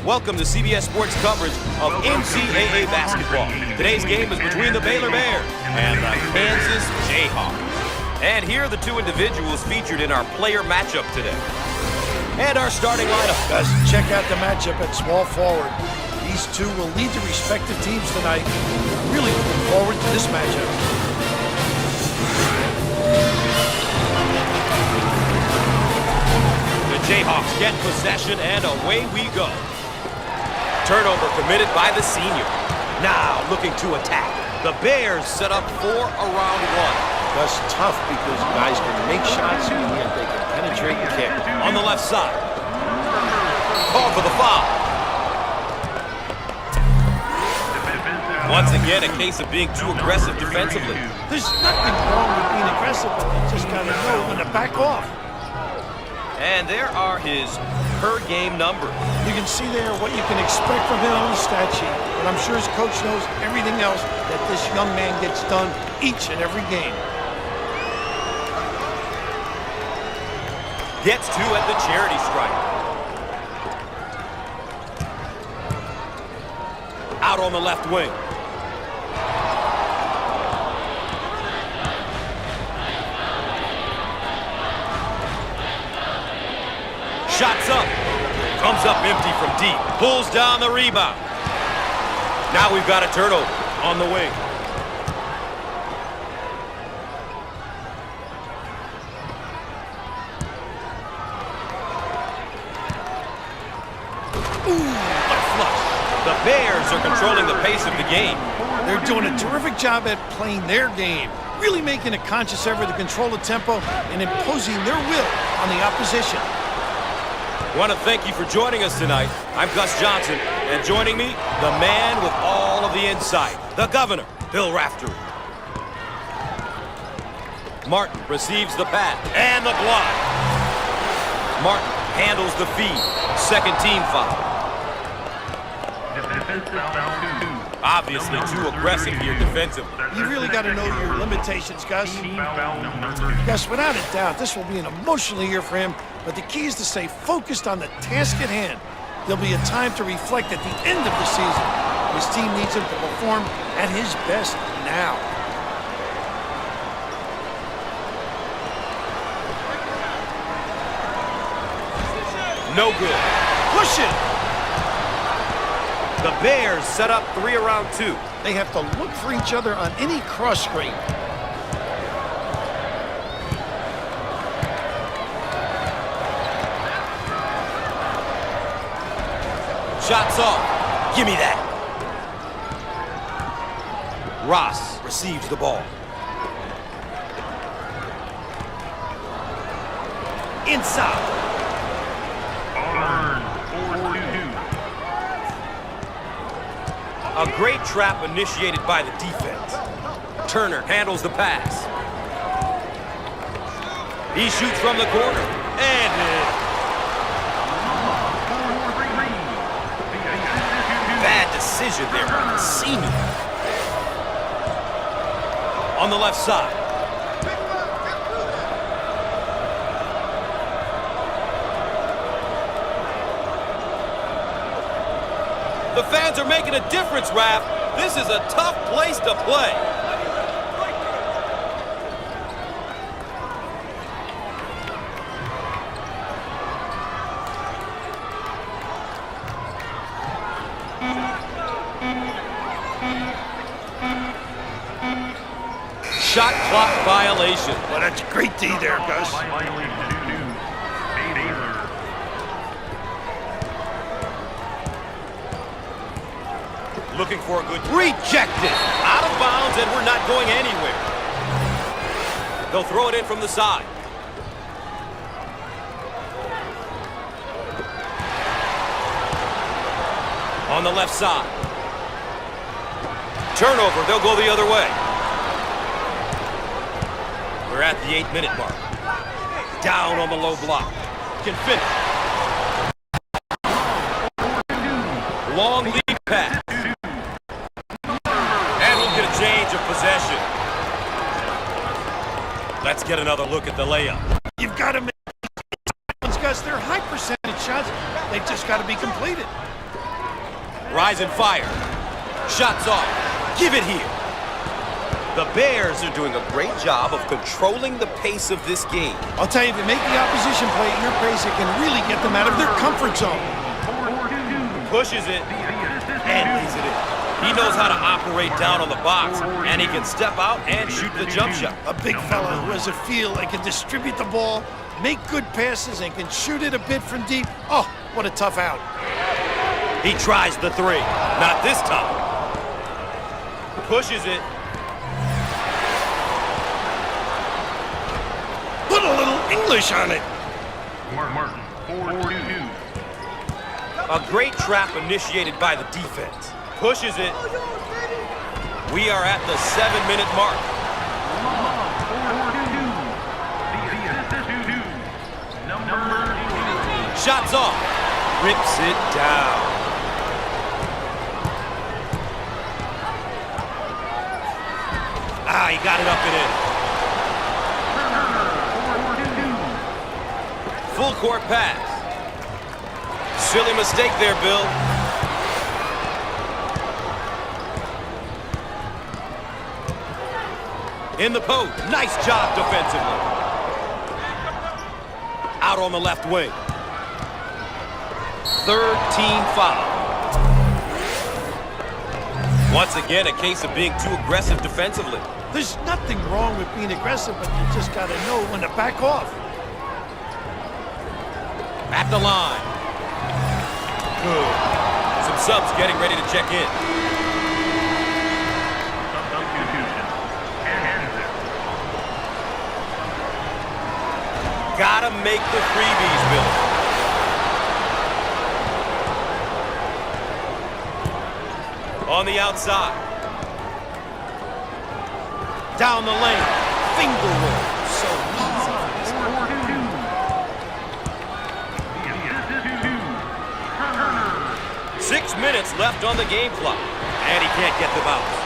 Welcome to CBS Sports coverage of NCAA basketball. Today's game is between the Baylor Bears and the Kansas Jayhawks. And here are the two individuals featured in our player matchup today. And our starting lineup. Guys, check out the matchup at small forward. These two will lead their respective teams tonight. I'm really looking forward to this matchup. The Jayhawks get possession, and away we go. Turnover committed by the senior. Now looking to attack. The Bears set up for a round one. That's tough because guys can make shots and yet they can penetrate and kick. On the left side. Call for the foul. Once again, a case of being too aggressive defensively. There's nothing wrong with being aggressive, but you just gotta know when to back off. And there are his per-game numbers. You can see there what you can expect from him on the stat sheet, but I'm sure his coach knows everything else that this young man gets done each and every game. Gets two at the charity stripe. Out on the left wing. Shots up. Comes up empty from deep. Pulls down the rebound. Now we've got a turnover on the wing. Ooh, what a flush. The Bears are controlling the pace of the game. They're doing a terrific job at playing their game, really making a conscious effort to control the tempo and imposing their will on the opposition. I want to thank you for joining us tonight. I'm Gus Johnson, and joining me, the man with all of the insight, the governor, Bill Raftery. Martin receives the pass and the block. Martin handles the feed. Second team foul. Obviously too aggressive here defensively. You really got to know your limitations, Gus. Gus, without a doubt, this will be an emotional year for him, but the key is to stay focused on the task at hand. There'll be a time to reflect at the end of the season. His team needs him to perform at his best now. No good. Push it! The Bears set up 3 around 2. They have to look for each other on any cross screen. Shots off. Give me that. Ross receives the ball. Inside. A great trap initiated by the defense. Turner handles the pass. He shoots from the corner. And bad decision there by the senior. On the left side. The fans are making a difference, Raph. This is a tough place to play. Shot clock violation. Well, that's a great D there, Gus. Looking for a good rejected. Out of bounds, and we're not going anywhere. They'll throw it in from the side. On the left side. Turnover, they'll go the other way. We're at the 8-minute mark. Down on the low block. Can finish. Long lead pass. Change of possession. Let's get another look at the layup. You've got to make Gus, they're high percentage shots. They've just got to be completed. Rise and fire. Shots off. Give it here. The Bears are doing a great job of controlling the pace of this game. I'll tell you, if you make the opposition play at your pace, it can really get them out of their comfort zone. Pushes it and lays it in. He knows how to operate down on the box, and he can step out and shoot the jump shot. A big fella who has a feel and can distribute the ball, make good passes, and can shoot it a bit from deep. Oh, what a tough out. He tries the three. Not this time. Pushes it. Put a little English on it. Martin, 4-2. A great trap initiated by the defense. Pushes it. We are at the 7-minute mark. Shots off. Rips it down. Ah, he got it up and in. Full court pass. Silly mistake there, Bill. In the post. Nice job defensively. Out on the left wing. Third team foul. Once again, a case of being too aggressive defensively. There's nothing wrong with being aggressive, but you just got to know when to back off. At the line. Good. Some subs getting ready to check in. Gotta make the freebies, Bill. On the outside. Down the lane. Finger roll. So easy for this guy. 6 minutes left on the game clock. And he can't get the bounce.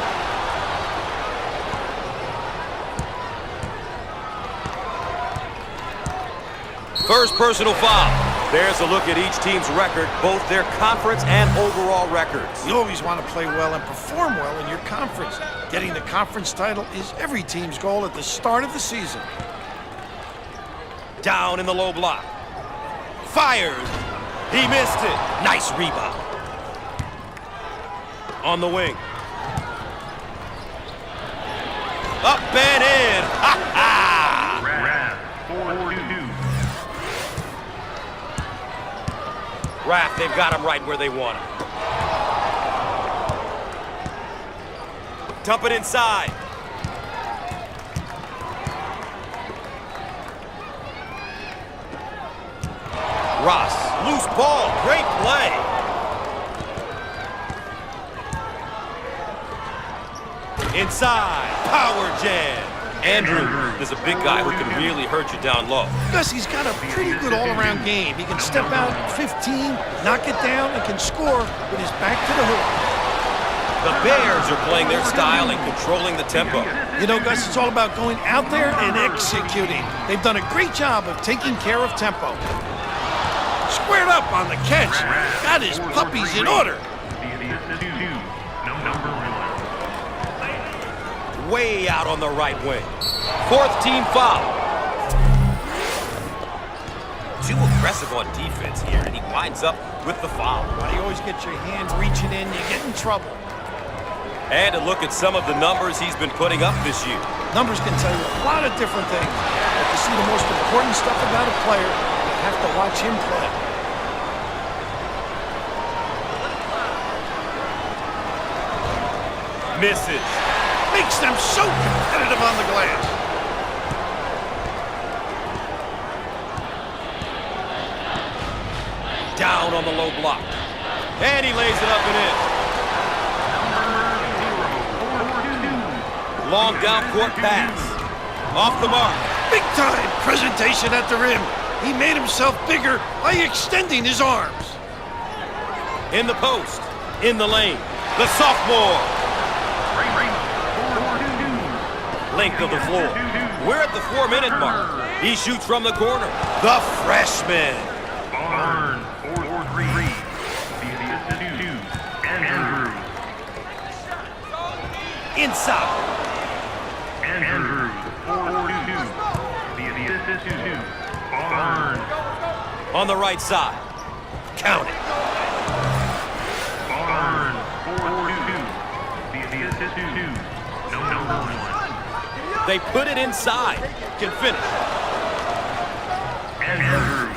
First personal foul. There's a look at each team's record, both their conference and overall records. You always want to play well and perform well in your conference. Getting the conference title is every team's goal at the start of the season. Down in the low block. Fires. He missed it. Nice rebound. On the wing. Up and in. Ha ha! 4-2. Raff, they've got him right where they want him. Dump it inside. Ross, loose ball, great play. Inside, power jam. Andrew is a big guy who can really hurt you down low. Gus, he's got a pretty good all-around game. He can step out 15, knock it down, and can score with his back to the hoop. The Bears are playing their style and controlling the tempo. You know, Gus, it's all about going out there and executing. They've done a great job of taking care of tempo. Squared up on the catch. Got his puppies in order. Way out on the right wing. Fourth team foul. Too aggressive on defense here, and he winds up with the foul. When you always get your hand reaching in, you get in trouble. And a look at some of the numbers he's been putting up this year. Numbers can tell you a lot of different things. But to see the most important stuff about a player, you have to watch him play. Misses. Makes them so competitive on the glass. Down on the low block. And he lays it up and in. Long down court pass. Off the mark. Big time presentation at the rim. He made himself bigger by extending his arms. In the post. In the lane. The sophomore. Length of the floor. We're at the 4-minute mark. He shoots from the corner. The freshman. Barn, 4-3. inside. Andrews, 4-2. The assist to Barnes. On the right side. Count it. Barnes, 4-2. The assist to number 1. They put it inside. Can finish. Andrews,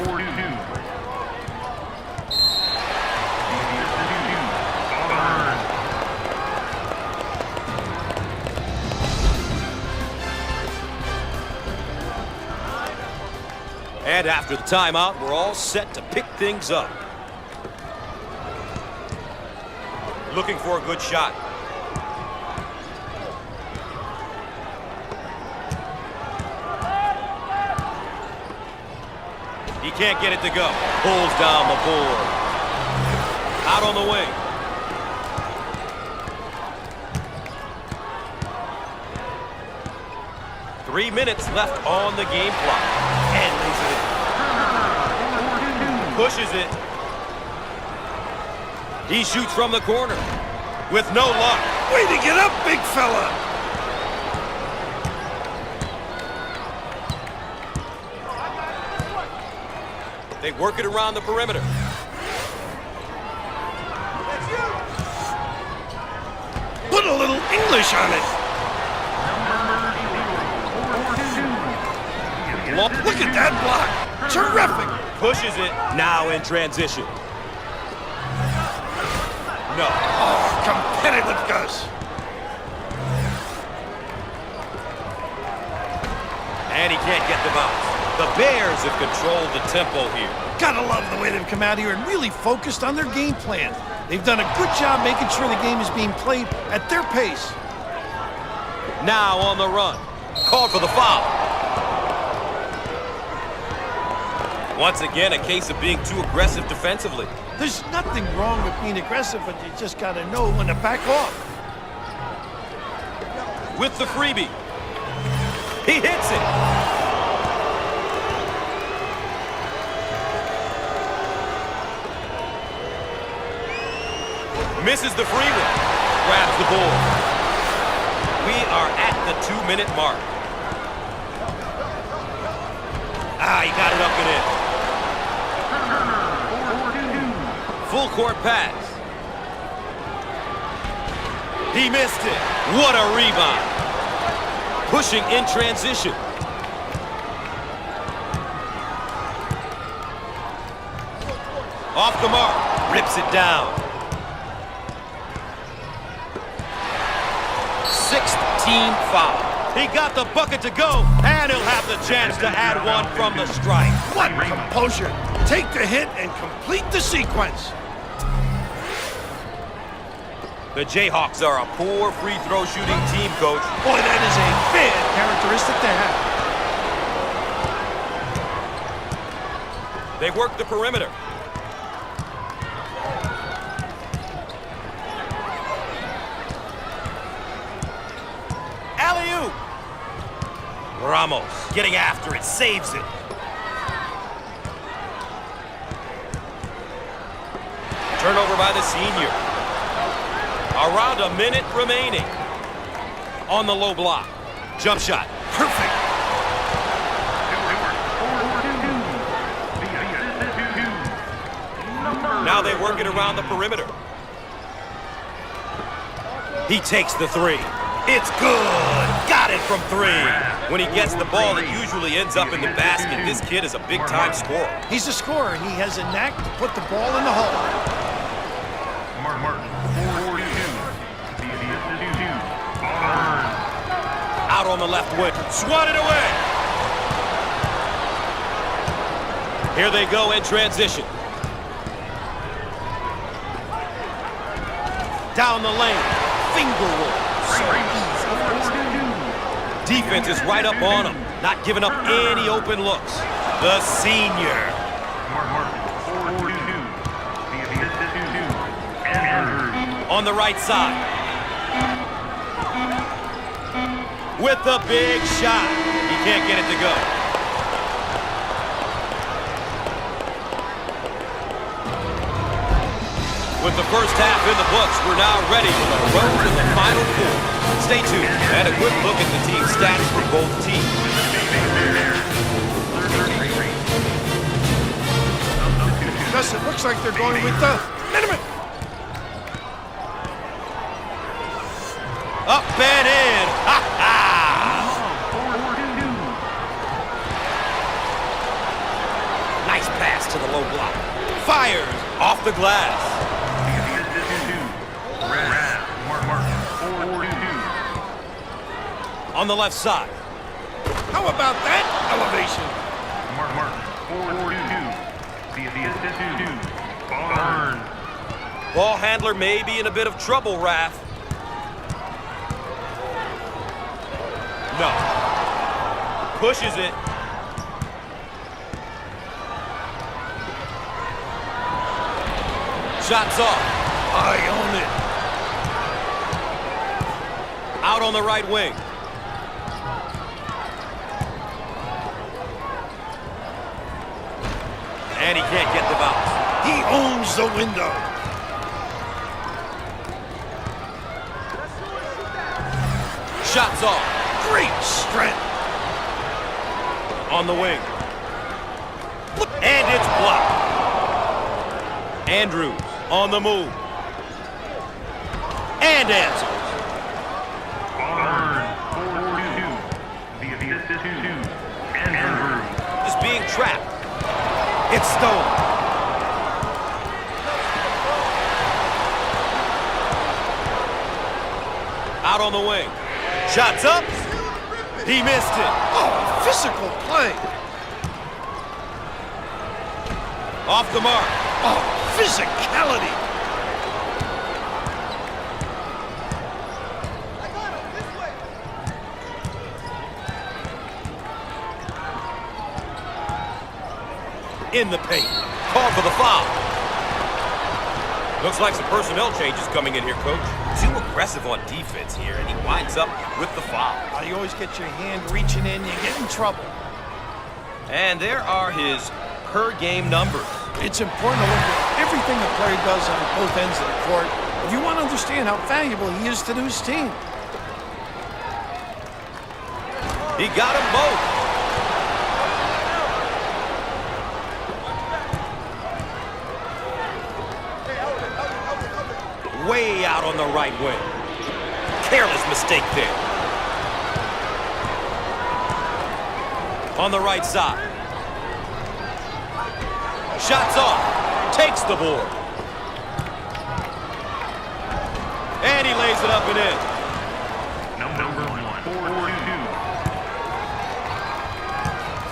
4-2. And after the timeout, we're all set to pick things up. Looking for a good shot. He can't get it to go. Pulls down the board. Out on the wing. Three minutes left on the game clock. And lays it in. Pushes it. He shoots from the corner. With no luck. Way to get up, big fella. They work it around the perimeter. Put a little English on it. Look at that block. Terrific. Pushes it. Now in transition. No. Oh, competitive, Gus. And he can't get the bounce. The Bears have controlled the tempo here. Gotta love the way they've come out here and really focused on their game plan. They've done a good job making sure the game is being played at their pace. Now on the run. Called for the foul. Once again, a case of being too aggressive defensively. There's nothing wrong with being aggressive, but you just gotta know when to back off. With the freebie. He hits it. Misses the free one. Grabs the ball. We are at the 2-minute mark. He got it up and in. Full court pass. He missed it. What a rebound. Pushing in transition. Off the mark. Rips it down. 16 foul. He got the bucket to go, and he'll have the chance to add one from the strike. What composure. Take the hit and complete the sequence. The Jayhawks are a poor free throw shooting team, Coach. Boy, that is a bad characteristic to have. They work the perimeter. Alley-oop. Ramos getting after it, saves it. Turnover by the senior. Around a minute remaining. On the low block. Jump shot. Perfect. Now they work it around the perimeter. He takes the three. It's good. Got it from three. When he gets the ball, it usually ends up in the basket. This kid is a big-time scorer. He's a scorer, and he has a knack to put the ball in the hole. Martin, 42. Out on the left wing. Swatted away. Here they go in transition. Down the lane. Finger roll. So easy. Defense is right up on him. Not giving up any open looks. The senior. On the right side. With the big shot. He can't get it to go. With the first half in the books, we're now ready for the road to the Final Four. Stay tuned and a quick look at the team stats for both teams. Gus, it looks like they're going with the minimum. Up and in. Ha ha! Nice pass to the low block. Fires off the glass. On the left side. How about that elevation? Ball handler may be in a bit of trouble, Raph. No. Pushes it. Shots off. I own it. Out on the right wing. And he can't get the bounce. He owns the window. Shots off. Great strength. On the wing. And it's blocked. Andrews on the move. And answers. Is being trapped. It's stolen. Out on the wing. Shots up. He missed it. Oh, physical play. Off the mark. Oh, physicality. In the paint. Call for the foul. Looks like some personnel changes coming in here, Coach. Too aggressive on defense here, and he winds up with the foul. You always get your hand reaching in, you get in trouble. And there are his per-game numbers. It's important to look at everything the player does on both ends of the court if you want to understand how valuable he is to his team. He got them both. Way out on the right wing. Careless mistake there. On the right side. Shots off. Takes the board. And he lays it up and in. Number 1, 4-2.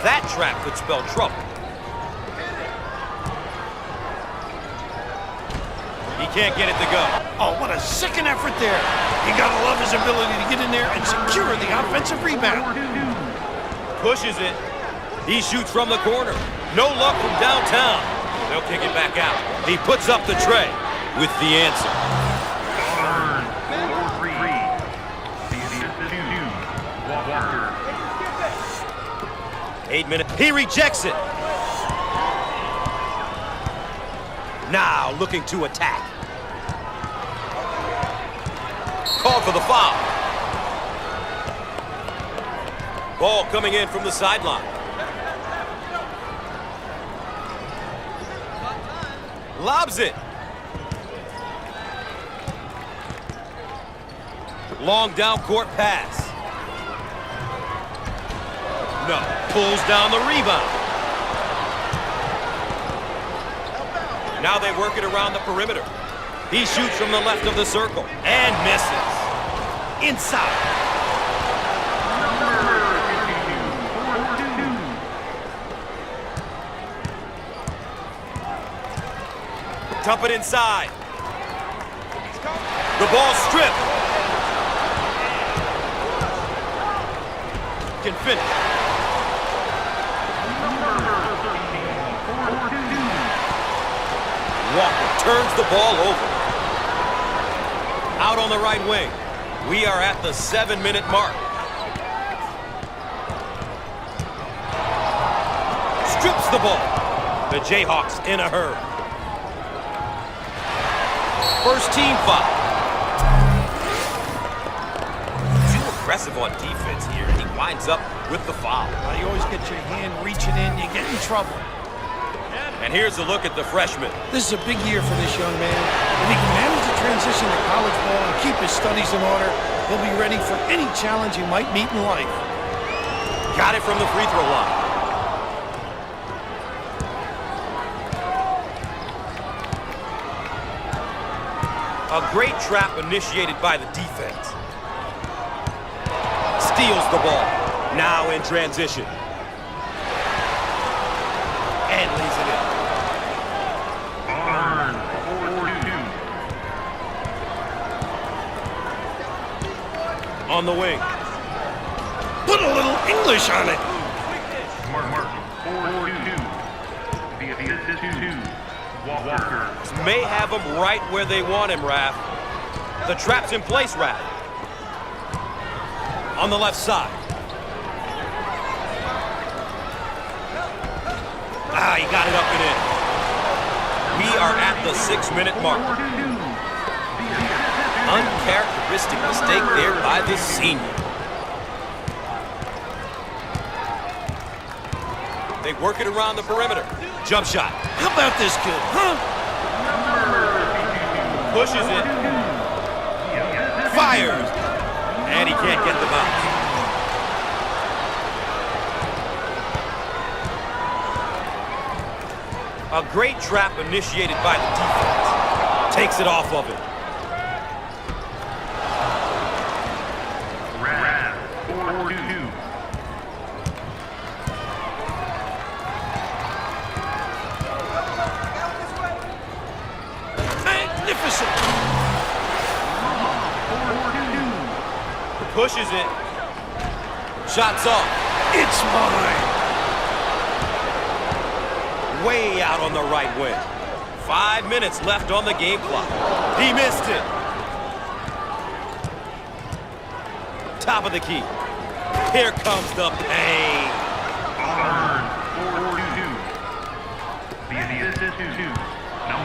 That trap could spell trouble. He can't get it to go. Oh, what a second effort there. You gotta love his ability to get in there and secure the offensive rebound. Pushes it. He shoots from the corner. No luck from downtown. They'll kick it back out. He puts up the tray with the answer. 8 minutes. He rejects it. Now looking to attack. Called for the foul. Ball coming in from the sideline. Lobs it. Long down court pass. No. Pulls down the rebound. Now they work it around the perimeter. He shoots from the left of the circle and misses. Inside. Dump it inside. The ball stripped. Can finish. Walker turns the ball over. Out on the right wing. We are at the 7-minute mark. Strips the ball. The Jayhawks in a hurry. First team foul. Too aggressive on defense here, and he winds up with the foul. You always get your hand reaching in, you get in trouble. And here's a look at the freshman. This is a big year for this young man. If he can manage the transition to college ball and keep his studies in order, he'll be ready for any challenge he might meet in life. Got it from the free throw line. A great trap initiated by the defense. Steals the ball. Now in transition. And lays it in. Auburn, 4-2. On the wing. Put a little English on it. Mark, 4-2. The assist to Walker. May have him right where they want him, Raph. The trap's in place, Raph. On the left side. He got it up and in. We are at the 6-minute mark. Uncharacteristic mistake there by the senior. They work it around the perimeter. Jump shot. How about this kid, huh? Pushes it. Fires. And he can't get the bounce. A great trap initiated by the defense. Takes it off of him. Rad, 4-2. Magnificent. Pushes it. Shots off. It's mine. Way out on the right wing. 5 minutes left on the game clock. He missed it. Top of the key. Here comes the pain. Auburn, 4-2. The assist to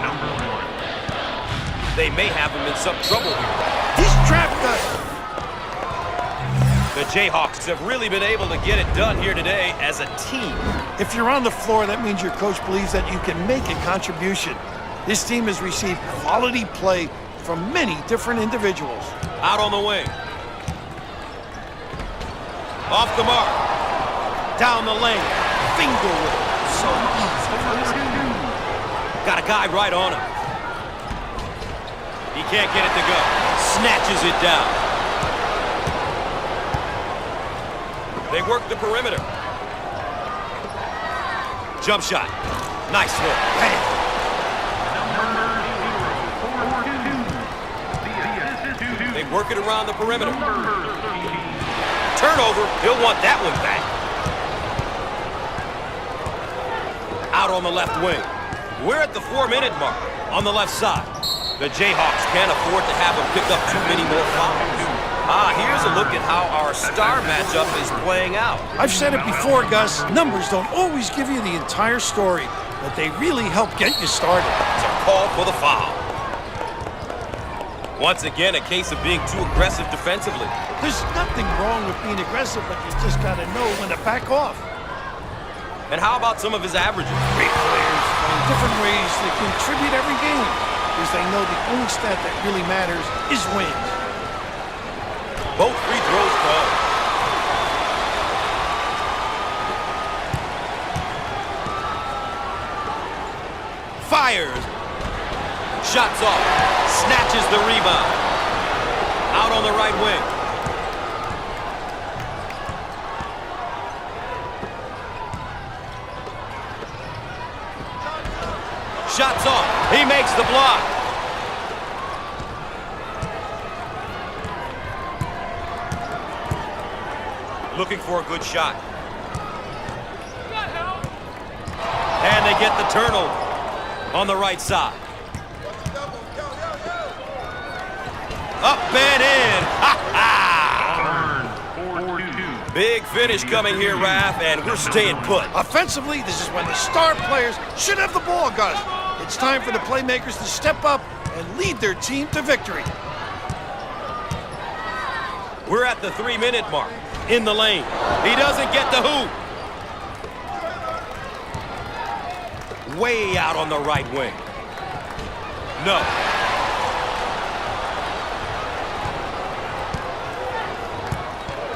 number 1. They may have him in some trouble here. He's trapped us. The Jayhawks have really been able to get it done here today as a team. If you're on the floor, that means your coach believes that you can make a contribution. This team has received quality play from many different individuals. Out on the wing. Off the mark. Down the lane. Finger roll. So easy for this guy. Got a guy right on him. He can't get it to go. Snatches it down. They work the perimeter. Jump shot. Nice look. Bang. They work it around the perimeter. Turnover. He'll want that one back. Out on the left wing. We're at the 4-minute mark on the left side. The Jayhawks can't afford to have him pick up too many more fouls. Here's a look at how our star matchup is playing out. I've said it before, Gus. Numbers don't always give you the entire story, but they really help get you started. It's a call for the foul. Once again, a case of being too aggressive defensively. There's nothing wrong with being aggressive, but you just got to know when to back off. And how about some of his averages? Great players find different ways to contribute every game, because they know the only stat that really matters is wins. Both free throws go. Fires. Shots off. Snatches the rebound. Out on the right wing. Shots off. He makes the block. Looking for a good shot. And they get the turnover on the right side. Up and in. Ha ha! Big finish coming here, Raph, and we're staying put. Offensively, this is when the star players should have the ball, Gus. It's time for the playmakers to step up and lead their team to victory. We're at the 3-minute mark. In the lane. He doesn't get the hoop. Way out on the right wing. No.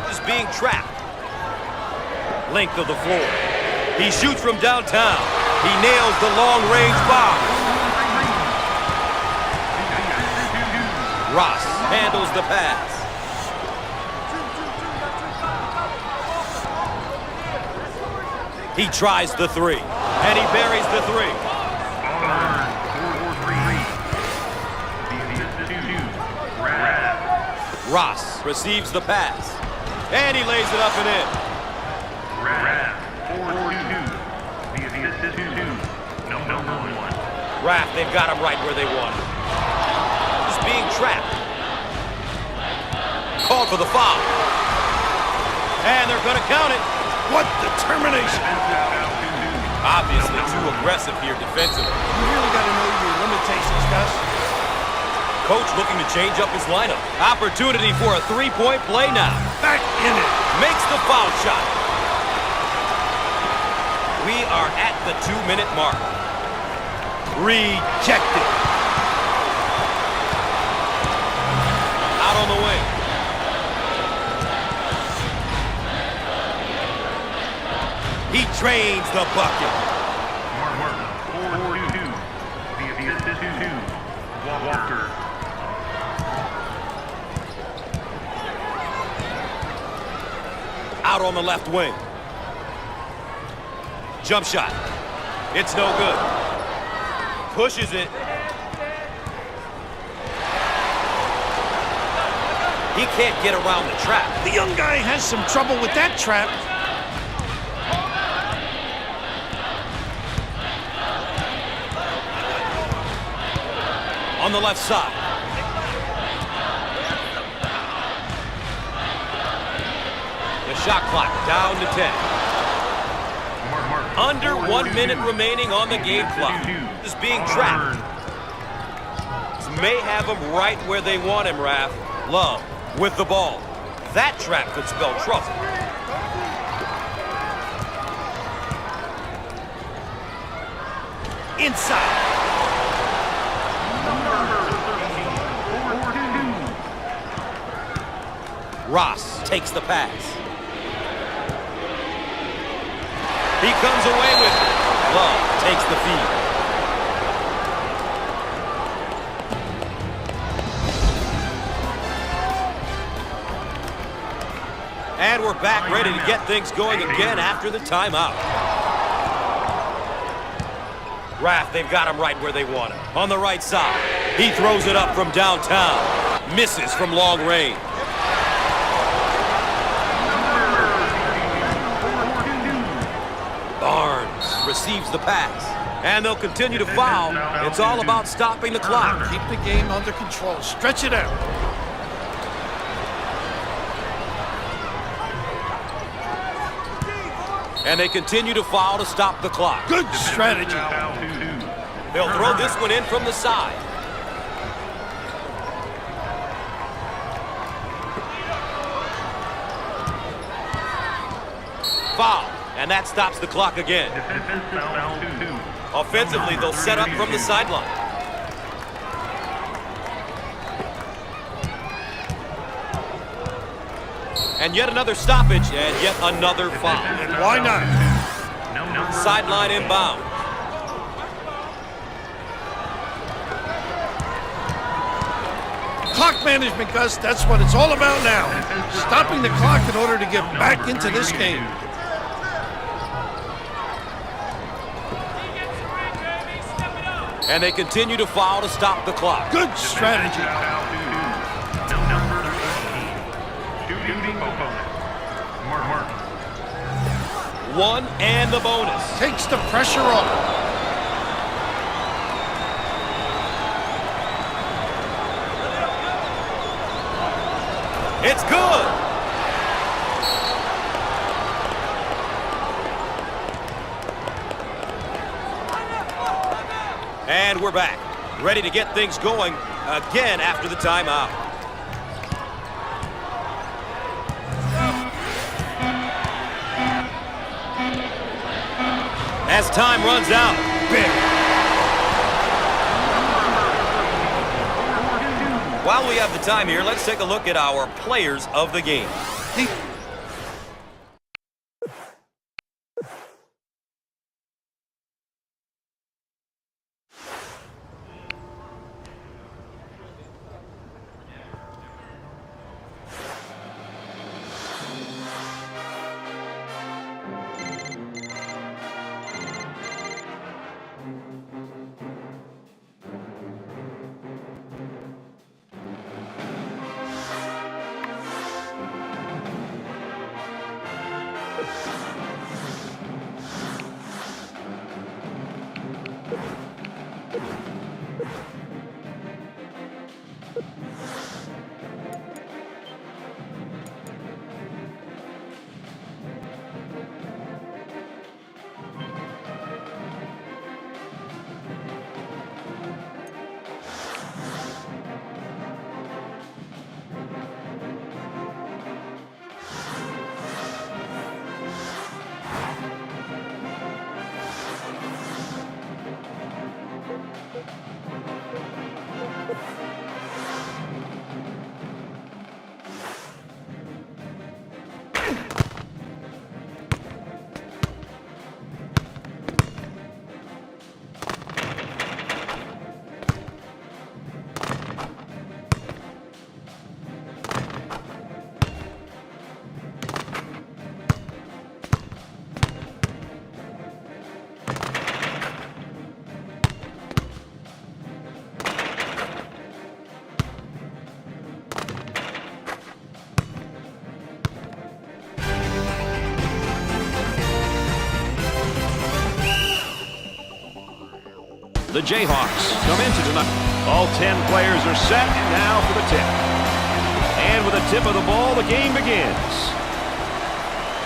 Just being trapped. Length of the floor. He shoots from downtown. He nails the long-range bomb. Ross handles the pass. He tries the three, and he buries the three. Ross receives the pass, and he lays it up and in. Raff, they've got him right where they want him. Just being trapped. Called for the foul. And they're going to count it. What determination! Obviously too aggressive here defensively. You really got to know your limitations, Gus. Coach looking to change up his lineup. Opportunity for a three-point play now. Back in it. Makes the foul shot. We are at the 2-minute mark. Rejected. Out on the wing. He drains the bucket. Walker. Out on the left wing. Jump shot. It's no good. Pushes it. He can't get around the trap. The young guy has some trouble with that trap. On the left side. The shot clock down to 10. Under 1 minute remaining on the game clock. Just being trapped. This may have him right where they want him, Raph. Love with the ball. That trap could spell trouble. Inside. Ross takes the pass. He comes away with it. Love takes the feed. And we're back ready to get things going again after the timeout. Raph, they've got him right where they want him. On the right side. He throws it up from downtown. Misses from long range. Receives the pass, and they'll continue to foul. It's all about stopping the clock. Keep the game under control. Stretch it out. And they continue to foul to stop the clock. Good strategy. They'll throw this one in from the side. Foul. And that stops the clock again. Offensively, they'll set up from the sideline. And yet another stoppage, and yet another foul. And why not? Sideline inbound. Clock management, Gus, that's what it's all about now. Stopping the clock in order to get back into this game. And they continue to foul to stop the clock. Good strategy. One and the bonus. Takes the pressure off. It's good. And we're back. ready to get things going again after the timeout. As time runs out. While we have the time here, let's take a look at our players of the game. The Jayhawks come into tonight. All 10 players are set, and now for the tip. And with the tip of the ball, the game begins.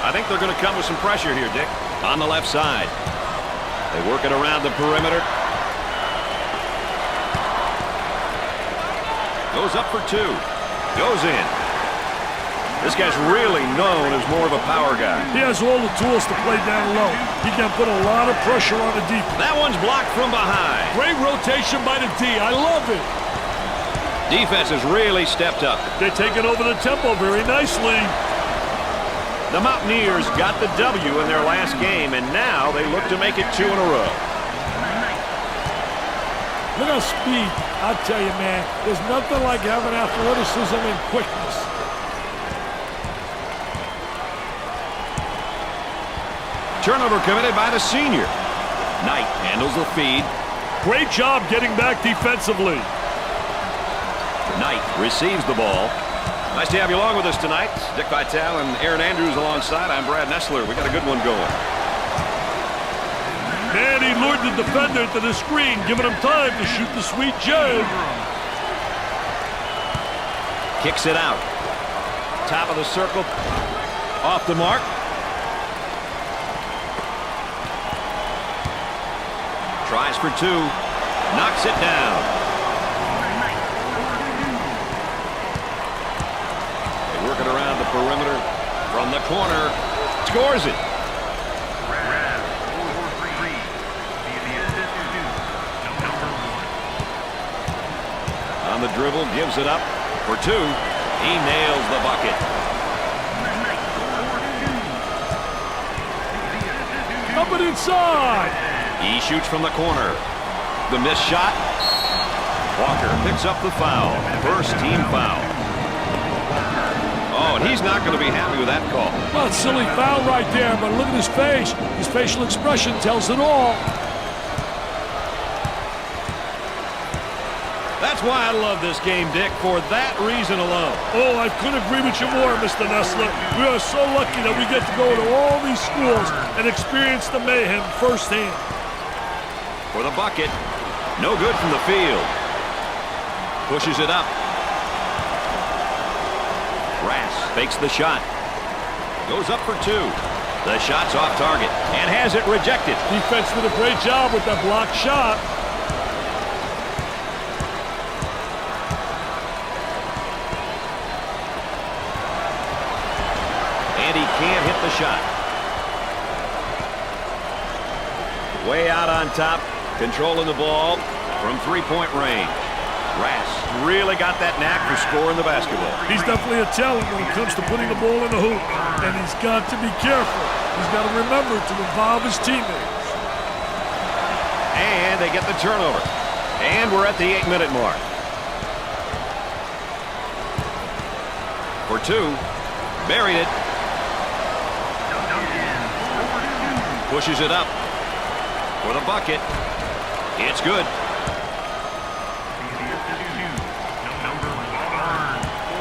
I think they're going to come with some pressure here, Dick. On the left side. They work it around the perimeter. Goes up for two. Goes in. This guy's really known as more of a power guy. He has all the tools to play down low. He can put a lot of pressure on the defense. That one's blocked from behind. Great rotation by the D. I love it. Defense has really stepped up. They're taking over the tempo very nicely. The Mountaineers got the W in their last game, and now they look to make it 2 in a row. Look at speed. I'll tell you, man, there's nothing like having athleticism and quickness. Turnover committed by the senior. Knight handles the feed. Great job getting back defensively. Knight receives the ball. Nice to have you along with us tonight. Dick Vitale and Aaron Andrews alongside. I'm Brad Nessler. We got a good one going. Man, he lured the defender to the screen, giving him time to shoot the sweet J. Kicks it out. Top of the circle. Off the mark. Tries for two. Knocks it down. They work it around the perimeter. From the corner. Scores it. On the dribble. Gives it up for two. He nails the bucket. Up and inside. He shoots from the corner. The missed shot. Walker picks up the foul. First team foul. Oh, and he's not going to be happy with that call. Well, it's a silly foul right there, but look at his face. His facial expression tells it all. That's why I love this game, Dick, for that reason alone. Oh, I couldn't agree with you more, Mr. Nessler. We are so lucky that we get to go to all these schools and experience the mayhem firsthand. For the bucket. No good from the field. Pushes it up. Rass fakes the shot. Goes up for two. The shot's off target and has it rejected. Defense did a great job with that blocked shot. And he can't hit the shot. Way out on top, controlling the ball from three-point range. Rass really got that knack for scoring the basketball. He's definitely a talent when it comes to putting the ball in the hoop. And he's got to be careful. He's got to remember to involve his teammates. And they get the turnover. And we're at the 8-minute mark. For two. Buried it. Pushes it up. For the bucket. It's good.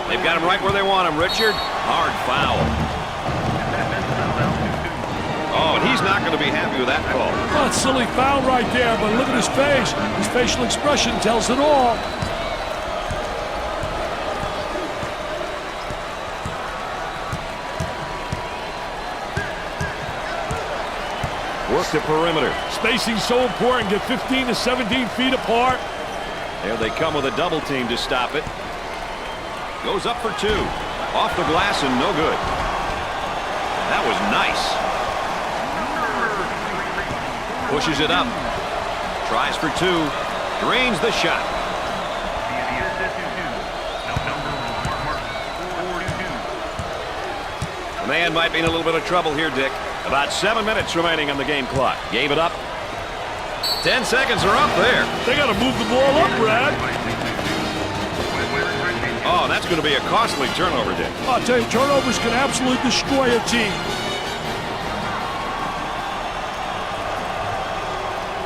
They've got him right where they want him, Richard. Hard foul. Oh, and he's not going to be happy with that call. Oh, it's a silly foul right there, but look at his face. His facial expression tells it all. Work the perimeter. Spacing's so important. Get 15 to 17 feet apart. There they come with a double team to stop it. Goes up for two. Off the glass and no good. That was nice. Pushes it up. Tries for two. Drains the shot. The man might be in a little bit of trouble here, Dick. About 7 minutes remaining on the game clock. Gave it up. 10 seconds are up there. They got to move the ball up, Brad. Oh, that's going to be a costly turnover, Dick. I'll tell you, turnovers can absolutely destroy a team.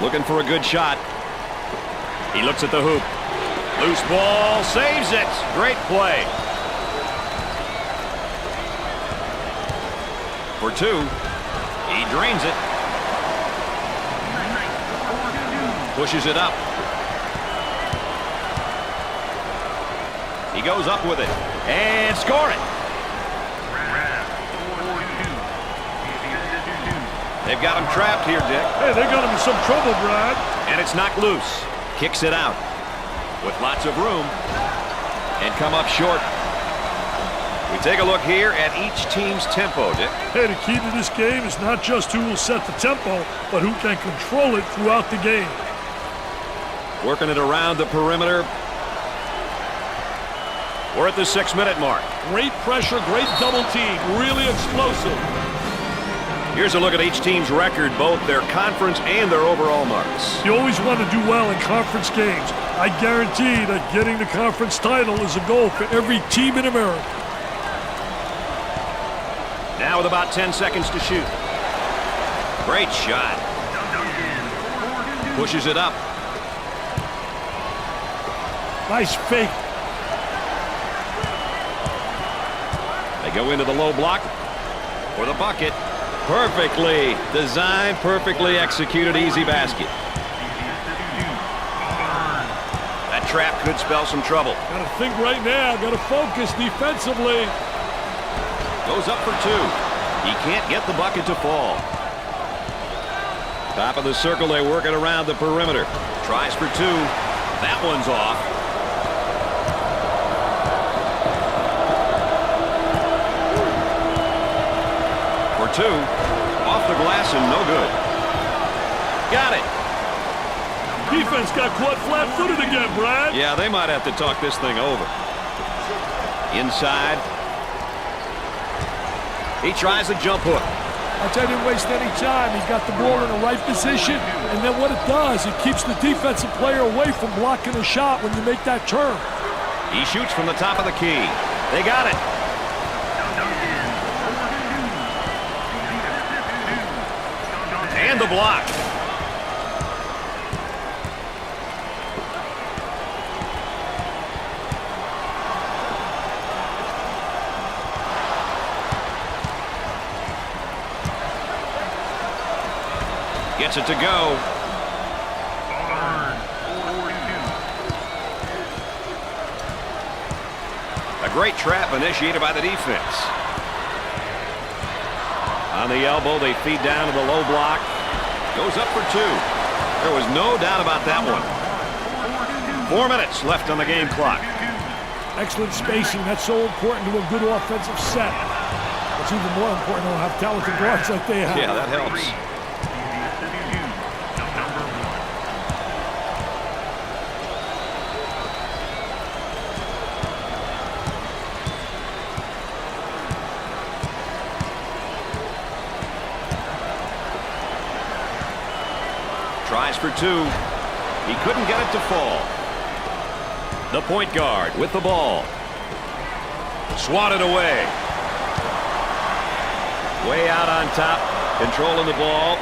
Looking for a good shot. He looks at the hoop. Loose ball, saves it. Great play. For two. He drains it. Pushes it up. He goes up with it. And score it. They've got him trapped here, Dick. Hey, they got him in some trouble, Brad. And it's knocked loose. Kicks it out. With lots of room. And come up short. We take a look here at each team's tempo, Dick. Hey, the key to this game is not just who will set the tempo, but who can control it throughout the game. Working it around the perimeter. We're at the 6-minute mark. Great pressure, great double team, really explosive. Here's a look at each team's record, both their conference and their overall marks. You always want to do well in conference games. I guarantee that getting the conference title is a goal for every team in America. Now with about 10 seconds to shoot. Great shot. Pushes it up. Nice fake. They go into the low block for the bucket. Perfectly designed, perfectly executed, easy basket. That trap could spell some trouble. Got to think right now. Got to focus defensively. Goes up for two. He can't get the bucket to fall. Top of the circle, they work it around the perimeter. Tries for two. That one's off. For two. Off the glass and no good. Got it. Defense got caught flat-footed again, Brad. Yeah, they might have to talk this thing over. Inside. He tries a jump hook. I'll tell you, didn't waste any time. He got the ball in the right position, and then what it does, it keeps the defensive player away from blocking a shot when you make that turn. He shoots from the top of the key. They got it. And the block. Gets it to go. A great trap initiated by the defense. On the elbow, they feed down to the low block. Goes up for two. There was no doubt about that one. 4 minutes left on the game clock. Excellent spacing. That's so important to a good offensive set. But it's even more important to have talented guards like they have. Yeah, that helps. Tries for two. He couldn't get it to fall. The point guard with the ball. Swatted away. Way out on top. Controlling the ball.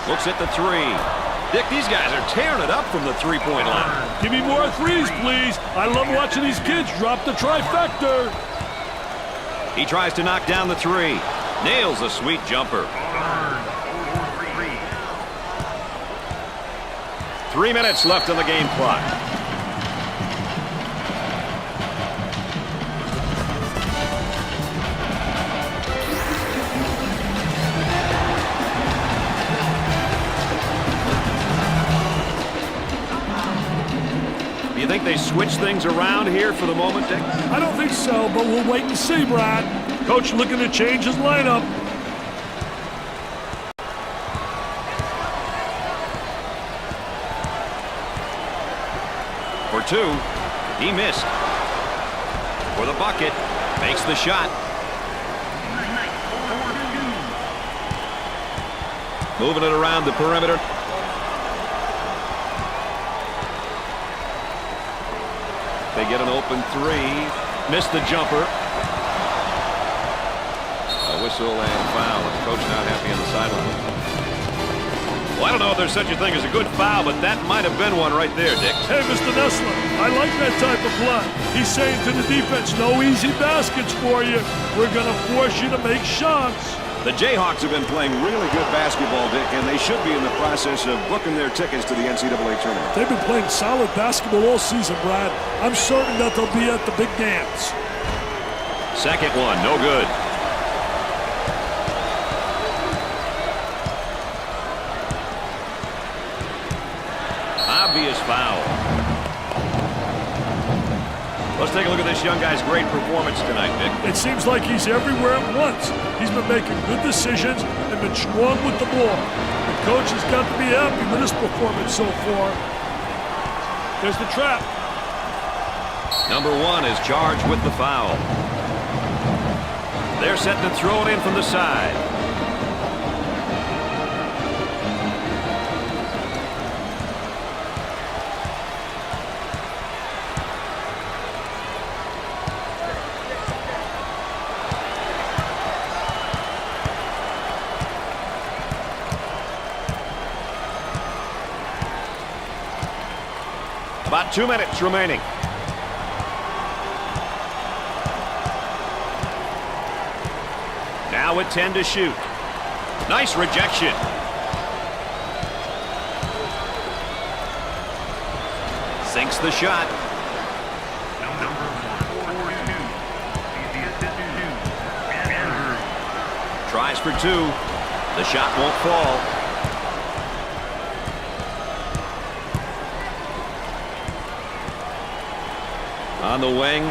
Looks at the three. Dick, these guys are tearing it up from the three-point line. Give me more threes, please. I love watching these kids drop the trifecta. He tries to knock down the three. Nails a sweet jumper. 3 minutes left on the game clock. Do you think they switch things around here for the moment, Dick? I don't think so, but we'll wait and see, Brad. Coach looking to change his lineup. For two, he missed. For the bucket, makes the shot. Moving it around the perimeter. They get an open three. Missed the jumper. A whistle and foul. The coach not happy on the sideline. Well, I don't know if there's such a thing as a good foul, but that might have been one right there, Dick. Hey, Mr. Nessler, I like that type of play. He's saying to the defense, no easy baskets for you. We're going to force you to make shots. The Jayhawks have been playing really good basketball, Dick, and they should be in the process of booking their tickets to the NCAA tournament. They've been playing solid basketball all season, Brad. I'm certain that they'll be at the big dance. Second one, no good. Obvious foul. Let's take a look at this young guy's great performance tonight, Dick. It seems like he's everywhere at once. He's been making good decisions and been strong with the ball. The coach has got to be happy with his performance so far. There's the trap. Number one is charged with the foul. They're set to throw it in from the side. About 2 minutes remaining. Now with 10 to shoot. Nice rejection. Sinks the shot. Tries for two. The shot won't fall. On the wing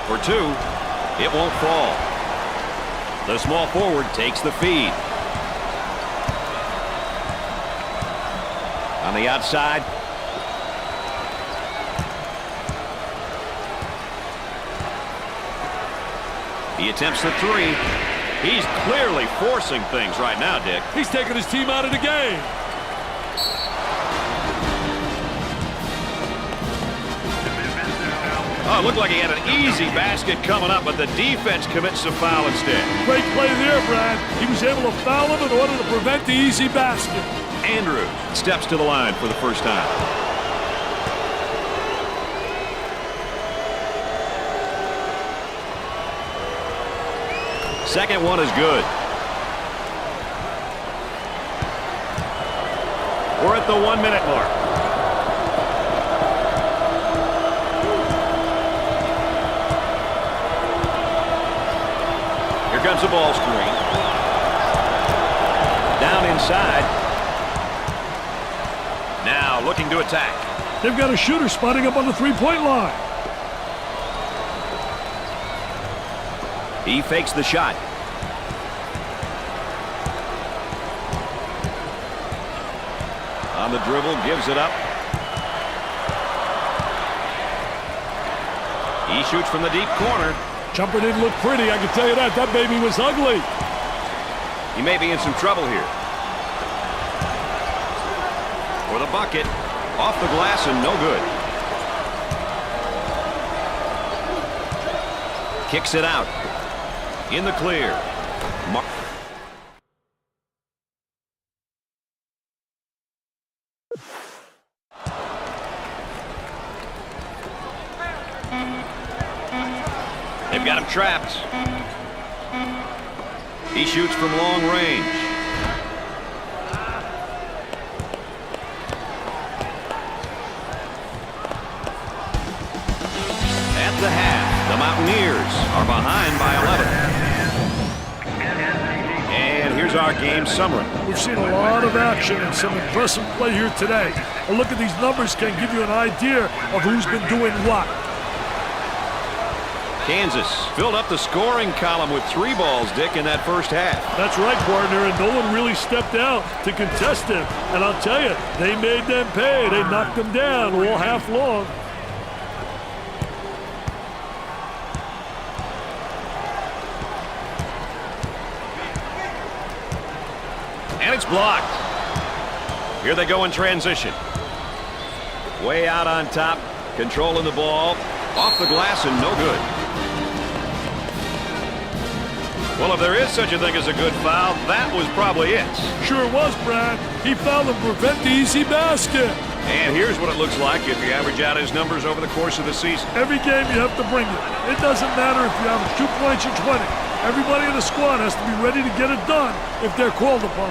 for two. It won't fall. The small forward takes the feed. On the outside. He attempts the three. He's clearly forcing things right now, Dick. He's taking his team out of the game. Oh, it looked like he had an easy basket coming up, but the defense commits a foul instead. Great play there, Brad. He was able to foul him in order to prevent the easy basket. Andrews steps to the line for the first time. Second one is good. We're at the 1 minute mark. Here comes the ball screen. Down inside. Now looking to attack. They've got a shooter spotting up on the three-point line. He fakes the shot. On the dribble, gives it up. He shoots from the deep corner. Jumper didn't look pretty, I can tell you that. That baby was ugly. He may be in some trouble here. For the bucket. Off the glass and no good. Kicks it out. In the clear. They've got him trapped. He shoots from long range. At the half, the Mountaineers are behind by 11. And here's our game summary. We've seen a lot of action and some impressive play here today. A look at these numbers can give you an idea of who's been doing what. Kansas filled up the scoring column with 3 balls, Dick, in that first half. That's right, partner, and no one really stepped out to contest him. And I'll tell you, they made them pay. They knocked them down all half long. And it's blocked. Here they go in transition. Way out on top, controlling the ball. Off the glass and no good. Well, if there is such a thing as a good foul, that was probably it. Sure was, Brad. He fouled to prevent the easy basket. And here's what it looks like if you average out his numbers over the course of the season. Every game you have to bring it. It doesn't matter if you average 2 points or 20. Everybody in the squad has to be ready to get it done if they're called upon.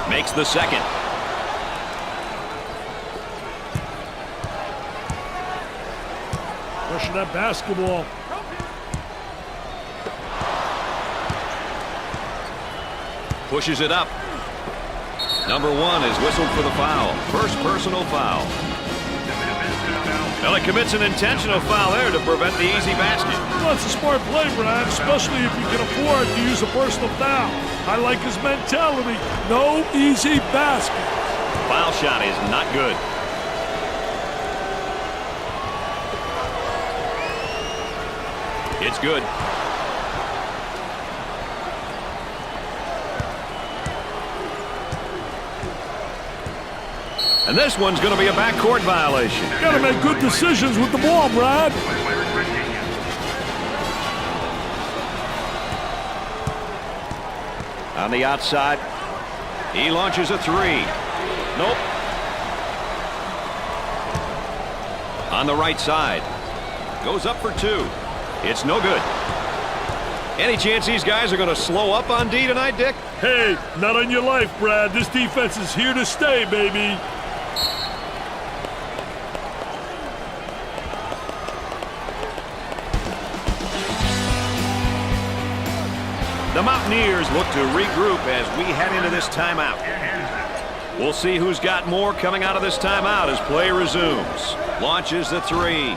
Makes the second. Pushing that basketball. Pushes it up. Number 1 is whistled for the foul. First personal foul. Well, he commits an intentional foul there to prevent the easy basket. Well, it's a smart play, Brad, especially if you can afford to use a personal foul. I like his mentality. No easy basket. Foul shot is not good. It's good. And this one's going to be a backcourt violation. Got to make good decisions with the ball, Brad. On the outside, he launches a 3. Nope. On the right side, goes up for 2. It's no good. Any chance these guys are going to slow up on D tonight, Dick? Hey, not on your life, Brad. This defense is here to stay, baby. The Mountaineers look to regroup as we head into this timeout. We'll see who's got more coming out of this timeout as play resumes. Launches the 3.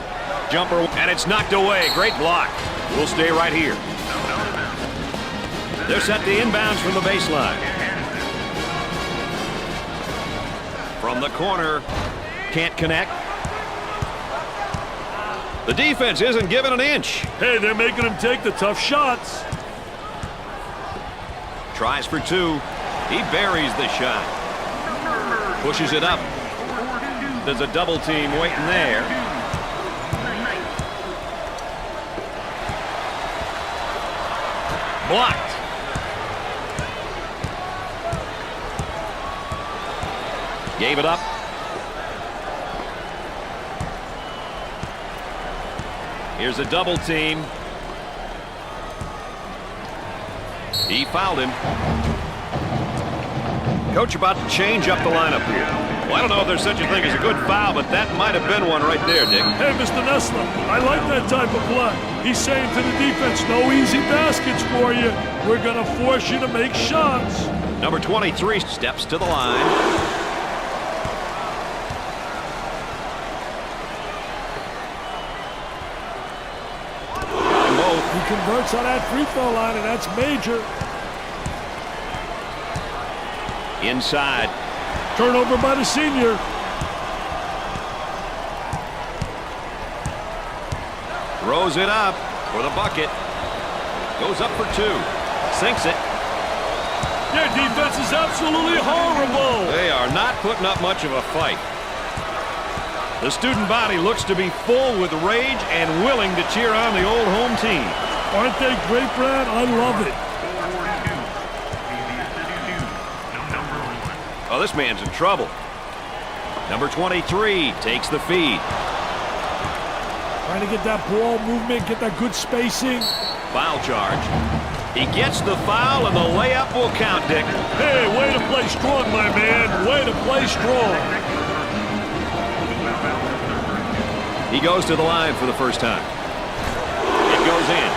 Jumper, and it's knocked away. Great block. We'll stay right here. They're set to inbounds from the baseline. From the corner, can't connect. The defense isn't giving an inch. Hey, they're making him take the tough shots. Tries for 2. He buries the shot. Pushes it up. There's a double team waiting there. Blocked. Gave it up. Here's a double team. He fouled him. Coach about to change up the lineup here. Well, I don't know if there's such a thing as a good foul, but that might have been one right there, Dick. Hey, Mr. Nessler, I like that type of play. He's saying to the defense, no easy baskets for you. We're going to force you to make shots. Number 23 steps to the line. converts on that free throw line, and that's major. Inside. Turnover by the senior. Throws it up for the bucket. Goes up for two. Sinks it. Their defense is absolutely horrible. They are not putting up much of a fight. The student body looks to be full with rage and willing to cheer on the old home team. Aren't they great, Brad? I love it. Oh, this man's in trouble. Number 23 takes the feed. Trying to get that ball movement, get that good spacing. Foul charge. He gets the foul, and the layup will count, Dick. Hey, way to play strong, my man. Way to play strong. He goes to the line for the first time. It goes in.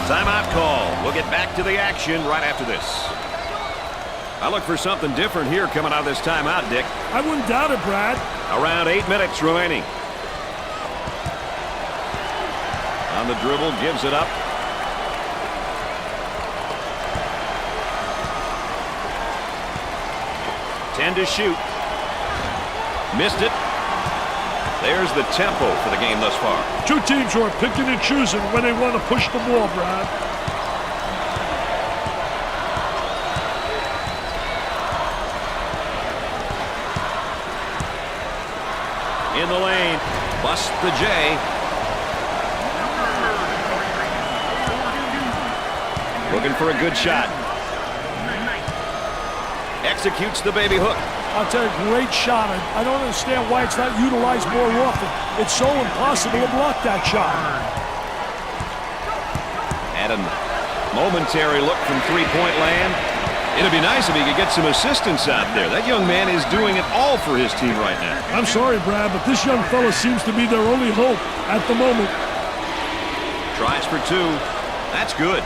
Timeout call. We'll get back to the action right after this. I look for something different here coming out of this timeout, Dick. I wouldn't doubt it, Brad. Around 8 minutes remaining. On the dribble, gives it up. Ten to shoot. Missed it. There's the tempo for the game thus far. Two teams who are picking and choosing when they want to push the ball, Brad. In the lane. Busts the J. Looking for a good shot. Executes the baby hook. I'll tell you, great shot. I don't understand why it's not utilized more often. It's so impossible to block that shot. Had a momentary look from three-point land. It'd be nice if he could get some assistance out there. That young man is doing it all for his team right now. I'm sorry, Brad, but this young fella seems to be their only hope at the moment. Tries for two. That's good.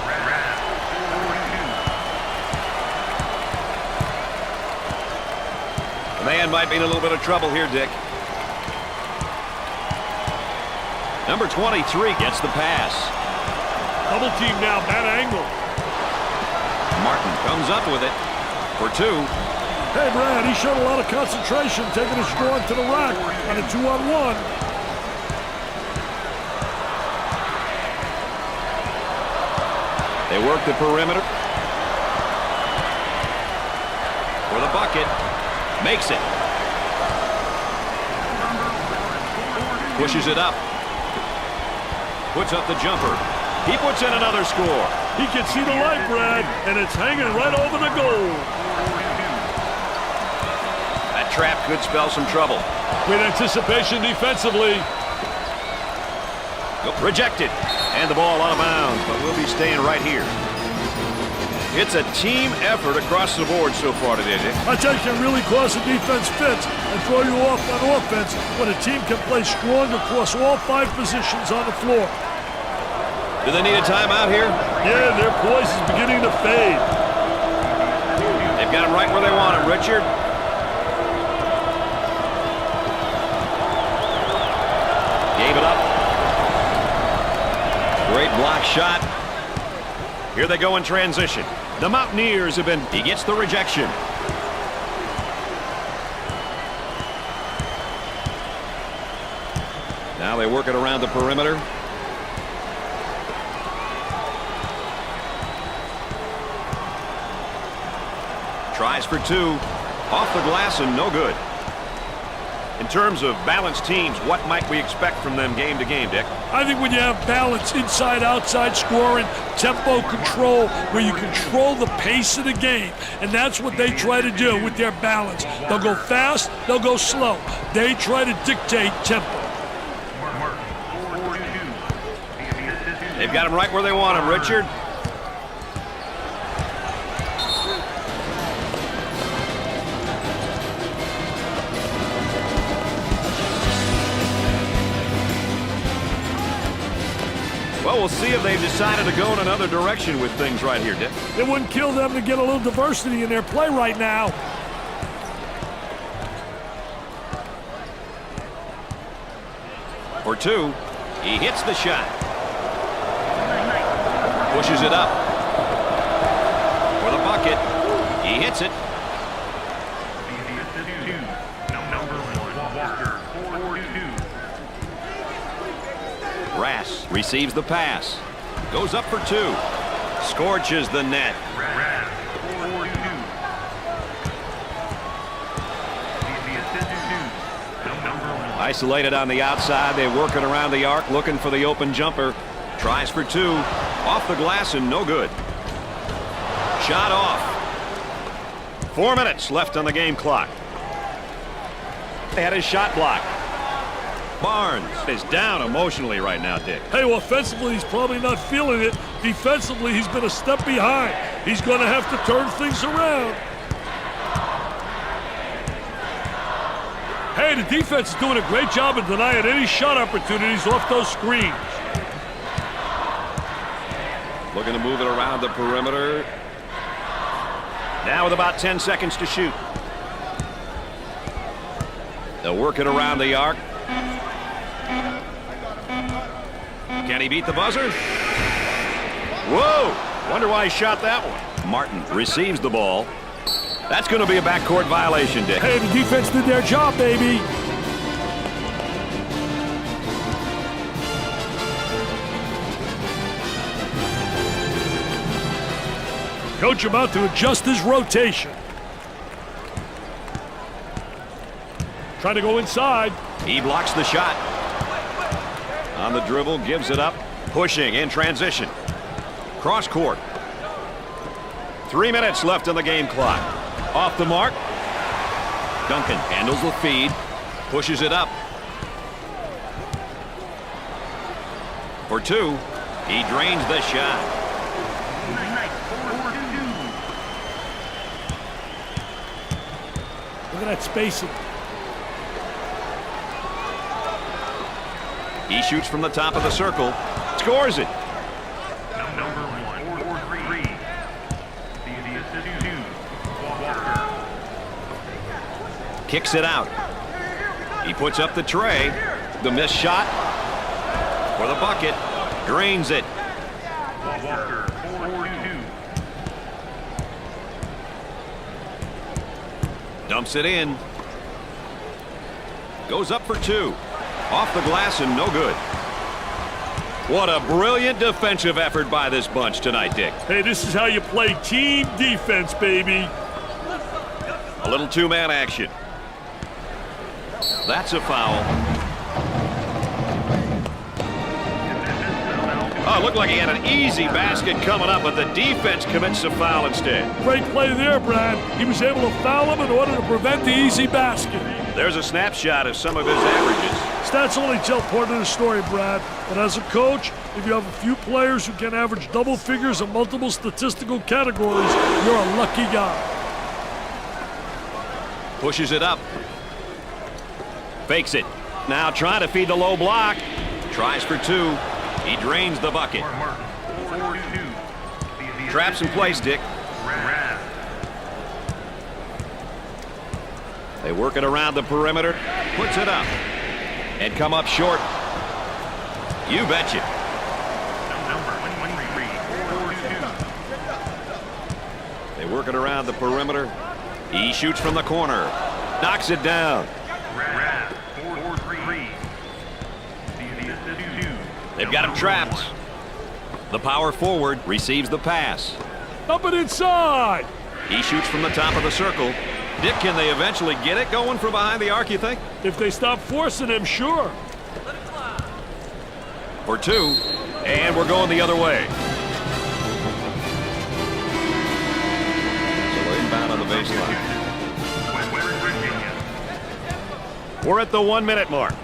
The man might be in a little bit of trouble here, Dick. Number 23 gets the pass. Double team now, bad angle. Martin comes up with it for two. Hey, Brad, he showed a lot of concentration, taking his strong to the rack on a 2-on-1. They work the perimeter. For the bucket. Makes it. Pushes it up. Puts up the jumper. He puts in another score. He can see the light, Brad, and it's hanging right over the goal. That trap could spell some trouble. Great anticipation defensively. Rejected. And the ball out of bounds, but we'll be staying right here. It's a team effort across the board so far today, Dick. I tell you, it can really cause the defense fits and throw you off on offense when a team can play strong across all 5 positions on the floor. Do they need a timeout here? Yeah, their poise is beginning to fade. They've got him right where they want him, Richard. Gave it up. Great block shot. Here they go in transition. The Mountaineers have been... He gets the rejection. Now they work it around the perimeter. Tries for two. Off the glass and no good. In terms of balanced teams, what might we expect from them game to game, Dick? I think when you have balance, inside, outside scoring, tempo control, where you control the pace of the game, and that's what they try to do with their balance. They'll go fast, they'll go slow. They try to dictate tempo. They've got him right where they want him, Richard. Well, we'll see if they've decided to go in another direction with things right here, Dick. It wouldn't kill them to get a little diversity in their play right now. For two, he hits the shot. Pushes it up. For the bucket, he hits it. Rass receives the pass. Goes up for two. Scorches the net. Isolated on the outside. They're working around the arc, looking for the open jumper. Tries for two. Off the glass and no good. Shot off. 4 minutes left on the game clock. They had his shot blocked. Barnes is down emotionally right now, Dick. Hey, well, offensively, he's probably not feeling it. Defensively, he's been a step behind. He's going to have to turn things around. Hey, the defense is doing a great job of denying any shot opportunities off those screens. Looking to move it around the perimeter. Now with about 10 seconds to shoot. They'll work it around the arc. Can he beat the buzzer? Whoa! Wonder why he shot that one. Martin receives the ball. That's going to be a backcourt violation, Dick. Hey, the defense did their job, baby. Coach about to adjust his rotation. Trying to go inside. He blocks the shot. On the dribble, gives it up. Pushing in transition. Cross court. 3 minutes left on the game clock. Off the mark. Duncan handles the feed. Pushes it up. For two. He drains the shot. Look at that spacing. He shoots from the top of the circle. Scores it. Number 1, 4-3. The assist to Walker. Kicks it out. He puts up the tray. The missed shot. For the bucket. Drains it. Walker, 4-2. Dumps it in. Goes up for two. Off the glass and no good. What a brilliant defensive effort by this bunch tonight, Dick. Hey, this is how you play team defense, baby. A little two-man action. That's a foul. Oh, it looked like he had an easy basket coming up, but the defense commits a foul instead. Great play there, Brad. He was able to foul him in order to prevent the easy basket. There's a snapshot of some of his averages. Stats only tell part of the story, Brad. But as a coach, if you have a few players who can average double figures in multiple statistical categories, you're a lucky guy. Pushes it up. Fakes it. Now trying to feed the low block. Tries for two. He drains the bucket. Martin, 4-2. Traps in place, Dick. They work it around the perimeter. Puts it up. And come up short. You betcha. Number 1-3. They work it around the perimeter. He shoots from the corner. Knocks it down. 4-3. They've got him trapped. The power forward receives the pass. Up and inside. He shoots from the top of the circle. Dick, can they eventually get it going from behind the arc, you think? If they stop forcing him, sure. For two. And we're going the other way. So inbound on the baseline. We're at the 1 minute mark.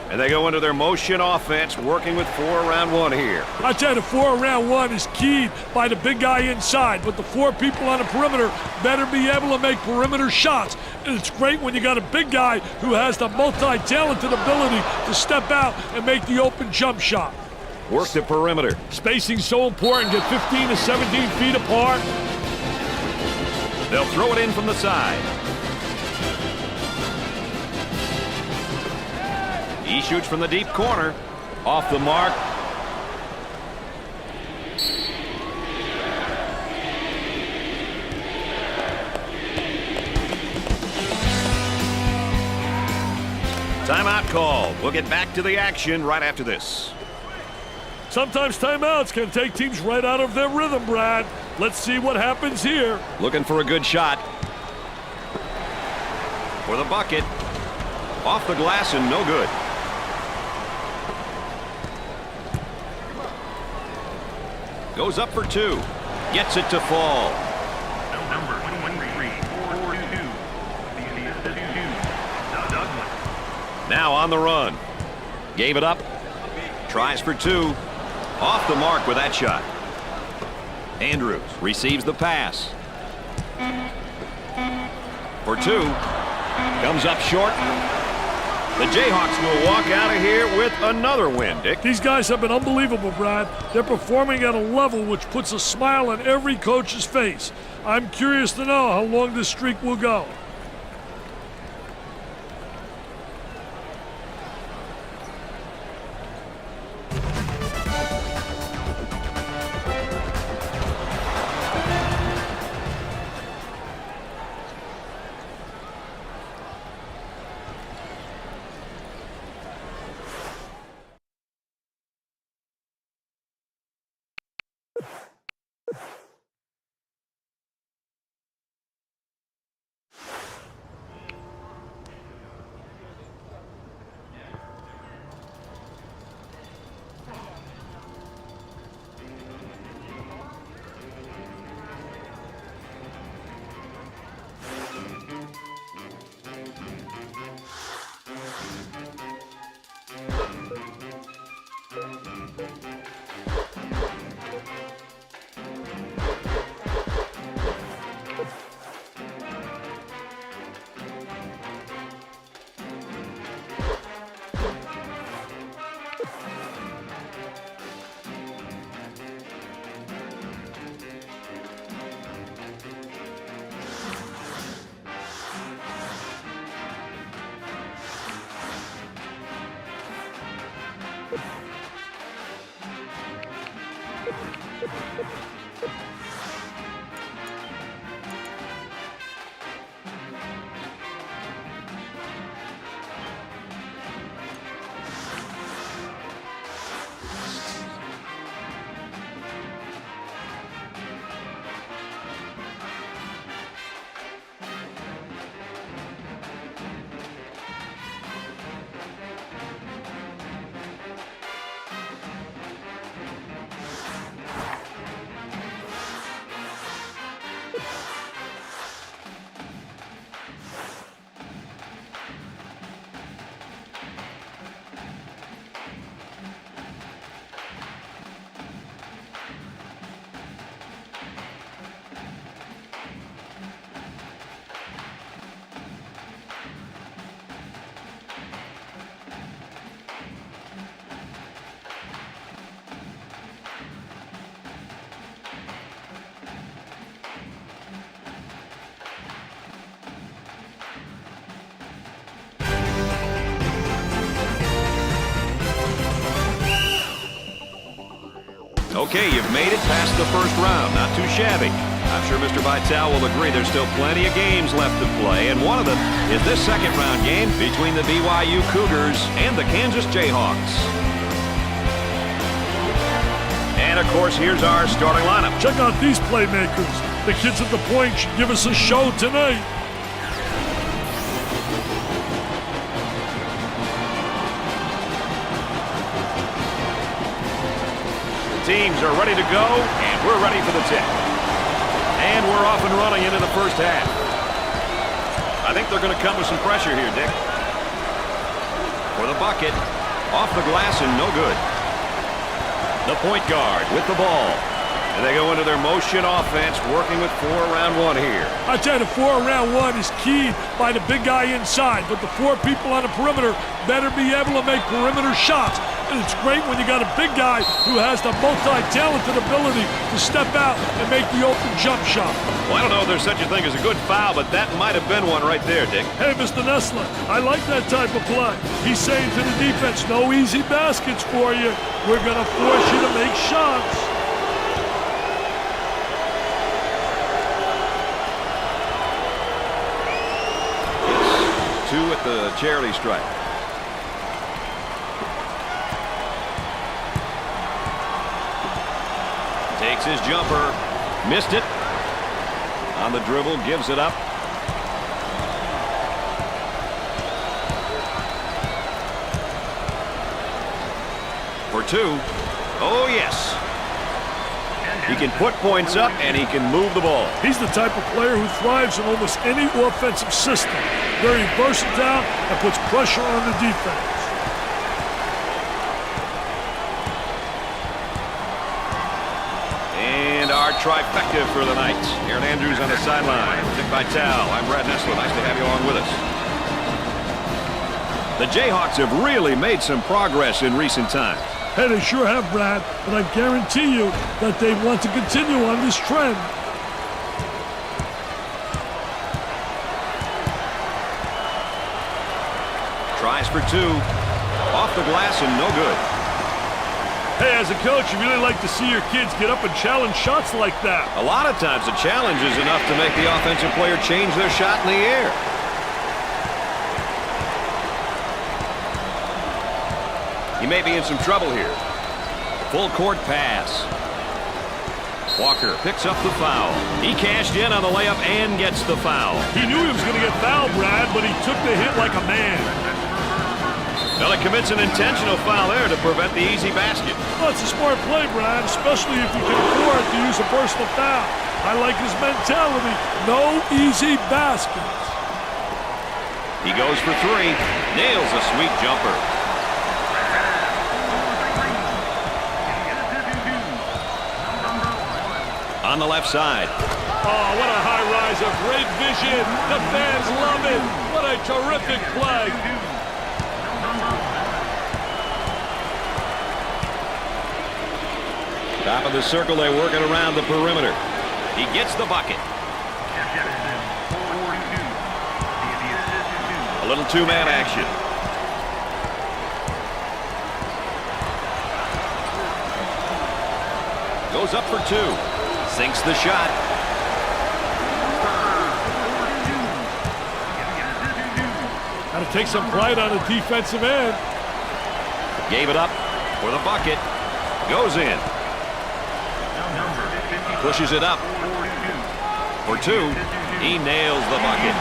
And they go into their motion offense, working with 4 around 1 here. I tell you, the 4 around 1 is keyed by the big guy inside, but the 4 people on the perimeter better be able to make perimeter shots. And it's great when you got a big guy who has the multi-talented ability to step out and make the open jump shot. Work the perimeter. Spacing so important. Get 15 to 17 feet apart. They'll throw it in from the side. He shoots from the deep corner. Off the mark. Timeout call. We'll get back to the action right after this. Sometimes timeouts can take teams right out of their rhythm, Brad. Let's see what happens here. Looking for a good shot. For the bucket. Off the glass and no good. Goes up for two. Gets it to fall. Number 23, 4-2. Now on the run. Gave it up. Tries for two. Off the mark with that shot. Andrews receives the pass. For two. Comes up short. The Jayhawks will walk out of here with another win, Dick. These guys have been unbelievable, Brad. They're performing at a level which puts a smile on every coach's face. I'm curious to know how long this streak will go. Okay, you've made it past the first round. Not too shabby. I'm sure Mr. Vitale will agree there's still plenty of games left to play, and one of them is this second round game between the BYU Cougars and the Kansas Jayhawks. And, of course, here's our starting lineup. Check out these playmakers. The kids at the point should give us a show tonight. Teams are ready to go, and we're ready for the tip. And we're off and running into the first half. I think they're going to come with some pressure here, Dick. For the bucket, off the glass and no good. The point guard with the ball. And they go into their motion offense, working with 4 around 1 here. I tell you, the 4 around 1 is keyed by the big guy inside, but the 4 people on the perimeter better be able to make perimeter shots. And it's great when you got a big guy who has the multi-talented ability to step out and make the open jump shot. Well, I don't know if there's such a thing as a good foul, but that might have been one right there, Dick. Hey, Mr. Nessler, I like that type of play. He's saying to the defense, no easy baskets for you. We're going to force you to make shots. It's 2 at the charity stripe. Takes his jumper. Missed it. On the dribble, gives it up. For 2. Oh, yes. He can put points up, and he can move the ball. He's the type of player who thrives in almost any offensive system. Very versatile and puts pressure on the defense. And our trifecta for the night. Aaron Andrews on the sideline. Dick Vitale. I'm Brad Nessler. Nice to have you along with us. The Jayhawks have really made some progress in recent times. Hey, they sure have, Brad, but I guarantee you that they want to continue on this trend. Tries for 2. Off the glass and no good. Hey, as a coach, you really like to see your kids get up and challenge shots like that. A lot of times the challenge is enough to make the offensive player change their shot in the air. He may be in some trouble here. Full court pass. Walker picks up the foul. He cashed in on the layup and gets the foul. He knew he was going to get fouled, Brad, but he took the hit like a man. Well, he commits an intentional foul there to prevent the easy basket. Well, it's a smart play, Brad, especially if you can afford to use a personal foul. I like his mentality. No easy baskets. He goes for 3. Nails a sweet jumper. On the left side. Oh, what a high riser. Great vision. The fans love it. What a terrific play. Top of the circle, they're working around the perimeter. He gets the bucket. A little 2-man action. Goes up for 2. Sinks the shot. Got to take some pride on the defensive end. Gave it up for the bucket. Goes in. Pushes it up. For 2. He nails the bucket.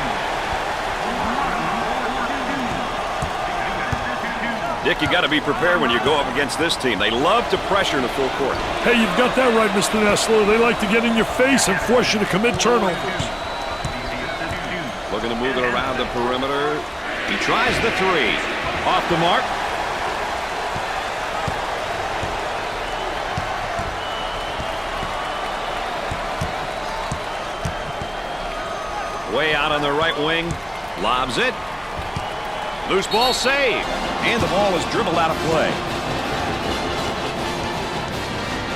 Dick, you got to be prepared when you go up against this team. They love to pressure in the full court. Hey, you've got that right, Mr. Nessler. They like to get in your face and force you to commit turnovers. Looking to move it around the perimeter. He tries the 3. Off the mark. Way out on the right wing. Lobs it. Loose ball saved. And the ball is dribbled out of play.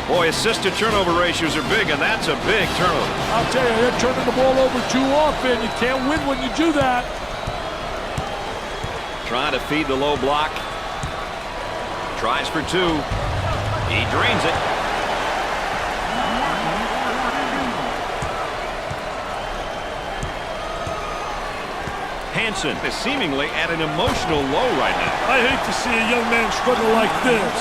Boy, assist-to-turnover ratios are big, and that's a big turnover. I'll tell you, they're turning the ball over too often. You can't win when you do that. Trying to feed the low block. Tries for 2. He drains it. Hansen is seemingly at an emotional low right now. I hate to see a young man struggle like this.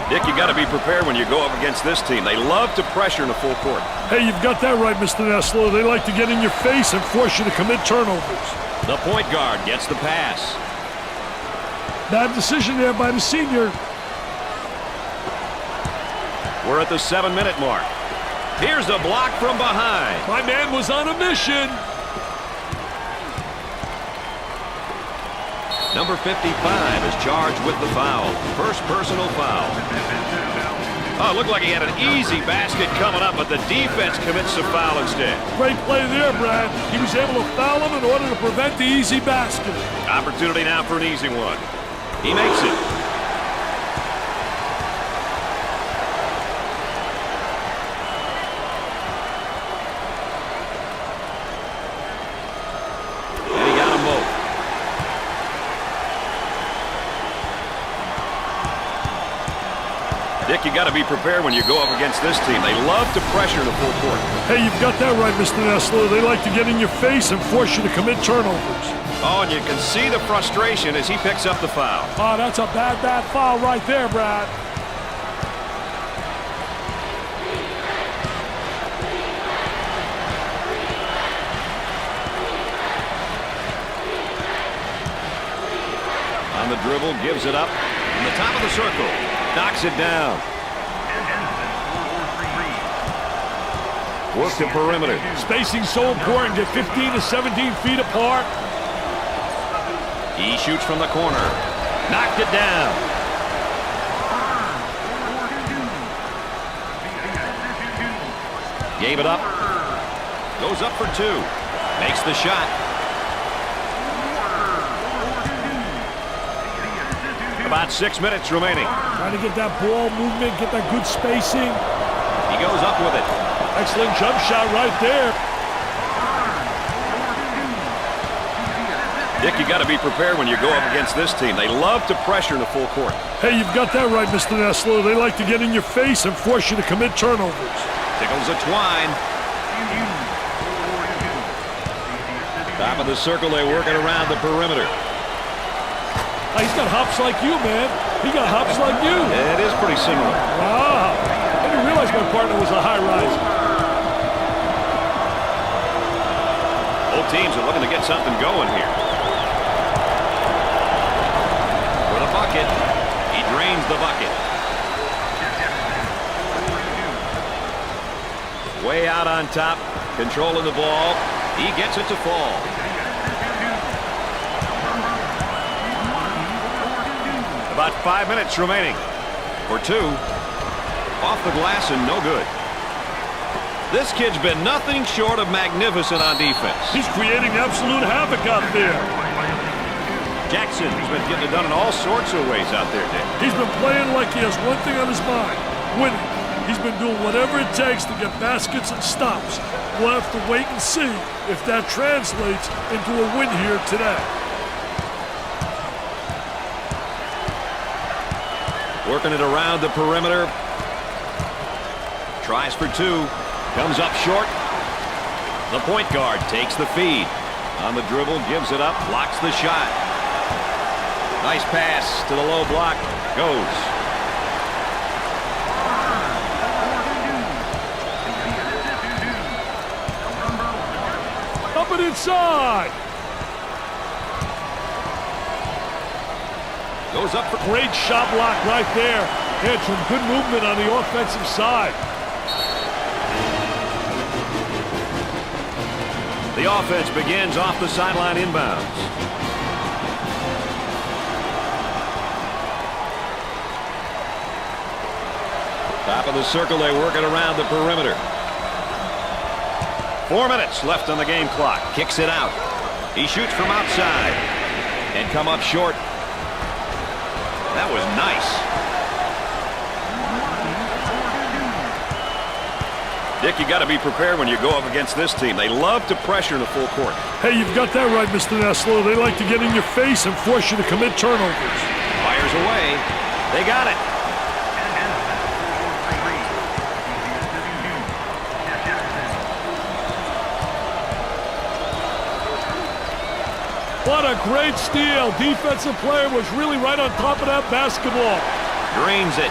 Dick, you got to be prepared when you go up against this team. They love to pressure in the full court. Hey, you've got that right, Mr. Nessler. They like to get in your face and force you to commit turnovers. The point guard gets the pass. Bad decision there by the senior. We're at the 7-minute mark. Here's a block from behind. My man was on a mission. Number 55 is charged with the foul. First personal foul. Oh, it looked like he had an easy basket coming up, but the defense commits the foul instead. Great play there, Brad. He was able to foul him in order to prevent the easy basket. Opportunity now for an easy one. He makes it. And he got them both. Dick, you got to be prepared when you go up against this team. They love to pressure the full court. Hey, you've got that right, Mr. Nessler. They like to get in your face and force you to commit turnovers. Oh, and you can see the frustration as he picks up the foul. Oh, that's a bad foul right there, Brad. On the dribble, gives it up. In the top of the circle. Knocks it down. Work the perimeter. Spacing so important. Get 15 to 17 feet apart. He shoots from the corner. Knocked it down. Gave it up. Goes up for two. Makes the shot. About 6 minutes remaining. Trying to get that ball movement, get that good spacing. He goes up with it. Excellent jump shot right there. Dick, you got to be prepared when you go up against this team. They love to pressure in the full court. Hey, you've got that right, Mr. Nessler. They like to get in your face and force you to commit turnovers. Tickles a twine. Top of the circle, they work it around the perimeter. Oh, he's got hops like you, man. He got hops like you. It is pretty similar. Wow. I didn't realize my partner was a high riser. Both teams are looking to get something going here. For the bucket. He drains the bucket. Way out on top. Controlling the ball. He gets it to fall. About 5 minutes remaining. For two. Off the glass and no good. This kid's been nothing short of magnificent on defense. He's creating absolute havoc out there. Jackson's been getting it done in all sorts of ways out there, Dick. He's been playing like he has one thing on his mind, winning. He's been doing whatever it takes to get baskets and stops. We'll have to wait and see if that translates into a win here today. Working it around the perimeter. Tries for two. Comes up short. The point guard takes the feed. On the dribble, gives it up, blocks the shot. Nice pass to the low block. Goes. Up and inside. Goes up for... Great shot block right there. He had some good movement on the offensive side. The offense begins off the sideline inbounds. Top of the circle, they work it around the perimeter. 4 minutes left on the game clock. Kicks it out. He shoots from outside. And come up short. That was nice. Dick, you got to be prepared when you go up against this team. They love to pressure in the full court. Hey, you've got that right, Mr. Nessler. They like to get in your face and force you to commit turnovers. Fires away. They got it. What a great steal. Defensive player was really right on top of that basketball. Drains it.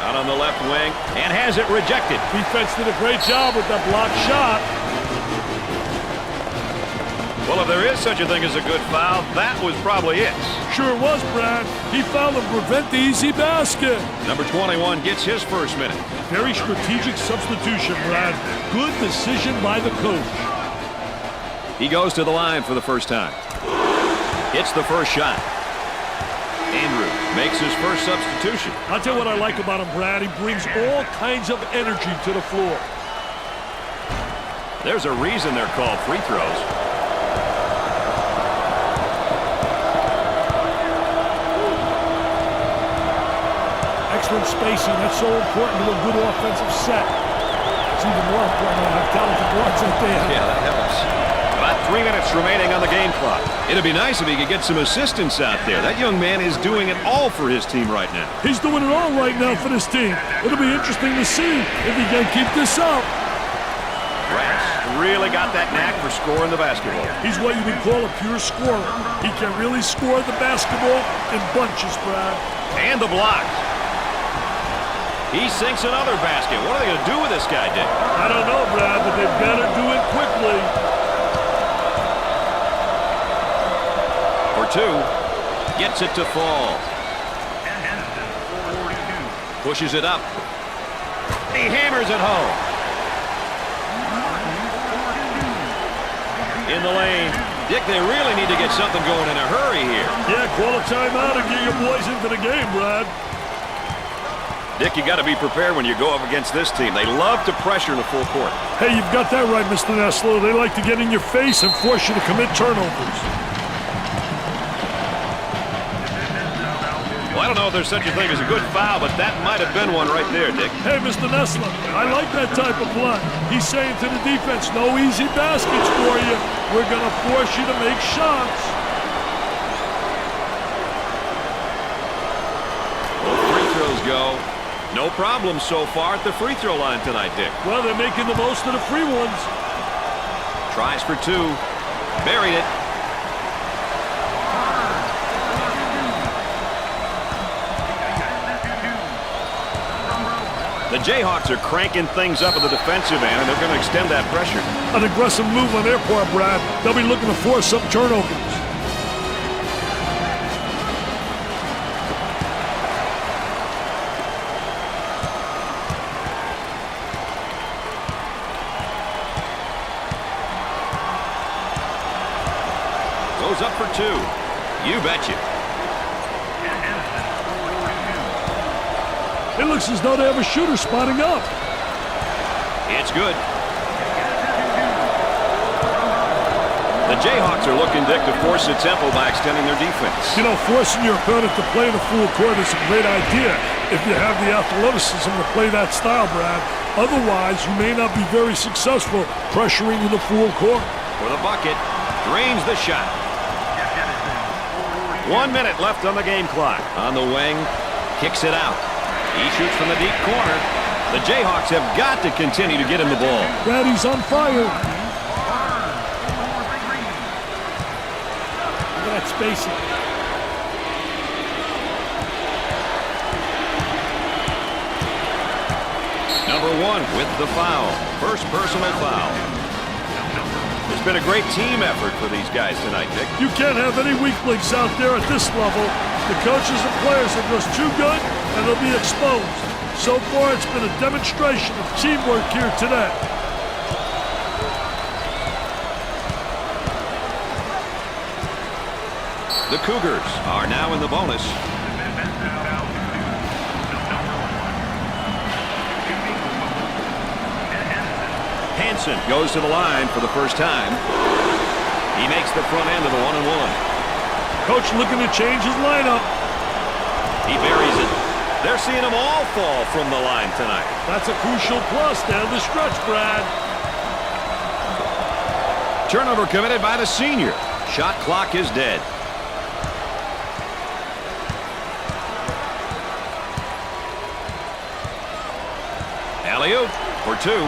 Out on the left wing and has it rejected. Defense did a great job with that block shot. Well, if there is such a thing as a good foul, that was probably it. Sure was, Brad. He fouled to prevent the easy basket. Number 21 gets his first minute. Very strategic substitution, Brad. Good decision by the coach. He goes to the line for the first time. Hits the first shot. Andrew makes his first substitution. I'll tell you what I like about him, Brad. He brings all kinds of energy to the floor. There's a reason they're called free throws. Excellent spacing. That's so important to a good offensive set. It's even more important to have talented guards like they have. Yeah, that helps. About 3 minutes remaining on the game clock. It'd be nice if he could get some assistance out there. That young man is doing it all for his team right now. He's doing it all right now for this team. It'll be interesting to see if he can keep this up. Rex really got that knack for scoring the basketball. He's what you would call a pure scorer. He can really score the basketball in bunches, Brad. And the block. He sinks another basket. What are they going to do with this guy, Dick? I don't know, Brad, but they better do it quickly. For two. Gets it to fall. Pushes it up. He hammers it home. In the lane. Dick, they really need to get something going in a hurry here. Yeah, call a timeout and get your boys into the game, Brad. Dick, you got to be prepared when you go up against this team. They love to pressure in the full court. Hey, you've got that right, Mr. Nessler. They like to get in your face and force you to commit turnovers. Well, I don't know if there's such a thing as a good foul, but that might have been one right there, Dick. Hey, Mr. Nessler, I like that type of play. He's saying to the defense, no easy baskets for you. We're going to force you to make shots. Well, free throws go. No problem so far at the free throw line tonight, Dick. Well, they're making the most of the free ones. Tries for two. Buried it. The Jayhawks are cranking things up at the defensive end, and they're going to extend that pressure. An aggressive move on their part, Brad. They'll be looking to force some turnovers. Goes up for two. You betcha. It looks as though they have a shooter spotting up. It's good. The Jayhawks are looking, Dick, to force the tempo by extending their defense. You know, forcing your opponent to play the full court is a great idea if you have the athleticism to play that style, Brad. Otherwise, you may not be very successful pressuring in the full court. For the bucket, drains the shot. 1 minute left on the game clock. On the wing, kicks it out. He shoots from the deep corner. The Jayhawks have got to continue to get him the ball. Brad, he's on fire. Look at that spacing. Number one with the foul. First personal foul. It's been a great team effort for these guys tonight, Dick. You can't have any weak links out there at this level. The coaches and players are just too good, and they'll be exposed. So far, it's been a demonstration of teamwork here today. The Cougars are now in the bonus. Hansen goes to the line for the first time. He makes the front end of the 1-and-1. Coach looking to change his lineup. He buries it. They're seeing them all fall from the line tonight. That's a crucial plus down the stretch, Brad. Turnover committed by the senior. Shot clock is dead. Alley-oop for two.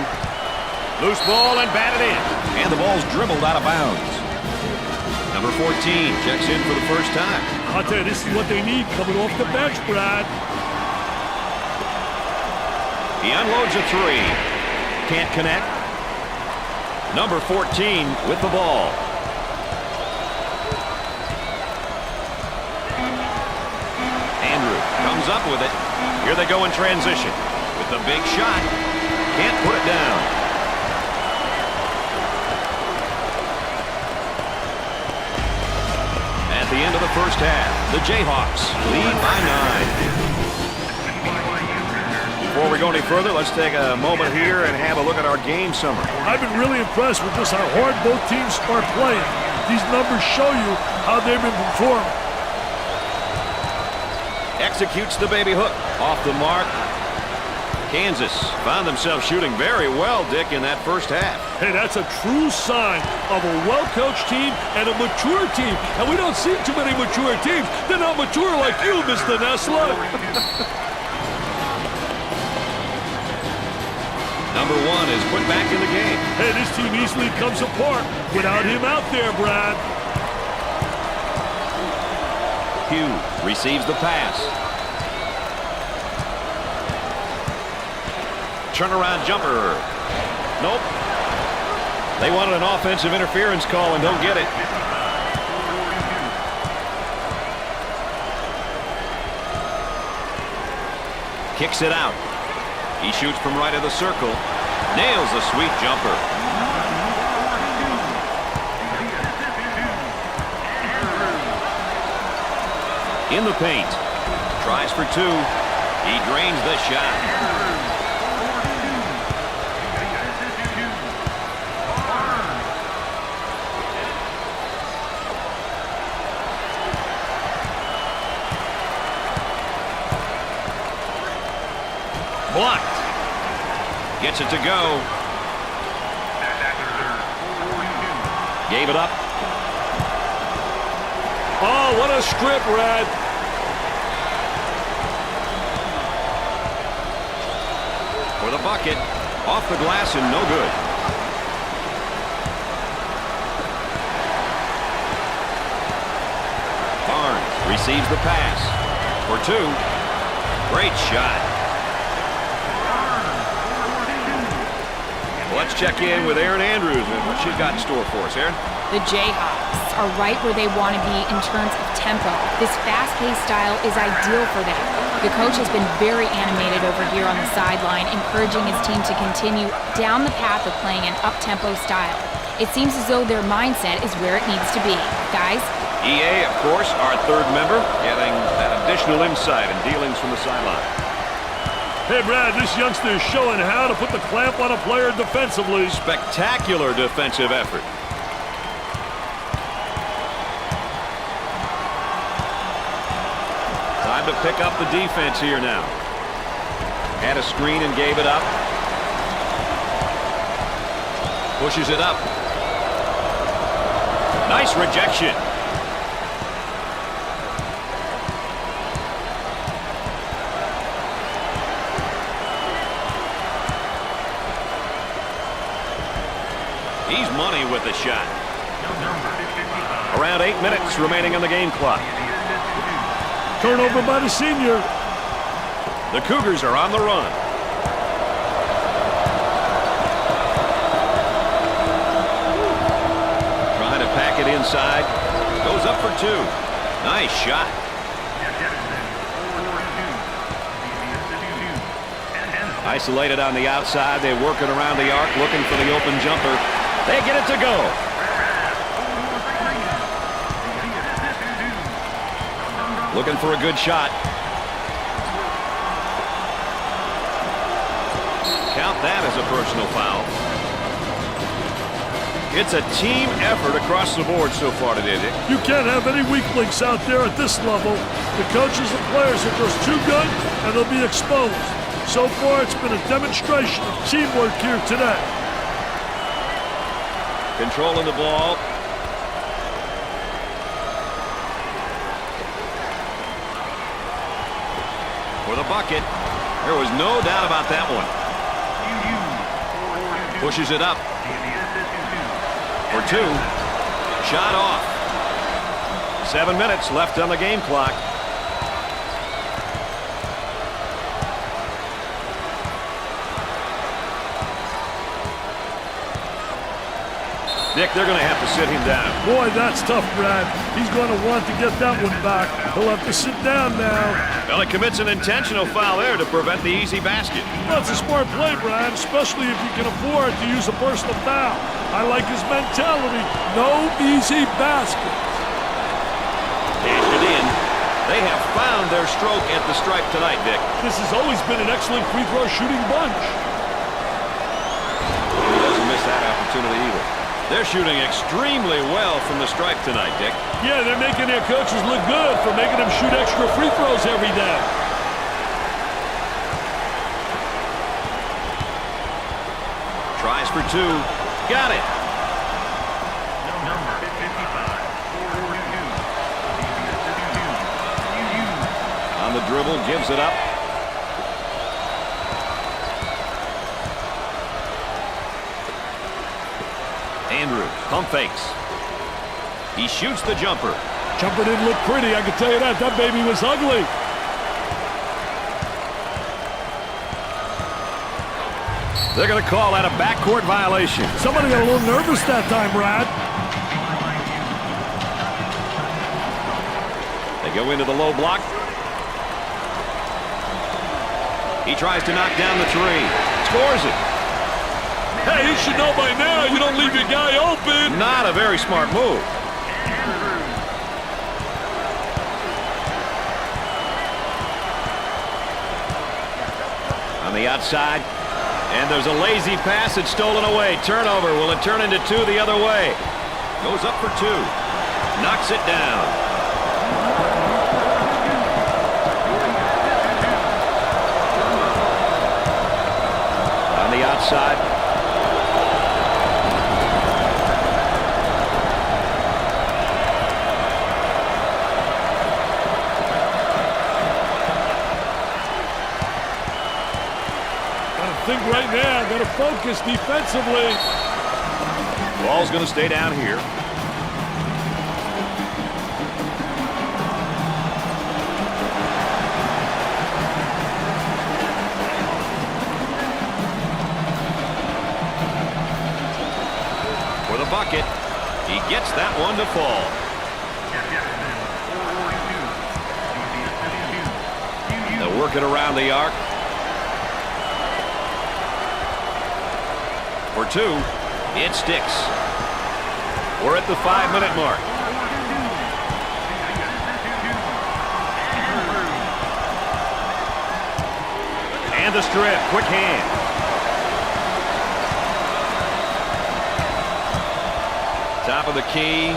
Loose ball and batted in. And the ball's dribbled out of bounds. Number 14 checks in for the first time. I'll tell you, this is what they need coming off the bench, Brad. He unloads a three. Can't connect. Number 14 with the ball. Andrew comes up with it. Here they go in transition. With the big shot. Can't put it down. the end of the first half. The Jayhawks lead by 9. Before we go any further, let's take a moment here and have a look at our game summary. I've been really impressed with just how hard both teams are playing. These numbers show you how they've been performing. Executes the baby hook. Off the mark. Kansas found themselves shooting very well, Dick, in that first half. Hey, that's a true sign of a well-coached team and a mature team. And we don't see too many mature teams. They're not mature like you, Mr. Nessler. Number 1 is put back in the game. Hey, this team easily comes apart without him out there, Brad. Hugh receives the pass. Turnaround jumper. Nope. They wanted an offensive interference call and don't get it. Kicks it out. He shoots from right of the circle. Nails a sweet jumper. In the paint. Tries for 2. He drains the shot. Blocked. Gets it to go. Gave it up. Oh, what a strip, Brad. For the bucket. Off the glass and no good. Barnes receives the pass. For 2. Great shot. Let's check in with Erin Andrews and what she's got in store for us. Erin? The Jayhawks are right where they want to be in terms of tempo. This fast-paced style is ideal for them. The coach has been very animated over here on the sideline, encouraging his team to continue down the path of playing an up-tempo style. It seems as though their mindset is where it needs to be. Guys? EA, of course, our third member, getting that additional insight and dealings from the sideline. Hey, Brad, this youngster is showing how to put the clamp on a player defensively. Spectacular defensive effort. Time to pick up the defense here now. Had a screen and gave it up. Pushes it up. Nice rejection. He's money with the shot. Around 8 minutes remaining on the game clock. Turnover by the senior. The Cougars are on the run. Trying to pack it inside. Goes up for 2. Nice shot. Isolated on the outside. They're working around the arc, looking for the open jumper. They get it to go. Looking for a good shot. Count that as a personal foul. It's a team effort across the board so far today, Dick. You can't have any weak links out there at this level. The coaches and players are just too good, and they'll be exposed. So far, it's been a demonstration of teamwork here today. Controlling the ball. For the bucket. There was no doubt about that one. Pushes it up. For 2. Shot off. 7 minutes left on the game clock. Dick, they're going to have to sit him down. Boy, that's tough, Brad. He's going to want to get that one back. He'll have to sit down now. Well, he commits an intentional foul there to prevent the easy basket. That's a smart play, Brad, especially if you can afford to use a personal foul. I like his mentality. No easy basket. They have found their stroke at the stripe tonight, Dick. This has always been an excellent free throw shooting bunch. He doesn't miss that opportunity either. They're shooting extremely well from the stripe tonight, Dick. Yeah, they're making their coaches look good for making them shoot extra free throws every day. Tries for two. Got it. Number 55. On the dribble, gives it up. Andrews, pump fakes. He shoots the jumper. Jumper didn't look pretty, I can tell you that. That baby was ugly. They're going to call that a backcourt violation. Somebody got a little nervous that time, Brad. They go into the low block. He tries to knock down the three. Scores it. Hey, you should know by now you don't leave your guy open. Not a very smart move. On the outside. And there's a lazy pass. It's stolen away. Turnover. Will it turn into two the other way? Goes up for two. Knocks it down. On the outside. I think right now, got to focus defensively. Ball's going to stay down here. For the bucket. He gets that one to fall. They'll work it around the arc. For two, it sticks. We're at the 5-minute mark. And the strip, quick hand. Top of the key.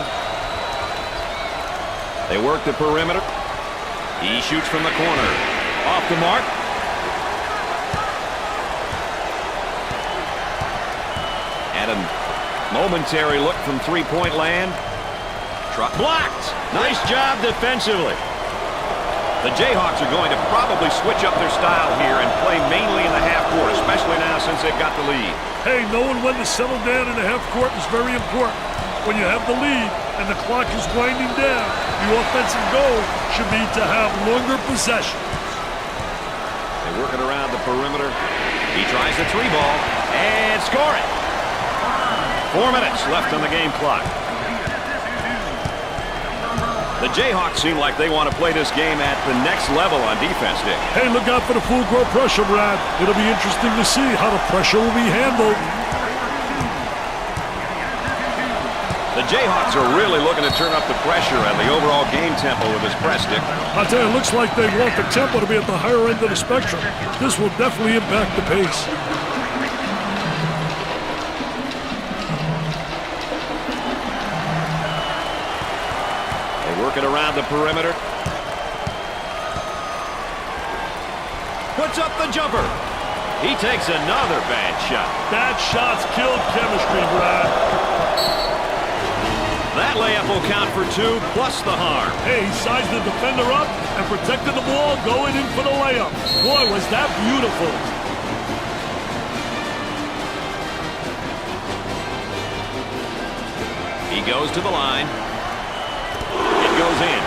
They work the perimeter. He shoots from the corner. Off the mark. A momentary look from three-point land. Blocked. Nice job defensively. The Jayhawks are going to probably switch up their style here and play mainly in the half court, especially now since they've got the lead. Hey, knowing when to settle down in the half court is very important. When you have the lead and the clock is winding down, the offensive goal should be to have longer possession. They work it around the perimeter. He tries the three ball and score it. 4 minutes left on the game clock. The Jayhawks seem like they want to play this game at the next level on defense, Dick. Hey, look out for the full court pressure, Brad. It'll be interesting to see how the pressure will be handled. The Jayhawks are really looking to turn up the pressure and the overall game tempo with this press, Dick. I'll tell you, it looks like they want the tempo to be at the higher end of the spectrum. This will definitely impact the pace. Working around the perimeter. Puts up the jumper. He takes another bad shot. Bad shots killed chemistry, Brad. That layup will count for two, plus the harm. Hey, he sized the defender up and protected the ball going in for the layup. Boy, was that beautiful. He goes to the line. Goes in.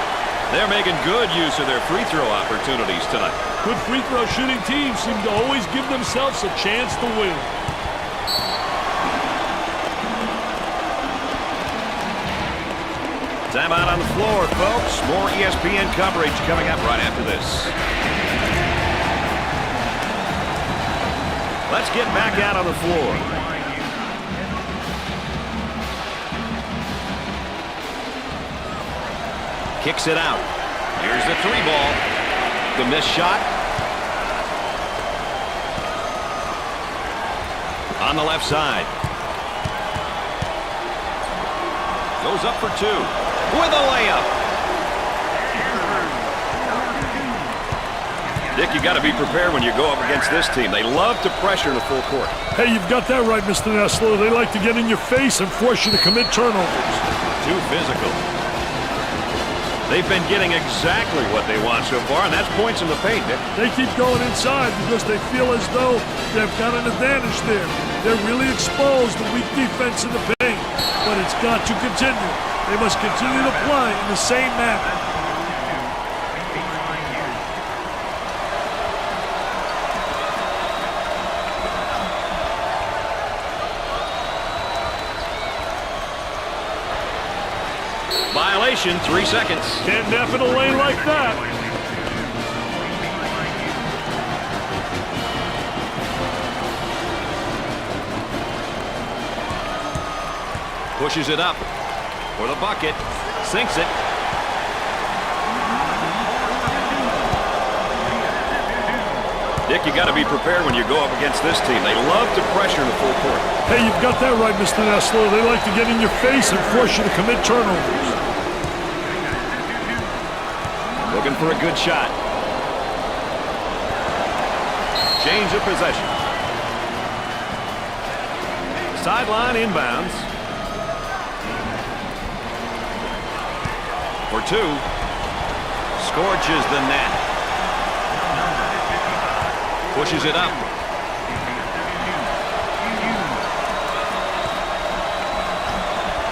They're making good use of their free throw opportunities tonight. Good free throw shooting teams seem to always give themselves a chance to win. Timeout on the floor, folks. More ESPN coverage coming up right after this. Let's get back out on the floor. Kicks it out. Here's the 3 ball. The missed shot. On the left side. Goes up for 2 with a layup. Dick, you got to be prepared when you go up against this team. They love to pressure in the full court. Hey, you've got that right, Mr. Nessler. They like to get in your face and force you to commit turnovers. Too physical. They've been getting exactly what they want so far, and that's points in the paint, Dick. They keep going inside because they feel as though they've got an advantage there. They're really exposed to weak defense in the paint, but it's got to continue. They must continue to play in the same manner. Violation, 3 seconds. Can't nap in a lane like that. Pushes it up for the bucket. Sinks it. Dick, you got to be prepared when you go up against this team. They love to pressure in the full court. Hey, you've got that right, Mr. Nessler. They like to get in your face and force you to commit turnovers. Looking for a good shot. Change of possession. Sideline inbounds. For 2. Scorches the net. Pushes it up.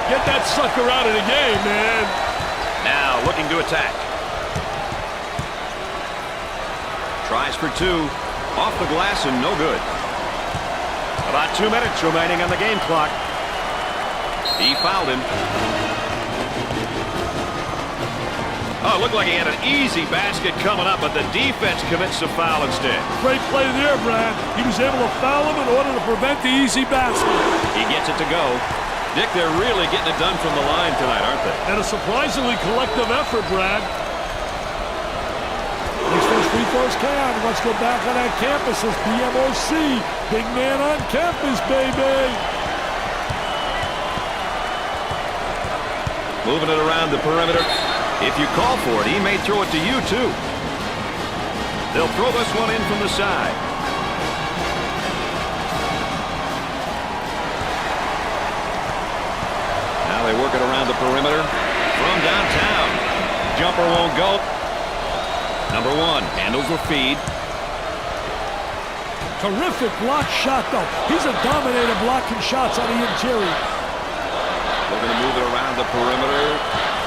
Get that sucker out of the game, man. Now looking to attack. Tries for 2. Off the glass and no good. About 2 minutes remaining on the game clock. He fouled him. Oh, it looked like he had an easy basket coming up, but the defense commits a foul instead. Great play there, Brad. He was able to foul him in order to prevent the easy basket. He gets it to go. Dick, they're really getting it done from the line tonight, aren't they? And a surprisingly collective effort, Brad. Makes those free throws count. Let's go back on that campus as BMOC. Big man on campus, baby. Moving it around the perimeter. If you call for it, he may throw it to you, too. They'll throw this one in from the side. Now they work it around the perimeter from downtown. Jumper won't go. Number 1 handles the feed. Terrific block shot, though. He's a dominator blocking shots on the interior. They're going to move it around the perimeter.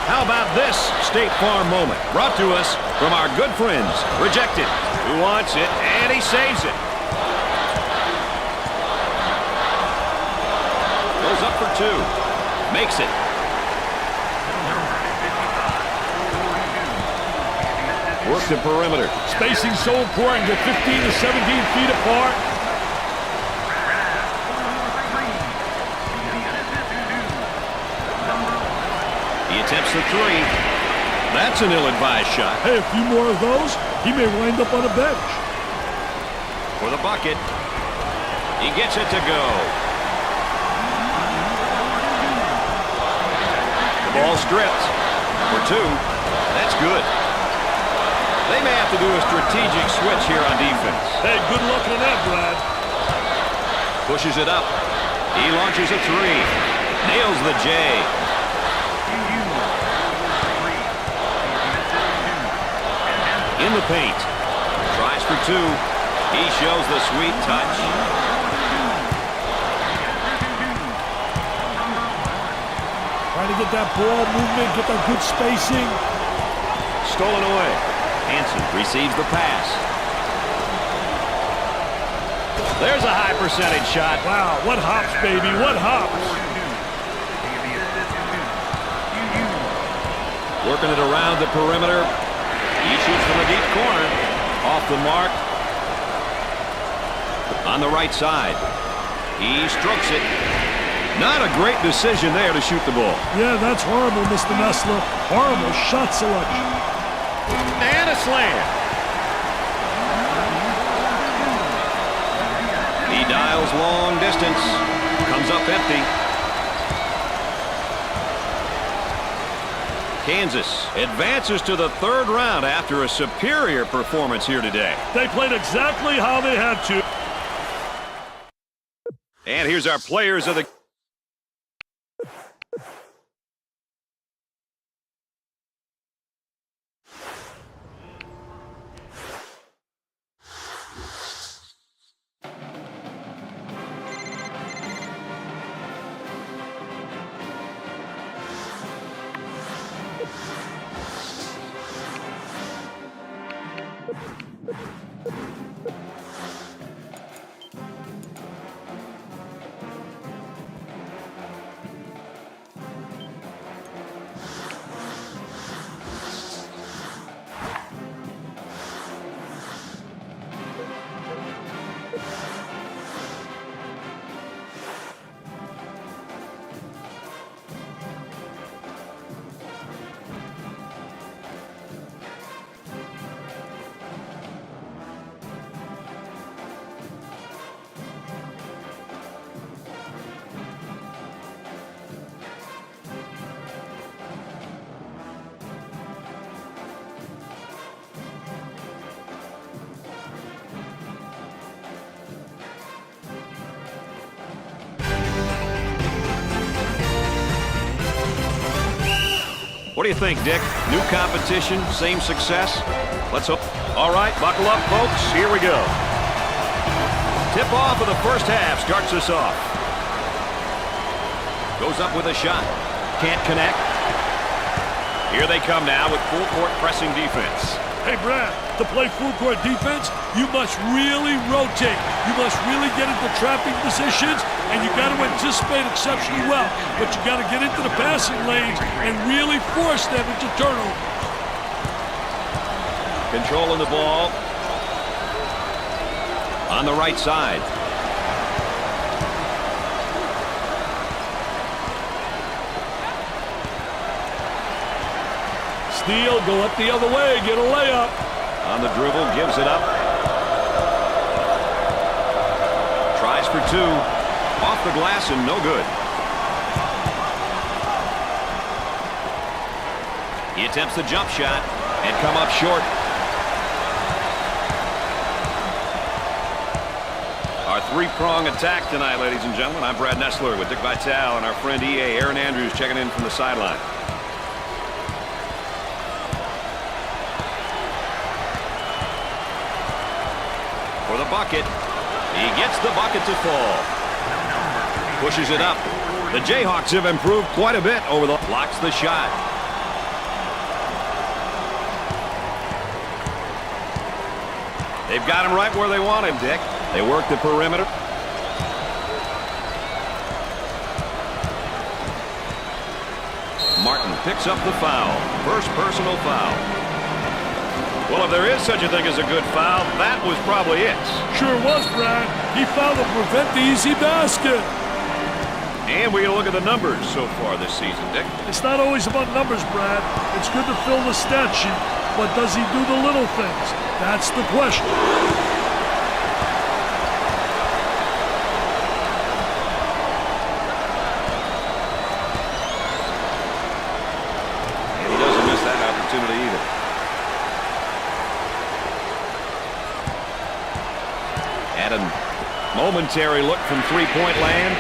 How about this State Farm moment? Brought to us from our good friends. Rejected. Who wants it? And he saves it. Goes up for 2. Makes it. Work the perimeter. Spacing so important. Get 15 to 17 feet apart. He attempts the 3. That's an ill-advised shot. Hey, a few more of those, he may wind up on a bench. For the bucket. He gets it to go. The ball stripped. For 2. That's good. They may have to do a strategic switch here on defense. Hey, good luck on that, Brad. Pushes it up. He launches a 3. Nails the J. In the paint. Tries for 2. He shows the sweet touch. Trying to get that ball movement, get that good spacing. Stolen away. Hansen receives the pass. There's a high percentage shot. Wow, what hops, baby, what hops. Working it around the perimeter. He shoots from the deep corner. Off the mark. On the right side. He strokes it. Not a great decision there to shoot the ball. Yeah, that's horrible, Mr. Nessler. Horrible shot selection. And a slam. He dials long distance. Comes up empty. Kansas advances to the third round after a superior performance here today. They played exactly how they had to. And here's our players of the... What do you think, Dick? New competition, same success? Let's hope. All right, buckle up, folks. Here we go. Tip-off of the first half starts us off. Goes up with a shot. Can't connect. Here they come now with full-court pressing defense. Hey, Brad, to play full-court defense, you must really rotate. You must really get into trapping positions, and you got to anticipate exceptionally well. But you got to get into the passing lanes and really force them into turnovers. Controlling the ball. On the right side. Steele, go up the other way, get a layup. On the dribble, gives it up. Tries for two. Off the glass and no good. He attempts the jump shot and come up short. Our three-prong attack tonight, ladies and gentlemen. I'm Brad Nessler with Dick Vitale and our friend EA Aaron Andrews checking in from the sideline. For the bucket. He gets the bucket to fall. Pushes it up. The Jayhawks have improved quite a bit over the... Blocks the shot. They've got him right where they want him, Dick. They work the perimeter. Martin picks up the foul. First personal foul. Well, if there is such a thing as a good foul, that was probably it. Sure was, Brad. He fouled to prevent the easy basket. And we're going to look at the numbers so far this season, Dick. It's not always about numbers, Brad. It's good to fill the stat sheet, but does he do the little things? That's the question. And he doesn't miss that opportunity either. Had a momentary look from three-point land.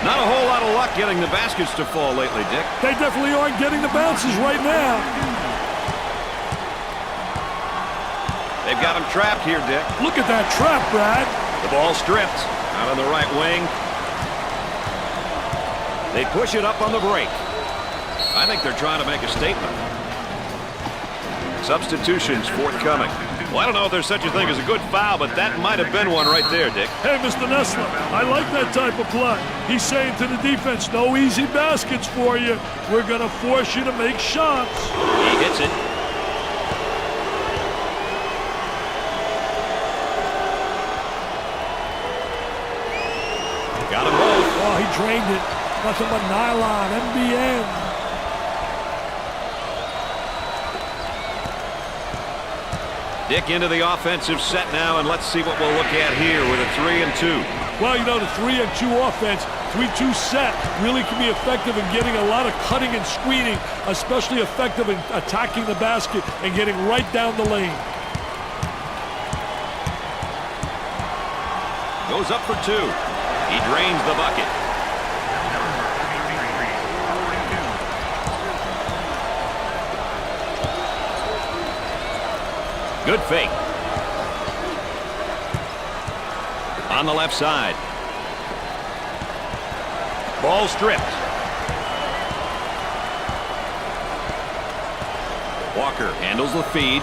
Not a whole lot of luck getting the baskets to fall lately, Dick. They definitely aren't getting the bounces right now. They've got him trapped here, Dick. Look at that trap, Brad. The ball stripped. Out on the right wing. They push it up on the break. I think they're trying to make a statement. Substitutions forthcoming. Well, I don't know if there's such a thing as a good foul, but that might have been one right there, Dick. Hey, Mr. Nessler, I like that type of play. He's saying to the defense, no easy baskets for you. We're going to force you to make shots. He hits it. Got them both. Oh, he drained it. Nothing but nylon, MBN. Dick into the offensive set now, and let's see what we'll look at here with a 3-2. Well, you know, the 3-2 offense, 3-2 set, really can be effective in getting a lot of cutting and screening, especially effective in attacking the basket and getting right down the lane. Goes up for 2. He drains the bucket. Good fake. On the left side. Ball stripped. Walker handles the feed.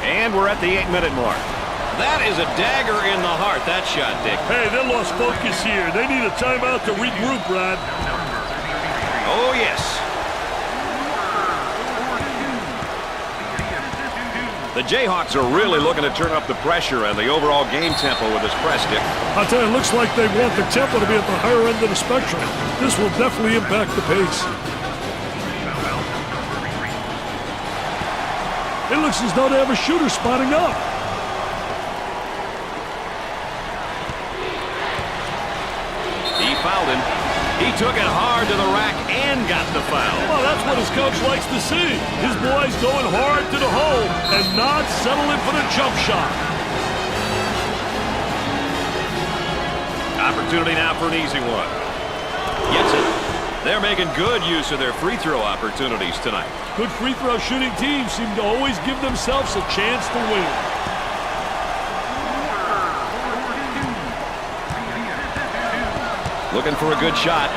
And we're at the 8-minute mark. That is a dagger in the heart, that shot, Dick. Hey, they lost focus here. They need a timeout to regroup, Brad. Oh, yes. The Jayhawks are really looking to turn up the pressure and the overall game tempo with this press, Dick. I'll tell you, it looks like they want the tempo to be at the higher end of the spectrum. This will definitely impact the pace. It looks as though they have a shooter spotting up. He fouled him. He took it hard to the rack and got the foul. Well, that's what his coach likes to see. His boys going hard to the hole and not settling for the jump shot. Opportunity now for an easy one. Gets it. They're making good use of their free throw opportunities tonight. Good free throw shooting teams seem to always give themselves a chance to win. Looking for a good shot.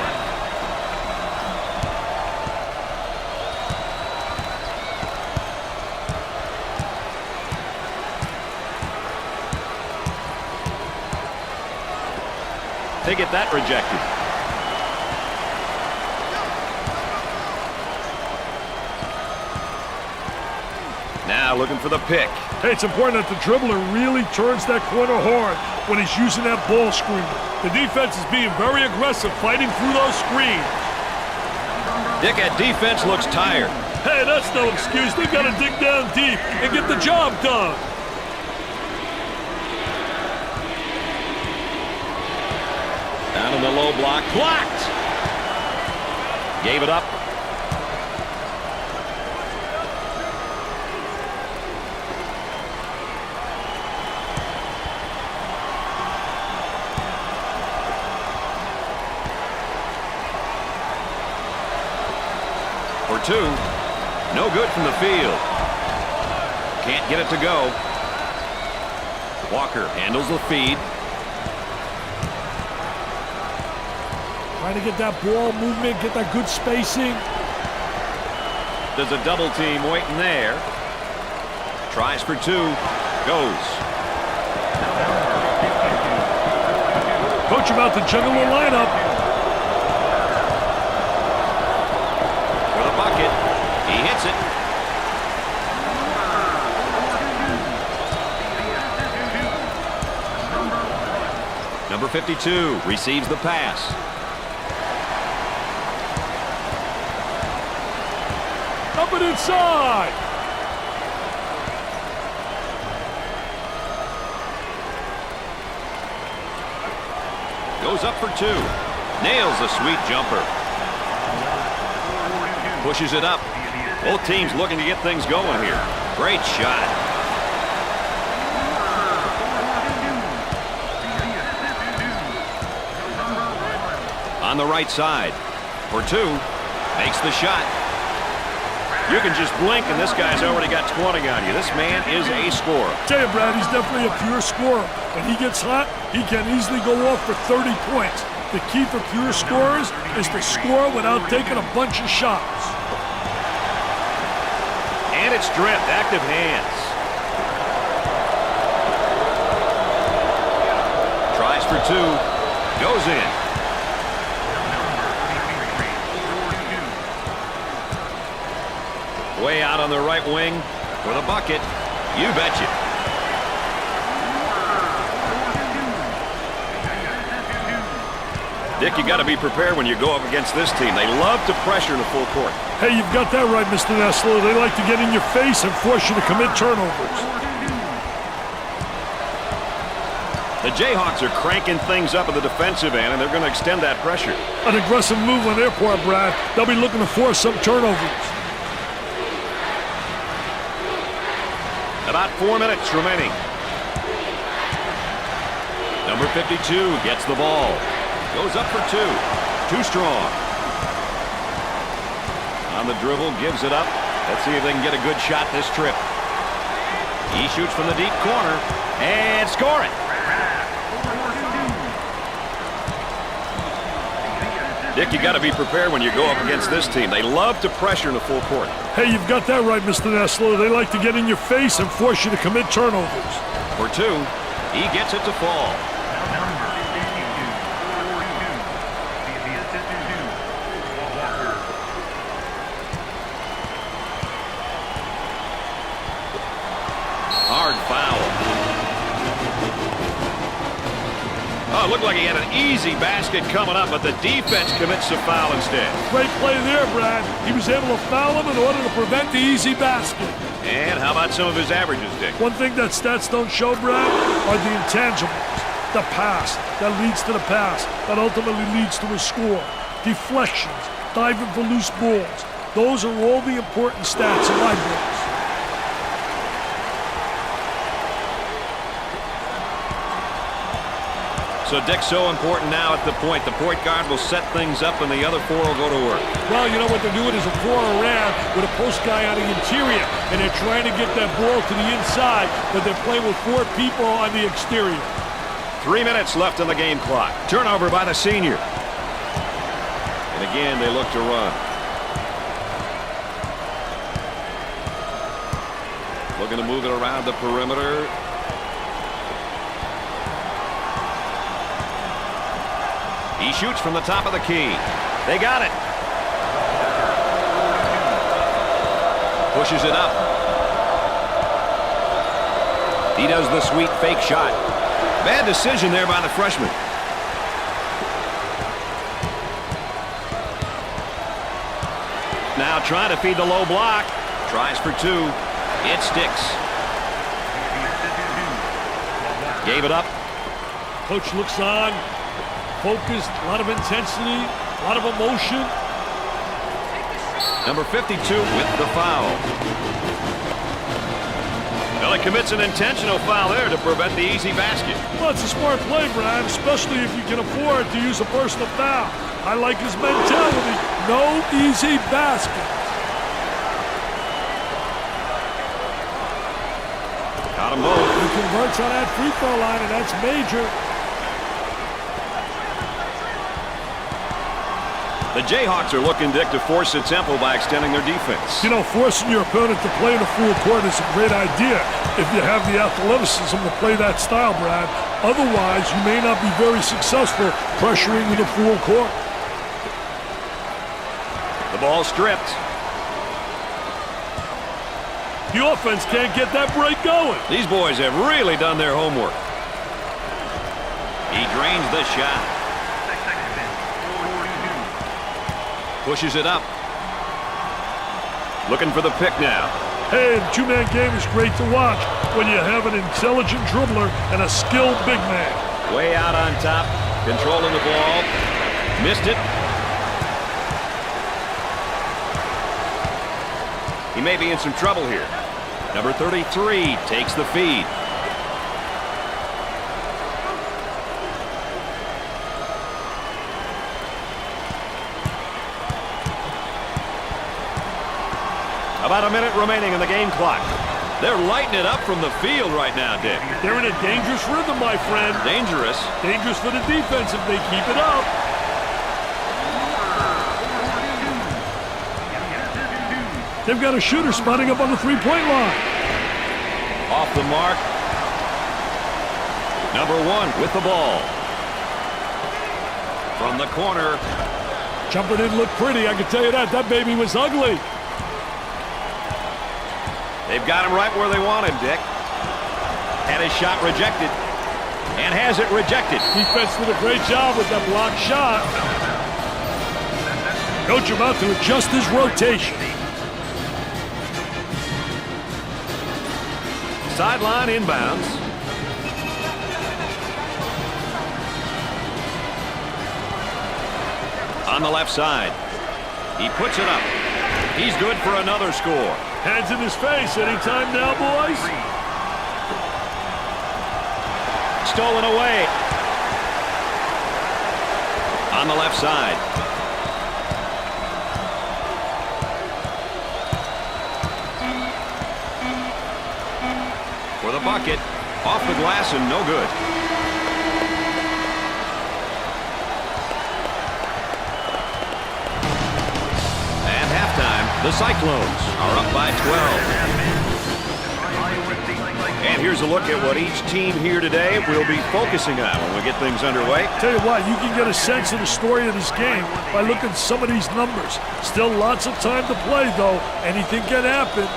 They get that rejected. Now looking for the pick. Hey, it's important that the dribbler really turns that corner hard when he's using that ball screen. The defense is being very aggressive, fighting through those screens. Dick, that defense looks tired. Hey, that's no excuse. They've got to dig down deep and get the job done. Down in the low block. Blocked! Gave it up. For 2. No good from the field. Can't get it to go. Walker handles the feed. Trying to get that ball movement, get that good spacing. There's a double team waiting there. Tries for 2. Goes. Coach about to juggle the lineup. For the bucket. He hits it. Number 52 receives the pass. Up and inside. Goes up for 2. Nails the sweet jumper. Pushes it up. Both teams looking to get things going here. Great shot. On the right side. For 2. Makes the shot. You can just blink and this guy's already got 20 on you. This man is a scorer. Tell you, Brad, he's definitely a pure scorer. When he gets hot, he can easily go off for 30 points. The key for pure scorers is to score without taking a bunch of shots. And it's stripped. Active hands. Tries for 2. Goes in. Way out on the right wing for the bucket. You betcha. Dick, you got to be prepared when you go up against this team. They love to pressure in the full court. Hey, you've got that right, Mr. Nessler. They like to get in your face and force you to commit turnovers. The Jayhawks are cranking things up at the defensive end, and they're going to extend that pressure. An aggressive move on their part, Brad. They'll be looking to force some turnovers. About 4 minutes remaining. Number 52 gets the ball. Goes up for two. Too strong. On the dribble, gives it up. Let's see if they can get a good shot this trip. He shoots from the deep corner and score it. Dick, you got to be prepared when you go up against this team. They love to pressure in the full court. Hey, you've got that right, Mr. Nessler. They like to get in your face and force you to commit turnovers. For two, he gets it to fall. Hard foul. Oh, it looked like he had an easy basket coming up, but the defense commits the foul instead. Great play there, Brad. He was able to foul him in order to prevent the easy basket. And how about some of his averages, Dick? One thing that stats don't show, Brad, are the intangibles. The pass that leads to the pass that ultimately leads to a score. Deflections, diving for loose balls. Those are all the important stats in my books. So Dick's so important now at the point. The point guard will set things up and the other four will go to work. Well, you know what they're doing is a four around with a post guy on the interior, and they're trying to get that ball to the inside, but they're playing with four people on the exterior. 3 minutes left on the game clock. Turnover by the senior. And again, they look to run. Looking to move it around the perimeter. He shoots from the top of the key. They got it. Pushes it up. He does the sweet fake shot. Bad decision there by the freshman. Now trying to feed the low block. Tries for two. It sticks. Gave it up. Coach looks on. Focused, a lot of intensity, a lot of emotion. Number 52 with the foul. Well, he commits an intentional foul there to prevent the easy basket. Well, it's a smart play, Brad, especially if you can afford to use a personal foul. I like his mentality. No easy basket. Got them both. He converts on that free throw line, and that's major. The Jayhawks are looking, Dick, to force a tempo by extending their defense. You know, forcing your opponent to play in a full court is a great idea if you have the athleticism to play that style, Brad. Otherwise, you may not be very successful pressuring in the full court. The ball stripped. The offense can't get that break going. These boys have really done their homework. He drains the shot. Pushes it up. Looking for the pick now. Hey, the two-man game is great to watch when you have an intelligent dribbler and a skilled big man. Way out on top, controlling the ball. Missed it. He may be in some trouble here. Number 33 takes the feed. About a minute remaining in the game clock. They're lighting it up from the field right now, Dick. They're in a dangerous rhythm, my friend. Dangerous. Dangerous for the defense if they keep it up. They've got a shooter spotting up on the three-point line. Off the mark. Number 1 with the ball. From the corner. Jumper didn't look pretty, I can tell you that. That baby was ugly. They've got him right where they want him, Dick. Had his shot rejected. And has it rejected. Defense did a great job with that blocked shot. Coach about to adjust his rotation. Sideline inbounds. On the left side. He puts it up. He's good for another score. Hands in his face. Anytime now, boys. Stolen away. On the left side. For the bucket. Off the glass and no good. At halftime, the Cyclones are up by 12. And here's a look at what each team here today will be focusing on when we get things underway. Tell you what, you can get a sense of the story of this game by looking at some of these numbers. Still lots of time to play, though. Anything can happen.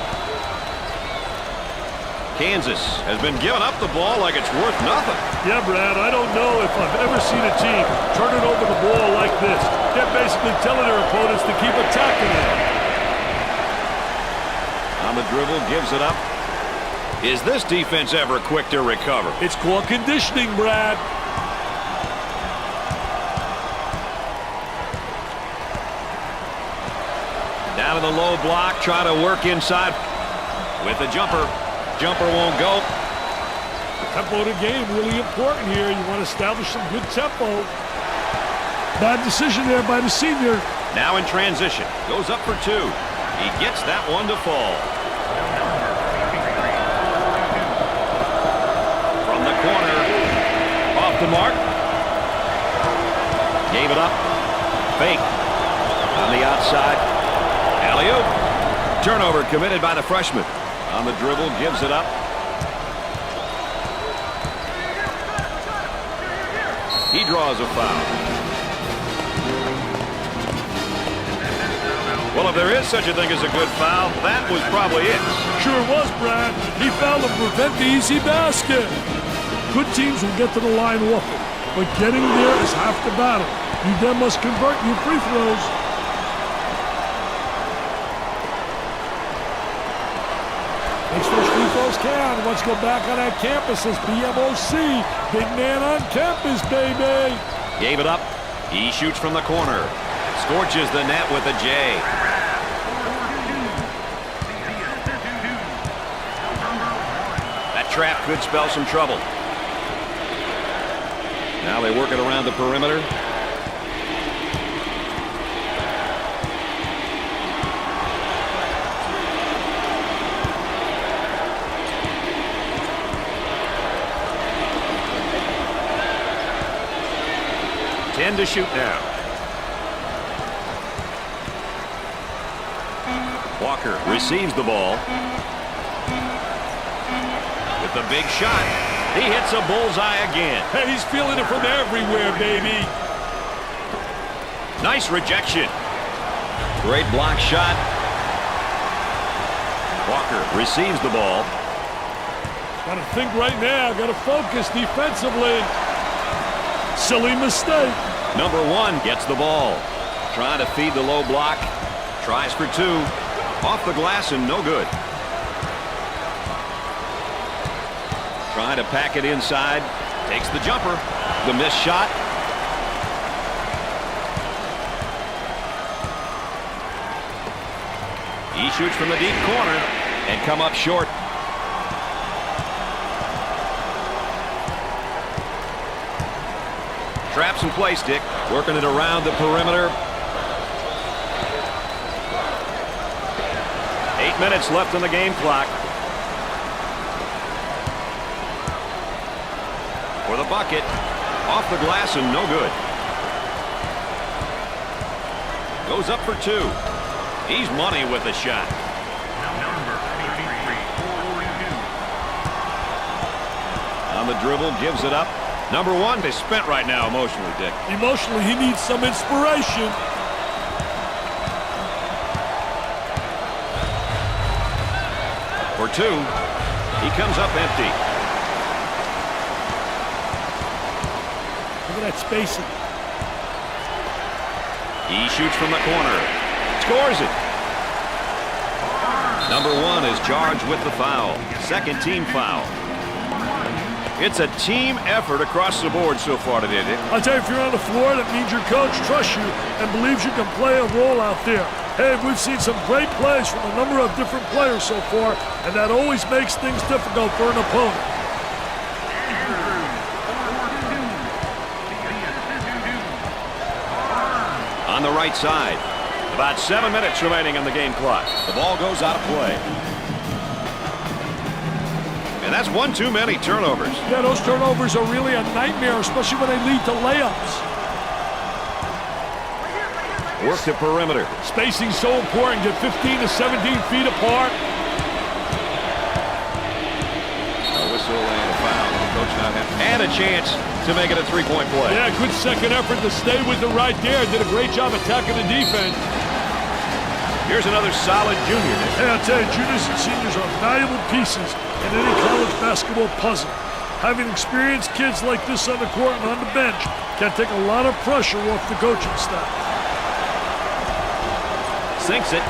Kansas has been giving up the ball like it's worth nothing. Yeah, Brad, I don't know if I've ever seen a team turn it over the ball like this. They're basically telling their opponents to keep attacking it. On the dribble, gives it up. Is this defense ever quick to recover? It's called conditioning, Brad. Down to the low block, try to work inside with the jumper. Jumper won't go. The tempo of the game really important here. You want to establish some good tempo. Bad decision there by the senior. Now in transition. Goes up for two. He gets that one to fall. From the corner. Off the mark. Gave it up. Fake. On the outside. Alley-oop. Turnover committed by the freshman. On the dribble, gives it up. He draws a foul. Well, if there is such a thing as a good foul, that was probably it. Sure was, Brad. He fouled to prevent the easy basket. Good teams will get to the line often, but getting there is half the battle. You then must convert your free throws. Makes those free throws count. Let's go back on that campus as BMOC. Big man on campus, baby. Gave it up. He shoots from the corner. Scorches the net with a J. That trap could spell some trouble. Now they work it around the perimeter. To shoot now. Walker receives the ball. With the big shot. He hits a bullseye again. Hey, he's feeling it from everywhere, baby. Nice rejection. Great block shot. Walker receives the ball. Got to think right now. Got to focus defensively. Silly mistake. Number one gets the ball. Trying to feed the low block. Tries for two. Off the glass and no good. Trying to pack it inside. Takes the jumper. The missed shot. He shoots from the deep corner and come up short. Traps in place, Dick. Working it around the perimeter. 8 minutes left on the game clock. For the bucket. Off the glass and no good. Goes up for two. He's money with the shot. On the dribble, gives it up. Number one is spent right now emotionally, Dick. Emotionally, he needs some inspiration. For two, he comes up empty. for that spacing. He shoots from the corner. Scores it. Number 1 is charged with the foul. Second team foul. It's a team effort across the board so far today, Dick. I'll tell you, if you're on the floor, that means your coach trusts you and believes you can play a role out there. Hey, we've seen some great plays from a number of different players so far, and that always makes things difficult for an opponent. On the right side. About 7 minutes remaining on the game clock. The ball goes out of play. And that's one too many turnovers. Yeah, those turnovers are really a nightmare, especially when they lead to layups. Work the perimeter. Spacing's so important. Get 15 to 17 feet apart. A whistle and a foul. The coach not happy. And a chance to make it a three-point play. Yeah, good second effort to stay with it right there. Did a great job attacking the defense. Here's another solid junior. Hey, I'll tell you, juniors and seniors are valuable pieces in any college basketball puzzle. Having experienced kids like this on the court and on the bench can take a lot of pressure off the coaching staff. Sinks it.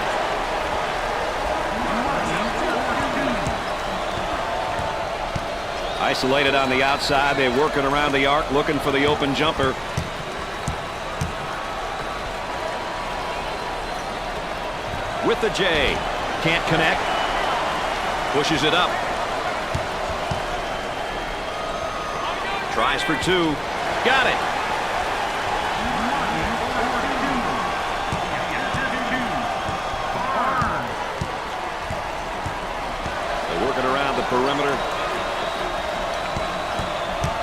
Isolated on the outside. They're working around the arc, looking for the open jumper. With the J. Can't connect. Pushes it up. Tries for two. Got it. They're working around the perimeter.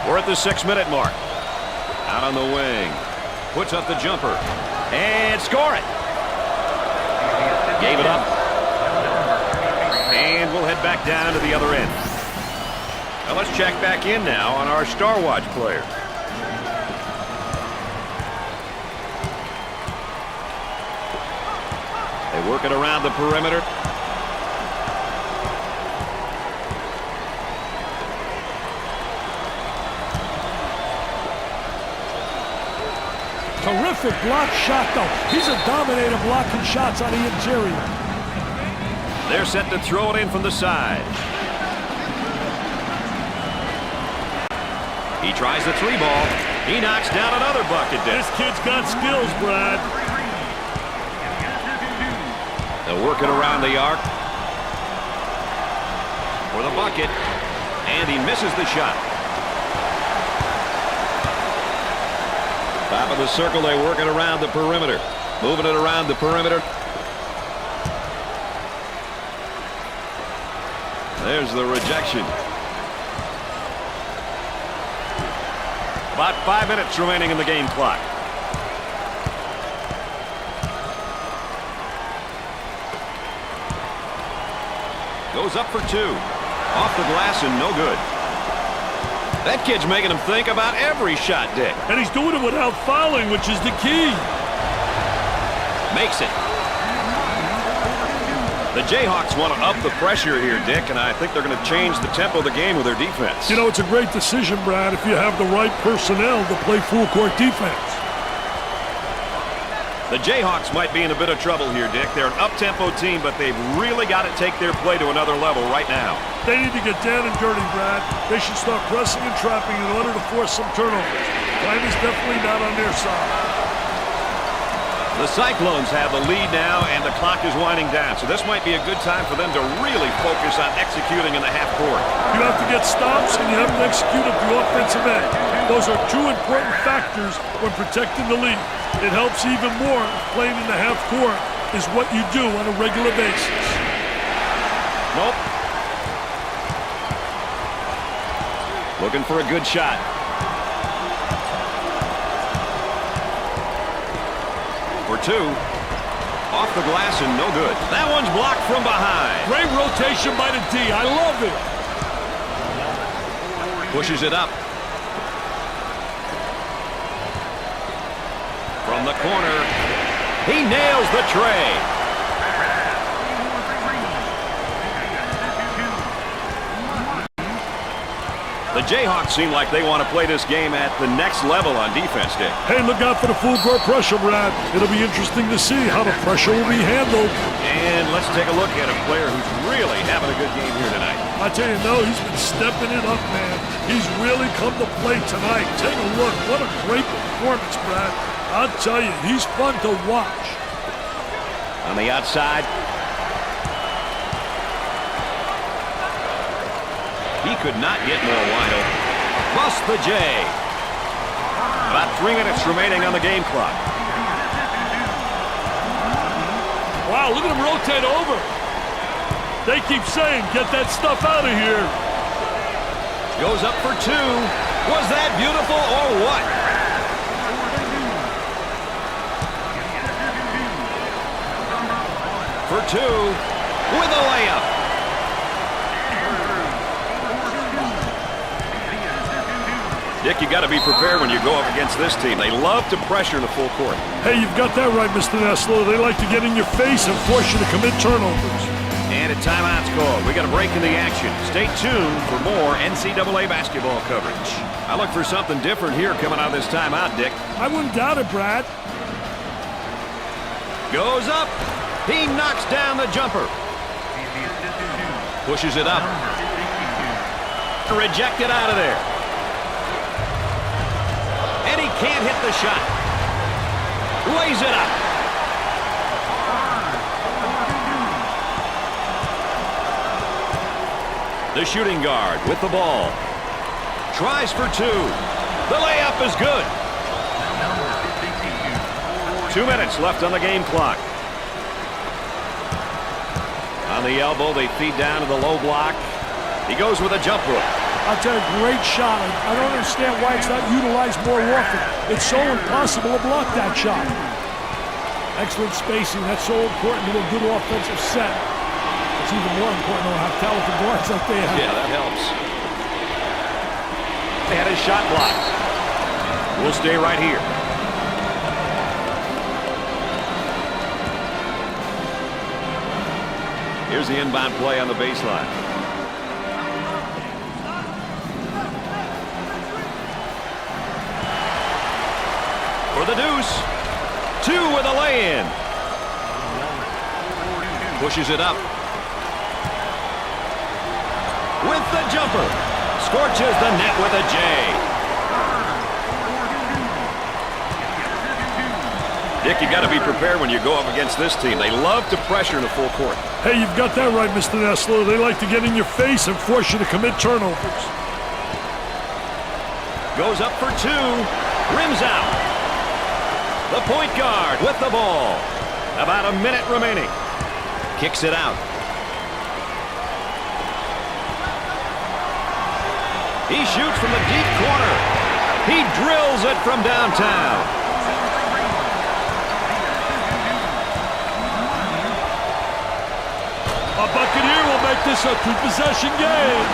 We're at the 6-minute mark. Out on the wing. Puts up the jumper. And score it. Gave it up. And we'll head back down to the other end. Now let's check back in now on our Star Watch player. They work it around the perimeter. Terrific block shot, though. He's a dominator blocking shots on the interior. They're set to throw it in from the side. He tries the three ball. He knocks down another bucket. This kid's got skills, Brad. They'll work it around the arc for the bucket. And he misses the shot. Top of the circle, they work it around the perimeter. Moving it around the perimeter. There's the rejection. About 5 minutes remaining in the game clock. Goes up for two. Off the glass and no good. That kid's making him think about every shot, Dick. And he's doing it without fouling, which is the key. Makes it. The Jayhawks want to up the pressure here, Dick, and I think they're going to change the tempo of the game with their defense. You know, it's a great decision, Brad, if you have the right personnel to play full-court defense. The Jayhawks might be in a bit of trouble here, Dick. They're an up-tempo team, but they've really got to take their play to another level right now. They need to get down and dirty, Brad. They should start pressing and trapping in order to force some turnovers. Time is definitely not on their side. The Cyclones have the lead now, and the clock is winding down. So this might be a good time for them to really focus on executing in the half court. You have to get stops, and you have to execute at the offensive end. Those are two important factors when protecting the lead. It helps even more if playing in the half court is what you do on a regular basis. Nope. Looking for a good shot. For two. Off the glass and no good. That one's blocked from behind. Great rotation by the D. I love it. Pushes it up. From the corner. He nails the tray. The Jayhawks seem like they want to play this game at the next level on defense, Dick. Hey, look out for the full court pressure, Brad. It'll be interesting to see how the pressure will be handled. And let's take a look at a player who's really having a good game here tonight. I tell you, no, he's been stepping it up, man. He's really come to play tonight. Take a look. What a great performance, Brad. I'll tell you, he's fun to watch. On the outside. He could not get more wide open. Bust the J. About 3 minutes remaining on the game clock. Wow, look at him rotate over. They keep saying, get that stuff out of here. Goes up for 2. Was that beautiful or what? For 2 with a layup. Dick, you got to be prepared when you go up against this team. They love to pressure the full court. Hey, you've got that right, Mr. Nessler. They like to get in your face and force you to commit turnovers. And a timeout's called. We got a break in the action. Stay tuned for more NCAA basketball coverage. I look for something different here coming out of this timeout, Dick. I wouldn't doubt it, Brad. Goes up. He knocks down the jumper. Pushes it up. Rejected out of there. And he can't hit the shot. Lays it up. The shooting guard with the ball. Tries for 2. The layup is good. 2 minutes left on the game clock. On the elbow, they feed down to the low block. He goes with a jump hook. I'll tell you, great shot. I don't understand why it's not utilized more often. It's so impossible to block that shot. Excellent spacing. That's so important to a good offensive set. It's even more important to have talented guards like they have. Yeah, that helps. They had his shot blocked. We'll stay right here. Here's the inbound play on the baseline. For the deuce. 2 with a lay-in. Pushes it up. With the jumper. Scorches the net with a J. Dick, you got to be prepared when you go up against this team. They love to pressure in the full court. Hey, you've got that right, Mr. Nessler. They like to get in your face and force you to commit turnovers. Goes up for 2. Rims out. The point guard with the ball. About a minute remaining. Kicks it out. He shoots from the deep corner. He drills it from downtown. A Buccaneer will make this a 2-possession game.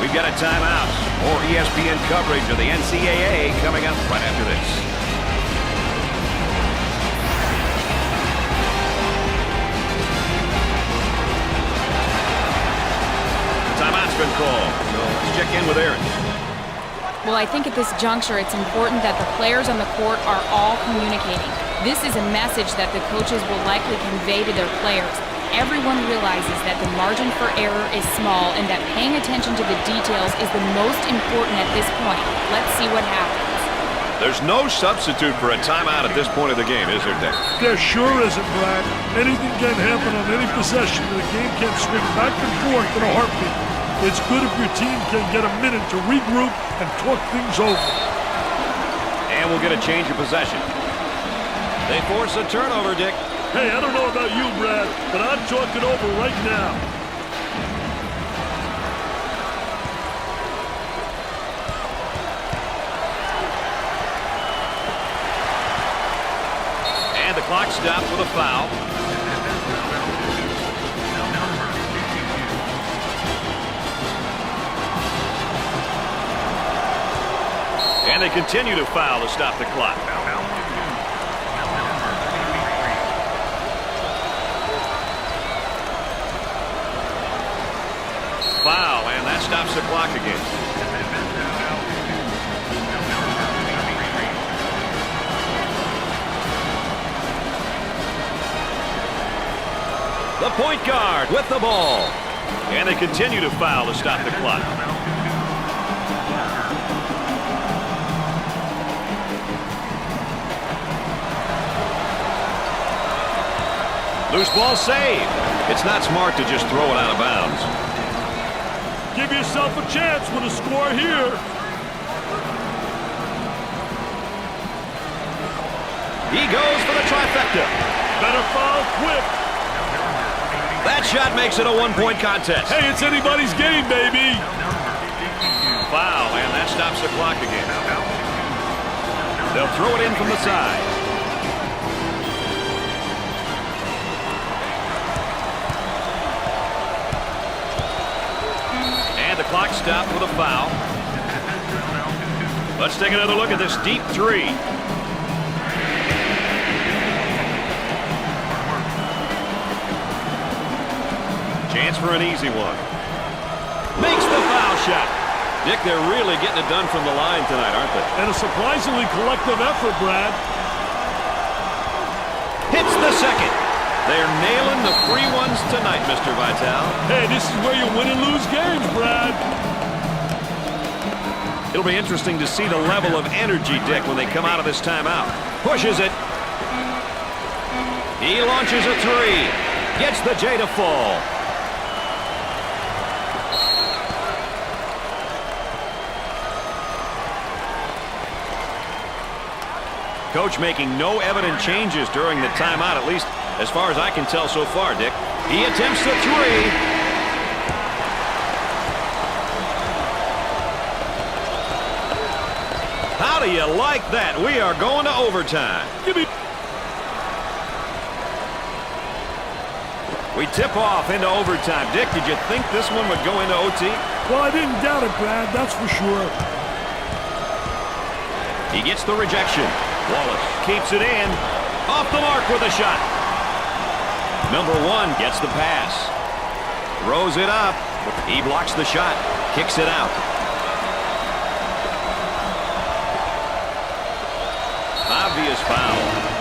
We've got a timeout. More ESPN coverage of the NCAA coming up right after this. The timeout's been called. So let's check in with Aaron. Well, I think at this juncture, it's important that the players on the court are all communicating. This is a message that the coaches will likely convey to their players. Everyone realizes that the margin for error is small and that paying attention to the details is the most important at this point. Let's see what happens. There's no substitute for a timeout at this point of the game, is there, Dick? There sure isn't, Brad. Anything can happen on any possession. The game can swing back and forth in a heartbeat. It's good if your team can get a minute to regroup and talk things over. And we'll get a change of possession. They force a turnover, Dick. Hey, I don't know about you, Brad, but I'm talking over right now. And the clock stops with a foul. And they continue to foul to stop the clock. foul, and that stops the clock again. The point guard with the ball. And they continue to foul to stop the clock. Loose ball saved. It's not smart to just throw it out of bounds. Give yourself a chance with a score here. He goes for the trifecta. Better foul quick. That shot makes it a one-point contest. Hey, it's anybody's game, baby. Foul, and that stops the clock again. They'll throw it in from the side. And the clock stopped with a foul. Let's take another look at this deep three. Chance for an easy one. Makes the foul shot. Dick, they're really getting it done from the line tonight, aren't they? And a surprisingly collective effort, Brad. Hits the second. They're nailing the free ones tonight, Mr. Vitale. Hey, this is where you win and lose games, Brad. It'll be interesting to see the level of energy, Dick, when they come out of this timeout. Pushes it. He launches a three. Gets the J to fall. Coach making no evident changes during the timeout, at least as far as I can tell so far, Dick. He attempts the three. How do you like that? We are going to overtime. We tip off into overtime. Dick, did you think this one would go into OT? Well, I didn't doubt it, Brad, that's for sure. He gets the rejection. Wallace keeps it in. Off the mark with a shot. Number one gets the pass. Throws it up. He blocks the shot. Kicks it out. Obvious foul.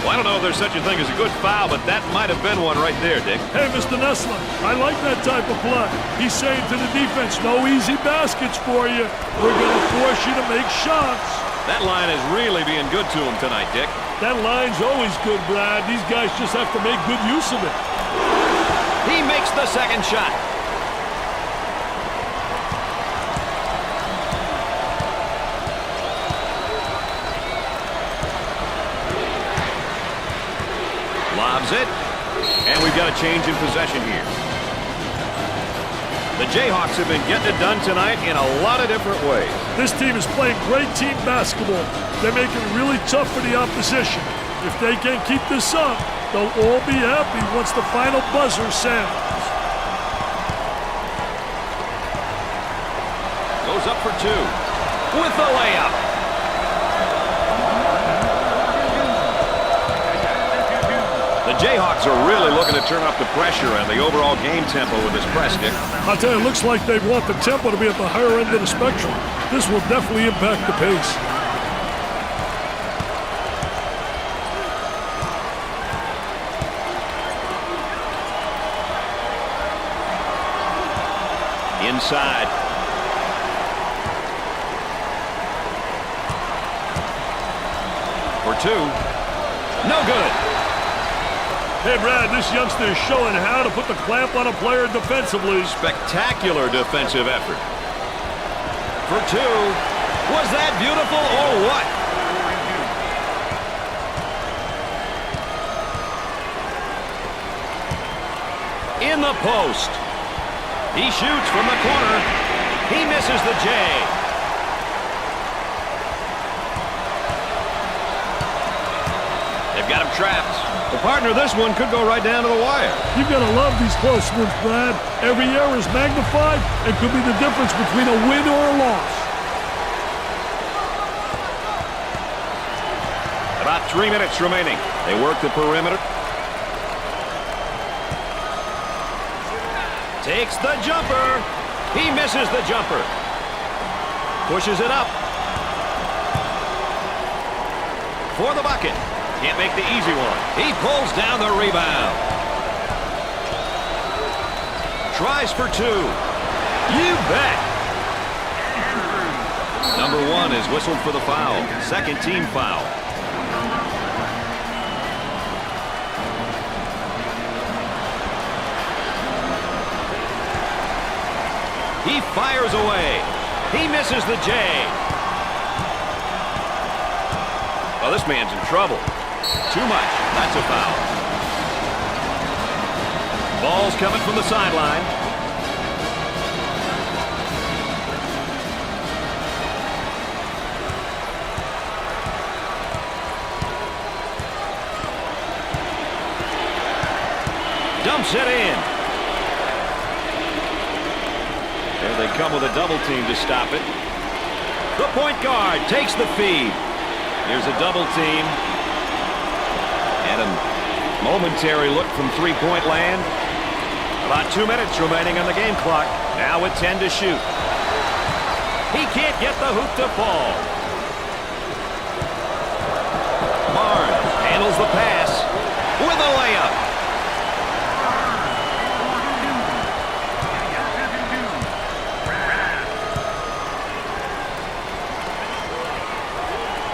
Well, I don't know if there's such a thing as a good foul, but that might have been one right there, Dick. Hey, Mr. Nessler, I like that type of play. He's saying to the defense, no easy baskets for you. We're going to force you to make shots. That line is really being good to him tonight, Dick. That line's always good, Brad. These guys just have to make good use of it. He makes the second shot. Lobs it. And we've got a change in possession here. The Jayhawks have been getting it done tonight in a lot of different ways. This team is playing great team basketball. They're making it really tough for the opposition. If they can keep this up, they'll all be happy once the final buzzer sounds. Goes up for two with the layup. The Jayhawks are really looking to turn up the pressure and the overall game tempo with this press, Dick. I'll tell you, it looks like they want the tempo to be at the higher end of the spectrum. This will definitely impact the pace. Inside. For two. No good. Hey, Brad, this youngster is showing how to put the clamp on a player defensively. Spectacular defensive effort. For two. Was that beautiful or what? In the post. He shoots from the corner. He misses the J. They've got him trapped. The partner, this one could go right down to the wire. You've got to love these close ones, Brad. Every error is magnified and could be the difference between a win or a loss. About 3 minutes remaining. They work the perimeter. Takes the jumper. He misses the jumper. Pushes it up. For the bucket. Can't make the easy one. He pulls down the rebound. Tries for two. You bet. Number 1 is whistled for the foul. Second team foul. He fires away. He misses the J. Oh, this man's in trouble. Too much. That's a foul. Ball's coming from the sideline. Dumps it in. There they come with a double team to stop it. The point guard takes the feed. Here's a double team. And a momentary look from three-point land. About 2 minutes remaining on the game clock. Now with 10 to shoot. He can't get the hoop to fall. Barnes handles the pass with a layup.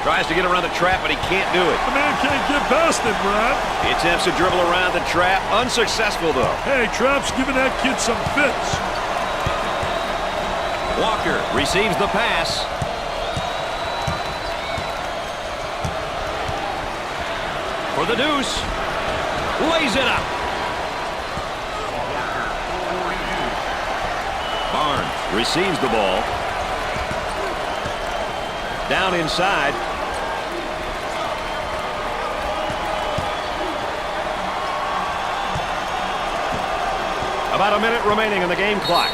Tries to get around the trap, but he can't do it. The man can't get past it, Brad. He attempts to dribble around the trap. Unsuccessful, though. Hey, Trap's giving that kid some fits. Walker receives the pass. For the deuce. Lays it up. Barnes receives the ball. Down inside. About a minute remaining on the game clock.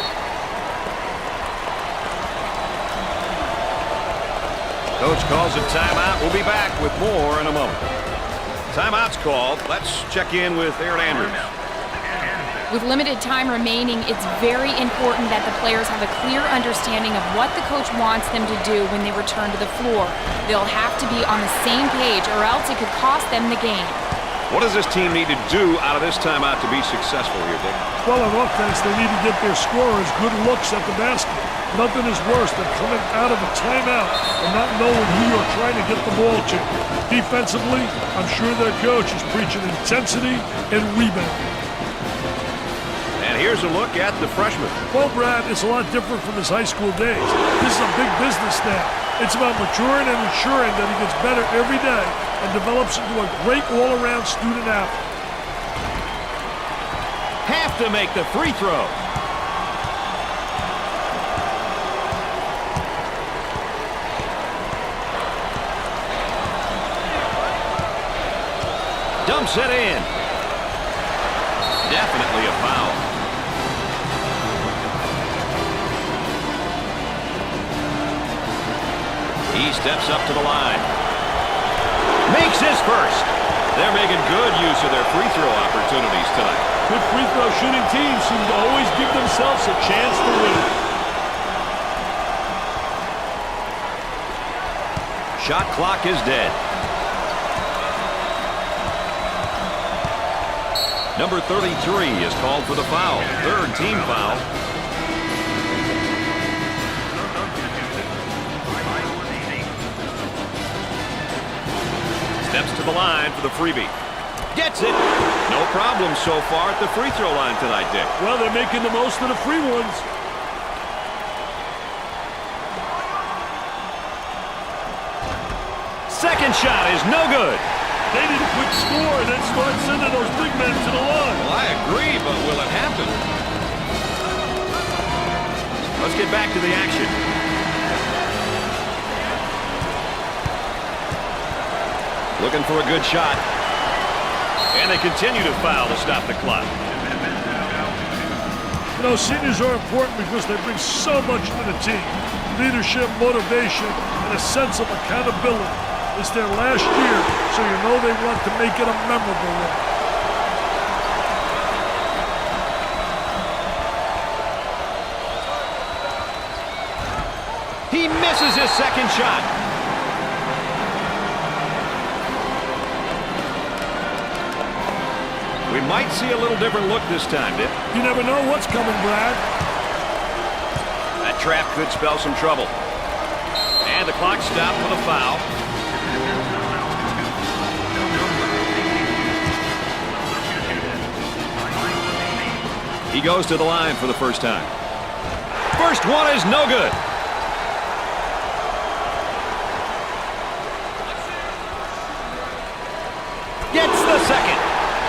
Coach calls a timeout. We'll be back with more in a moment. Timeout's called. Let's check in with Aaron Andrews. With limited time remaining, it's very important that the players have a clear understanding of what the coach wants them to do when they return to the floor. They'll have to be on the same page, or else it could cost them the game. What does this team need to do out of this timeout to be successful here, Dick? Well, on offense, they need to get their scorers good looks at the basket. Nothing is worse than coming out of a timeout and not knowing who you're trying to get the ball to. Defensively, I'm sure their coach is preaching intensity and rebounding. And here's a look at the freshman. Well, Brad, it's a lot different from his high school days. This is a big business now. It's about maturing and ensuring that he gets better every day and develops into a great all-around student athlete. Have to make the free throw. Dumps it in. Definitely a foul. He steps up to the line. Makes his first. They're making good use of their free throw opportunities tonight. Good free throw shooting teams seem to always give themselves a chance to win. Shot clock is dead. Number 33 is called for the foul. Third team foul. Steps to the line for the freebie. Gets it. No problem so far at the free throw line tonight, Dick. Well, they're making the most of the free ones. Second shot is no good. They need a quick score and then start sending those big men to the line. Well, I agree, but will it happen? Let's get back to the action. Looking for a good shot. And they continue to foul to stop the clock. You know, seniors are important because they bring so much to the team. Leadership, motivation, and a sense of accountability. It's their last year, so you know they want to make it a memorable one. He misses his second shot. We might see a little different look this time, Dick. You never know what's coming, Brad. That trap could spell some trouble. And the clock stopped with a foul. He goes to the line for the first time. First one is no good. Gets the second.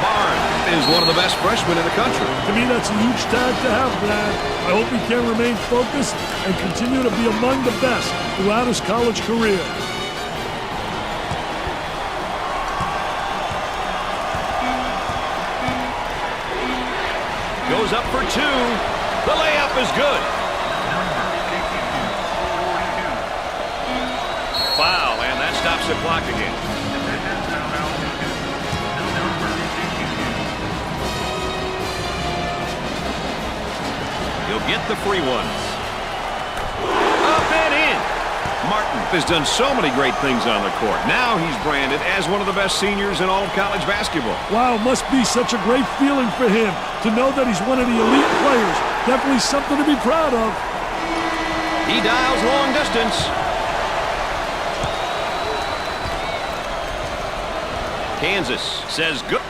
Barnes is one of the best freshmen in the country. To me, that's a huge tag to have, Brad. I hope he can remain focused and continue to be among the best throughout his college career. Goes up for two. The layup is good. Foul, and that stops the clock again. He'll get the free ones. Up and in. Martin has done so many great things on the court. Now he's branded as one of the best seniors in all of college basketball. Wow, must be such a great feeling for him to know that he's one of the elite players. Definitely something to be proud of. He dials long distance. Kansas says good.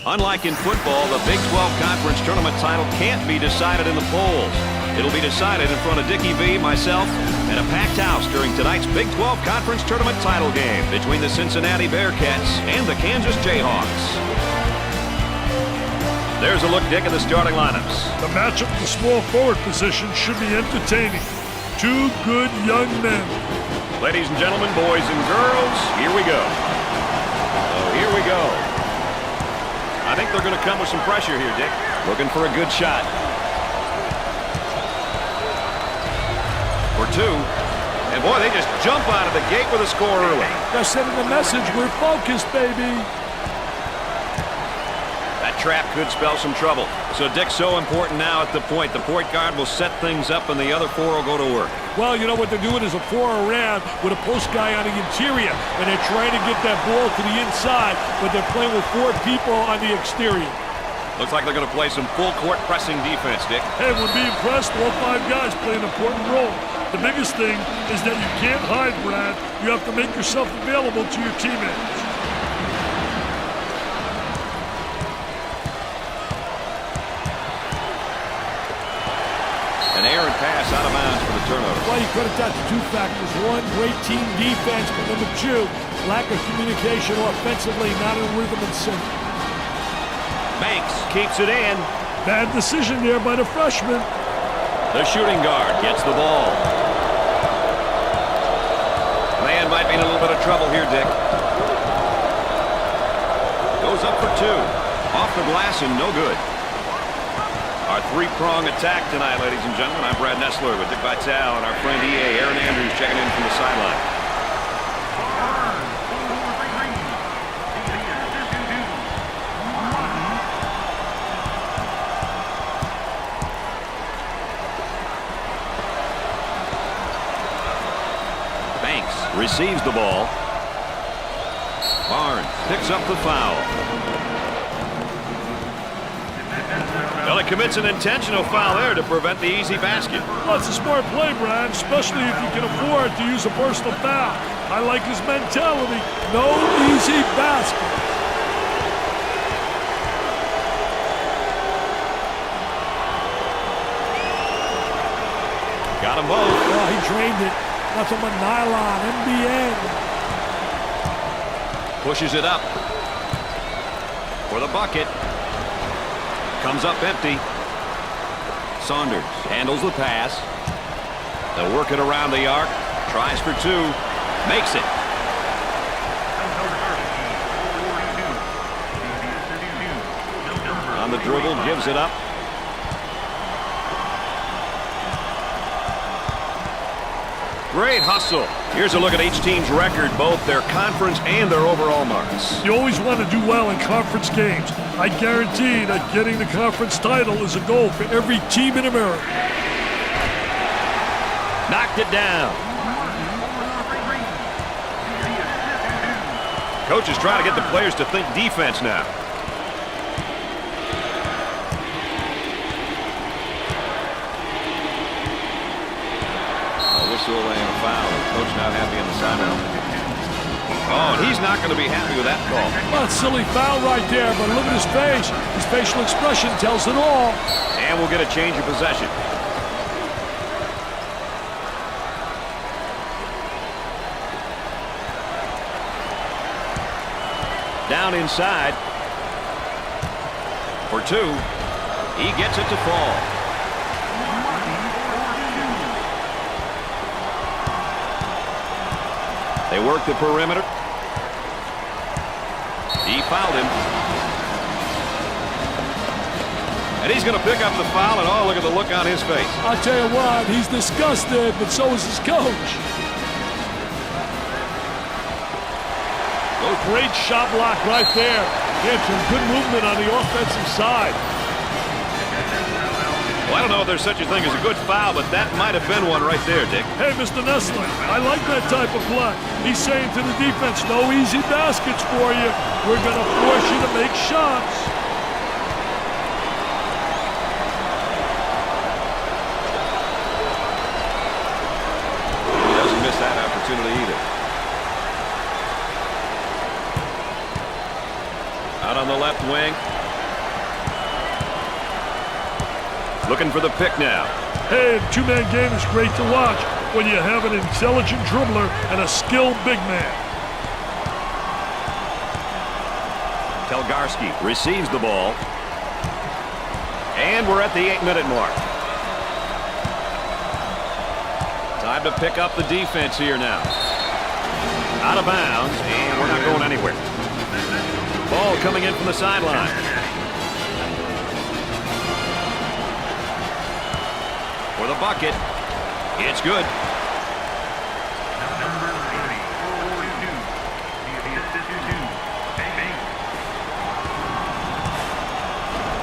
Unlike in football, the Big 12 Conference Tournament title can't be decided in the polls. It'll be decided in front of Dickie V, myself, and a packed house during tonight's Big 12 Conference Tournament title game between the Cincinnati Bearcats and the Kansas Jayhawks. There's a look, Dick, at the starting lineups. The matchup at the small forward position should be entertaining. Two good young men. Ladies and gentlemen, boys and girls, here we go. So here we go. I think they're going to come with some pressure here, Dick. Looking for a good shot. For two. And boy, they just jump out of the gate with a score early. They're sending the message, we're focused, baby. That trap could spell some trouble. So Dick's so important now at the point. The point guard will set things up and the other four will go to work. Well, you know what they're doing is a four around with a post guy on the interior. And they're trying to get that ball to the inside, but they're playing with four people on the exterior. Looks like they're going to play some full court pressing defense, Dick. Hey, we're being pressed. All five guys play an important role. The biggest thing is that you can't hide, Brad. You have to make yourself available to your teammates. An errant pass out of bounds for the turnover. Well, you credit that to two factors. One, great team defense, but number two, lack of communication offensively, not in rhythm and sync. Banks keeps it in. Bad decision there by the freshman. The shooting guard gets the ball. Man might be in a little bit of trouble here, Dick. Goes up for two. Off the glass and no good. Our three-prong attack tonight, ladies and gentlemen. I'm Brad Nessler with Dick Vitale and our friend EA, Aaron Andrews, checking in from the sideline. Banks receives the ball. Barnes picks up the foul. Well, it commits an intentional foul there to prevent the easy basket. Well, it's a smart play, Brad, especially if you can afford to use a personal foul. I like his mentality. No easy basket. Got them both. Oh, he drained it. Nothing but nylon, MBN. Pushes it up for the bucket. Comes up empty. Saunders handles the pass. They'll work it around the arc. Tries for two. Makes it. On the dribble, gives it up. Great hustle. Here's a look at each team's record, both their conference and their overall marks. You always want to do well in conference games. I guarantee that getting the conference title is a goal for every team in America. Knocked it down. Coach is trying to get the players to think defense now. And a foul. Coach not happy on the sideline. Oh, and he's not going to be happy with that call. Well, it's a silly foul right there, but look at his face. His facial expression tells it all. And we'll get a change of possession. Down inside. For two. He gets it to fall. They work the perimeter. He fouled him. And he's going to pick up the foul, and oh, look at the look on his face. I'll tell you what, he's disgusted, but so is his coach. Great shot block right there. He had some good movement on the offensive side. Well, I don't know if there's such a thing as a good foul, but that might have been one right there, Dick. Hey, Mr. Nessler, I like that type of play. He's saying to the defense, no easy baskets for you. We're going to force you to make shots. He doesn't miss that opportunity either. Out on the left wing. Looking for the pick now. Hey, the two-man game is great to watch when you have an intelligent dribbler and a skilled big man. Telgarski receives the ball. And we're at the 8-minute mark. Time to pick up the defense here now. Out of bounds, and we're not going anywhere. Ball coming in from the sideline. For the bucket. It's good.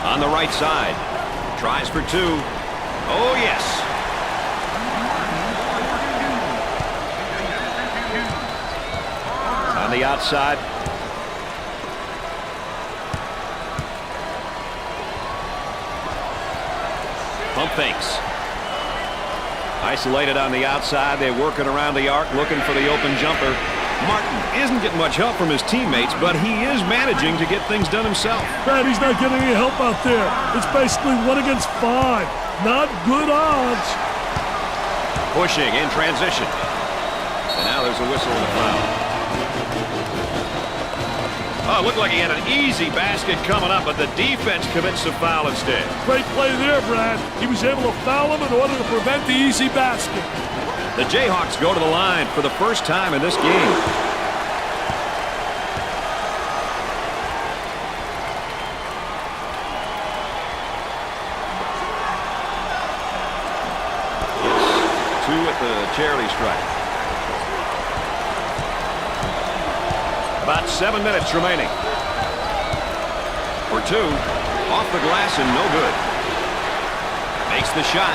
On the right side. Tries for two. Oh, yes. On the outside. Pump fakes. Isolated on the outside. They're working around the arc, looking for the open jumper. Martin isn't getting much help from his teammates, but he is managing to get things done himself. Man, he's not getting any help out there. It's basically 1 against 5. Not good odds. Pushing in transition. And now there's a whistle and a foul. Oh, it looked like he had an easy basket coming up, but the defense commits the foul instead. Great play there, Brad. He was able to foul him in order to prevent the easy basket. The Jayhawks go to the line for the first time in this game. 2 at the charity stripe. About 7 minutes remaining. For 2. Off the glass and no good. Makes the shot.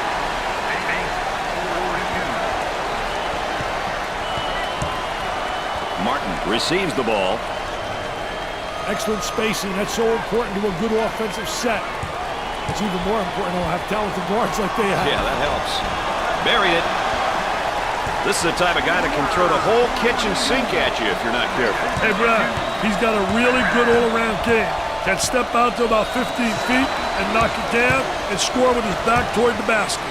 Martin receives the ball. Excellent spacing. That's so important to a good offensive set. It's even more important to have talented guards like they have. Yeah, that helps. Buried it. This is the type of guy that can throw the whole kitchen sink at you if you're not careful. Hey, Brad, he's got a really good all-around game. Can step out to about 15 feet and knock it down and score with his back toward the basket.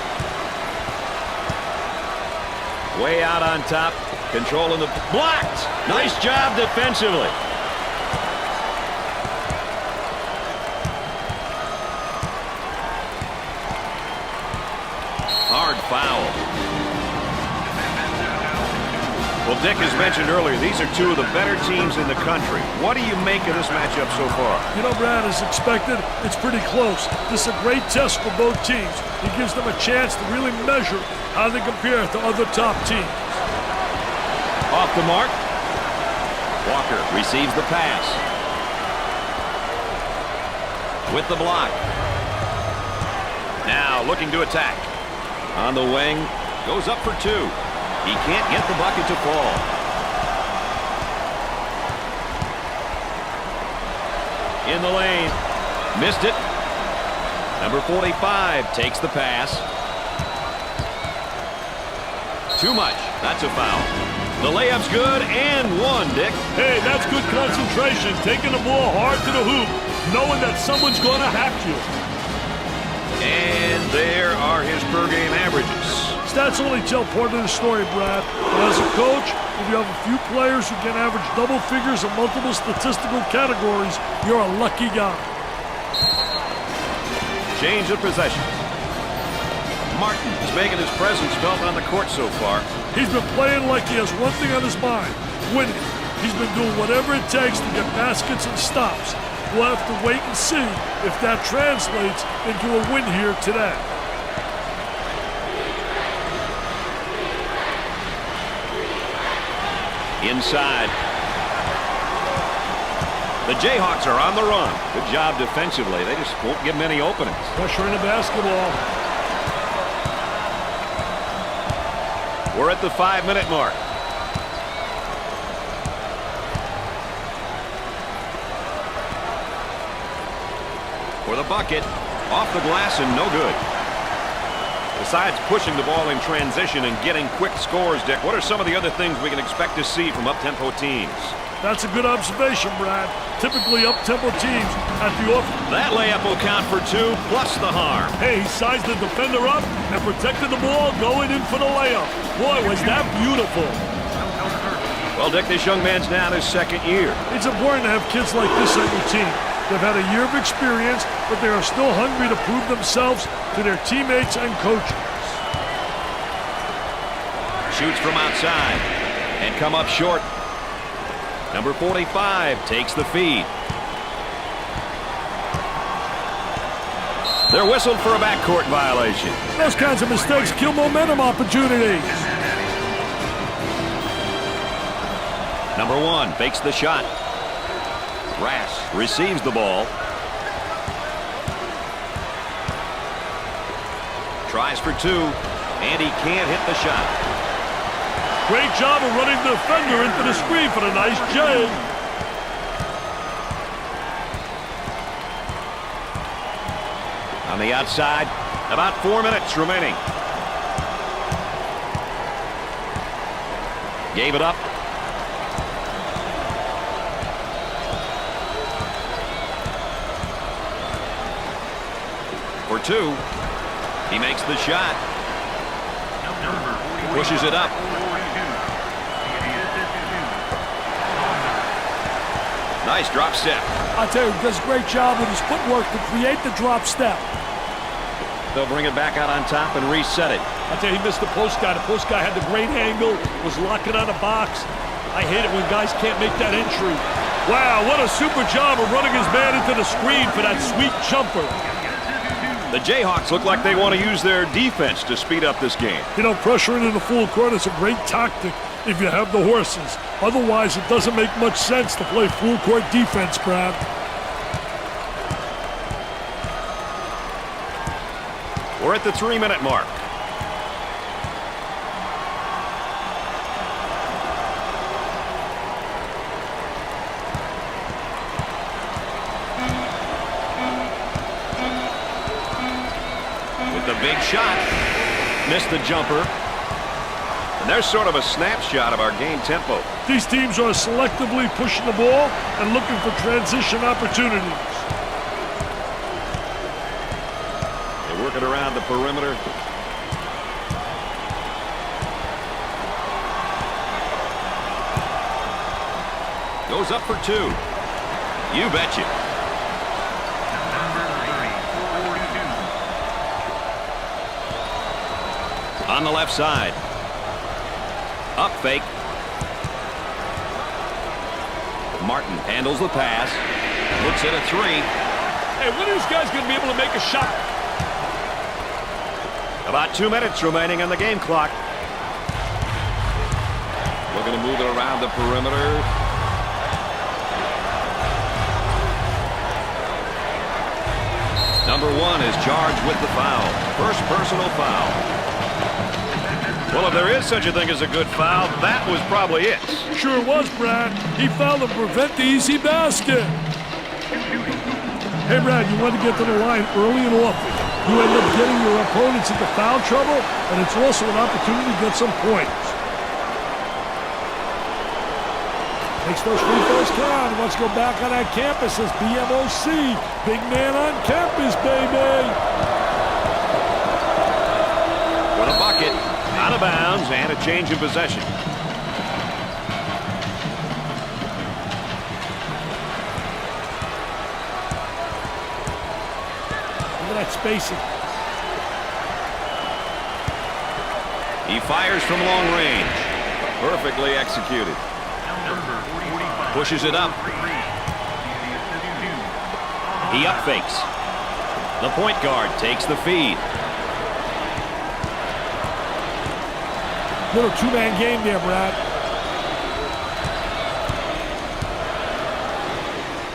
Way out on top. Controlling the... Blocked! Nice job defensively. Hard foul. Well, Dick, as mentioned earlier, these are 2 of the better teams in the country. What do you make of this matchup so far? You know, Brad, as expected, it's pretty close. This is a great test for both teams. It gives them a chance to really measure how they compare to other top teams. Off the mark. Walker receives the pass. With the block. Now looking to attack. On the wing. Goes up for 2. He can't get the bucket to fall. In the lane. Missed it. Number 45 takes the pass. Too much. That's a foul. The layup's good and 1, Dick. Hey, that's good concentration. Taking the ball hard to the hoop, knowing that someone's going to hack you. And there are his per-game averages. Stats only tell part of the story, Brad. But as a coach, if you have a few players who can average double figures in multiple statistical categories, you're a lucky guy. Change of possession. Martin is making his presence felt on the court so far. He's been playing like he has one thing on his mind, winning. He's been doing whatever it takes to get baskets and stops. We'll have to wait and see if that translates into a win here today. Inside. The Jayhawks are on the run. Good job defensively. They just won't give many openings. Pressure in the basketball. We're at the 5-minute mark. For the bucket. Off the glass and no good. Besides pushing the ball in transition and getting quick scores, Dick, what are some of the other things we can expect to see from up-tempo teams? That's a good observation, Brad. Typically up-tempo teams at the off. That layup will count for 2 plus the harm. Hey, he sized the defender up and protected the ball going in for the layup. Boy, was that beautiful. Well, Dick, this young man's now in his 2nd year. It's important to have kids like this on your team. They've had a year of experience, but they are still hungry to prove themselves to their teammates and coaches. Shoots from outside and come up short. Number 45 takes the feed. They're whistled for a backcourt violation. Those kinds of mistakes kill momentum opportunities. Number 1 fakes the shot. Rass receives the ball. Tries for 2, and he can't hit the shot. Great job of running the defender into the screen for the nice J. On the outside, about 4 minutes remaining. Gave it up. For 2. He makes the shot. Pushes it up. Nice drop step. I tell you, he does a great job with his footwork to create the drop step. They'll bring it back out on top and reset it. I tell you, he missed the post guy. The post guy had the great angle, was locking on a box. I hate it when guys can't make that entry. Wow, what a super job of running his man into the screen for that sweet jumper. The Jayhawks look like they want to use their defense to speed up this game. You know, pressuring in the full court is a great tactic if you have the horses. Otherwise, it doesn't make much sense to play full court defense, Brad. We're at the 3-minute mark. With the big shot. Missed the jumper. And there's sort of a snapshot of our game tempo. These teams are selectively pushing the ball and looking for transition opportunities. They work it around the perimeter. Goes up for 2. You betcha. On the left side. Up fake. Martin handles the pass. Looks at a 3. Hey, when are these guys going to be able to make a shot? About 2 minutes remaining on the game clock. Looking to move it around the perimeter. Number 1 is charged with the foul. First personal foul. Well, if there is such a thing as a good foul, that was probably it. Sure was, Brad. He fouled to prevent the easy basket. Hey, Brad, you want to get to the line early and often. You end up getting your opponents into foul trouble, and it's also an opportunity to get some points. Makes those free throws count. Let's go back on that campus as BMOC. Big man on campus, baby. For the bucket. Out of bounds and a change of possession. Look at that spacing. He fires from long range. Perfectly executed. Pushes it up. He up fakes. The point guard takes the feed. Little two-man game there, Brad.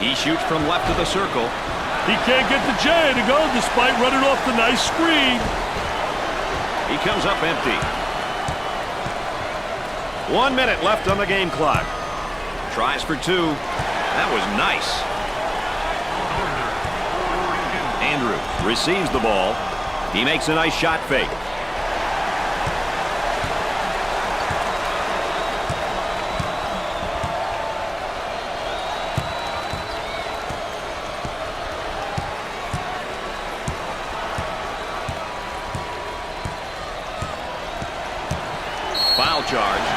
He shoots from left of the circle. He can't get the J to go despite running off the nice screen. He comes up empty. 1 minute left on the game clock. Tries for 2. That was nice. Andrew receives the ball. He makes a nice shot fake. Foul charge.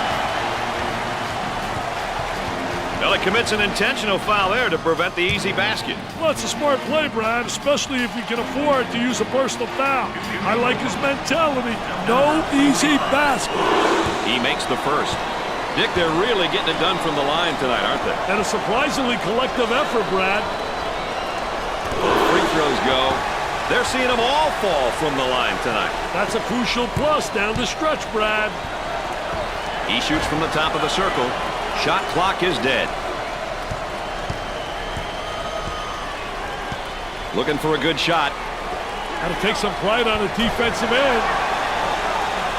Well, he commits an intentional foul there to prevent the easy basket. Well, it's a smart play, Brad, especially if you can afford to use a personal foul. I like his mentality. No easy basket. He makes the first. Dick, they're really getting it done from the line tonight, aren't they? And a surprisingly collective effort, Brad. Free throws go. They're seeing them all fall from the line tonight. That's a crucial plus down the stretch, Brad. He shoots from the top of the circle. Shot clock is dead. Looking for a good shot. Got to take some pride on the defensive end.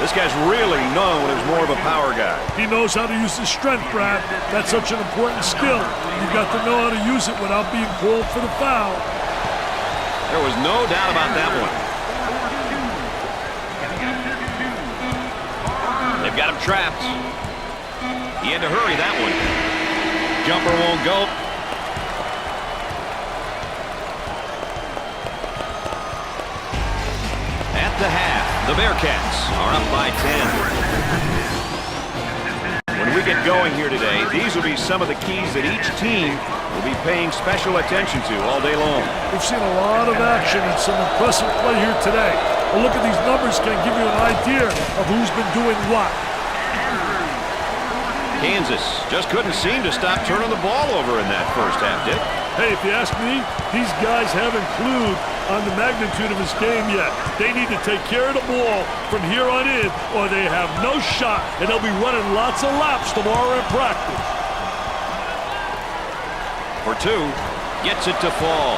This guy's really known as more of a power guy. He knows how to use his strength, Brad. That's such an important skill. You've got to know how to use it without being called for the foul. There was no doubt about that one. They've got him trapped. He had to hurry that one. Jumper won't go. At the half, the Bearcats are up by 10. When we get going here today, these will be some of the keys that each team will be paying special attention to all day long. We've seen a lot of action and some impressive play here today. A look at these numbers can give you an idea of who's been doing what. Kansas just couldn't seem to stop turning the ball over in that first half, Dick. Hey, if you ask me, these guys haven't clued on the magnitude of his game yet. They need to take care of the ball from here on in, or they have no shot, and they'll be running lots of laps tomorrow in practice. For 2, gets it to fall.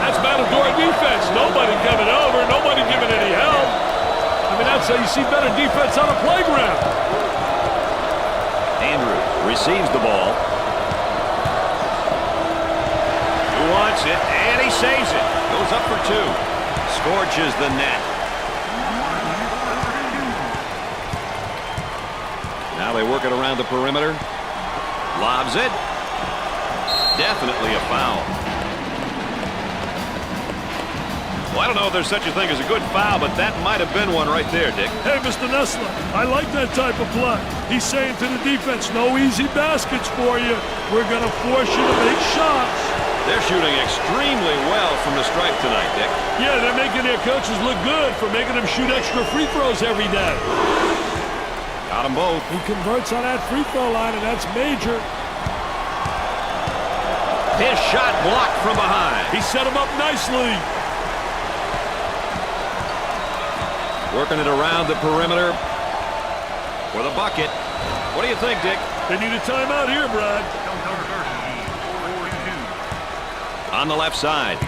That's Matador defense. Nobody coming over, nobody giving any help. I mean, that's how you see better defense on a playground. Andrew receives the ball. Who wants it? And he saves it. Goes up for 2. Scorches the net. Now they work it around the perimeter. Lobs it. Definitely a foul. Well, I don't know if there's such a thing as a good foul, but that might have been one right there, Dick. Hey, Mr. Nessler, I like that type of play. He's saying to the defense, no easy baskets for you. We're going to force you to make shots. They're shooting extremely well from the stripe tonight, Dick. Yeah, they're making their coaches look good for making them shoot extra free throws every day. Got them both. He converts on that free throw line, and that's major. His shot blocked from behind. He set him up nicely. Working it around the perimeter for the bucket. What do you think, Dick? They need a timeout here, Brad. On the left side.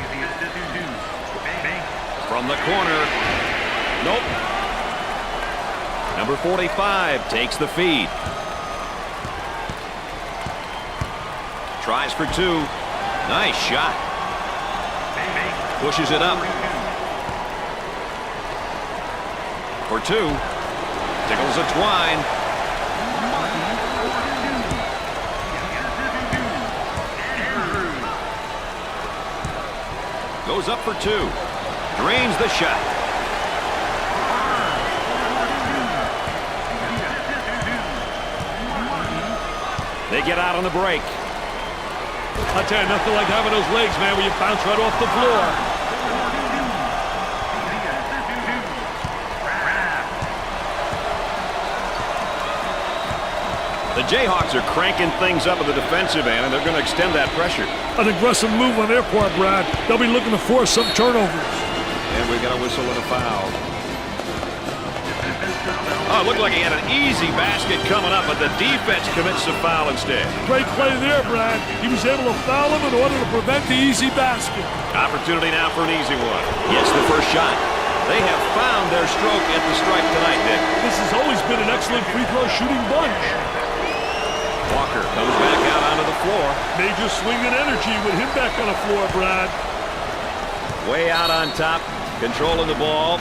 From the corner. Nope. Number 45 takes the feed. Tries for 2. Nice shot. Pushes it up. For 2. Tickles a twine. Goes up for 2. Drains the shot. They get out on the break. I tell you, nothing like having those legs, man, where you bounce right off the floor. The Jayhawks are cranking things up at the defensive end, and they're going to extend that pressure. An aggressive move on their part, Brad. They'll be looking to force some turnovers. And we got a whistle and a foul. Oh, it looked like he had an easy basket coming up, but the defense commits the foul instead. Great play there, Brad. He was able to foul him in order to prevent the easy basket. Opportunity now for an easy one. Gets the first shot. They have found their stroke at the stripe tonight, Dick. This has always been an excellent free throw shooting bunch. Walker comes back out onto the floor. Major swing and energy with him back on the floor, Brad. Way out on top, controlling the ball.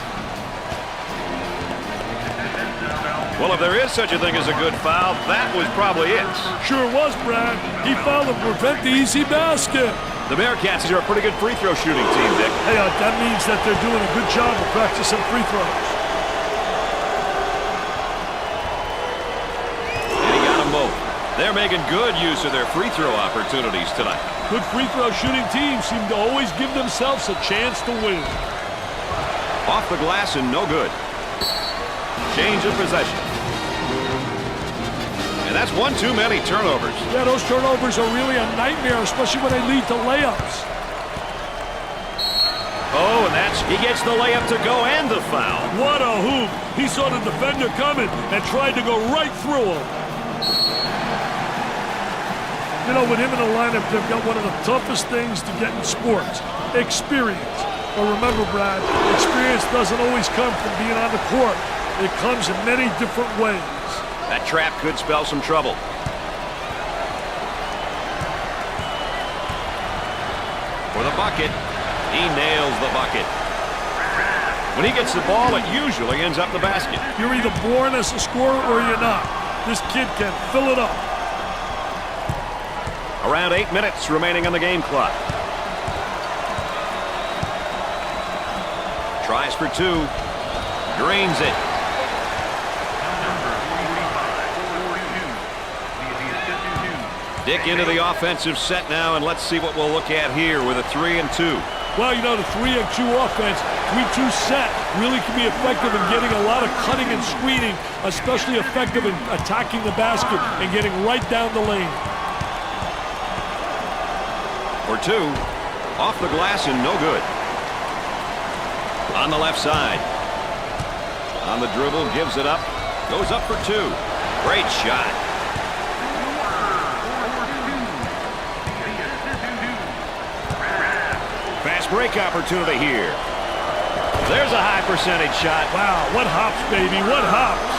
Well, if there is such a thing as a good foul, that was probably it. Sure was, Brad. He fouled to prevent the easy basket. The Bearcats are a pretty good free throw shooting team, Dick. Hey, that means that they're doing a good job of practicing free throws. And he got them both. They're making good use of their free throw opportunities tonight. Good free throw shooting teams seem to always give themselves a chance to win. Off the glass and no good. Change of possession. And that's one too many turnovers. Yeah, those turnovers are really a nightmare, especially when they lead to layups. Oh, and he gets the layup to go and the foul. What a hoop. He saw the defender coming and tried to go right through him. You know, with him in the lineup, they've got one of the toughest things to get in sports, experience. But remember, Brad, experience doesn't always come from being on the court. It comes in many different ways. That trap could spell some trouble. For the bucket, he nails the bucket. When he gets the ball, it usually ends up the basket. You're either born as a scorer or you're not. This kid can fill it up. Around 8 minutes remaining on the game clock. Tries for 2. Drains it. Dick into the offensive set now, and let's see what we'll look at here with a 3 and 2. Well, you know, the 3 and 2 offense, 3-2 set really can be effective in getting a lot of cutting and screening, especially effective in attacking the basket and getting right down the lane. For two. Off the glass and no good. On the left side. On the dribble, gives it up. Goes up for two. Great shot. Fast break opportunity here. There's a high percentage shot. Wow, what hops, baby, what hops.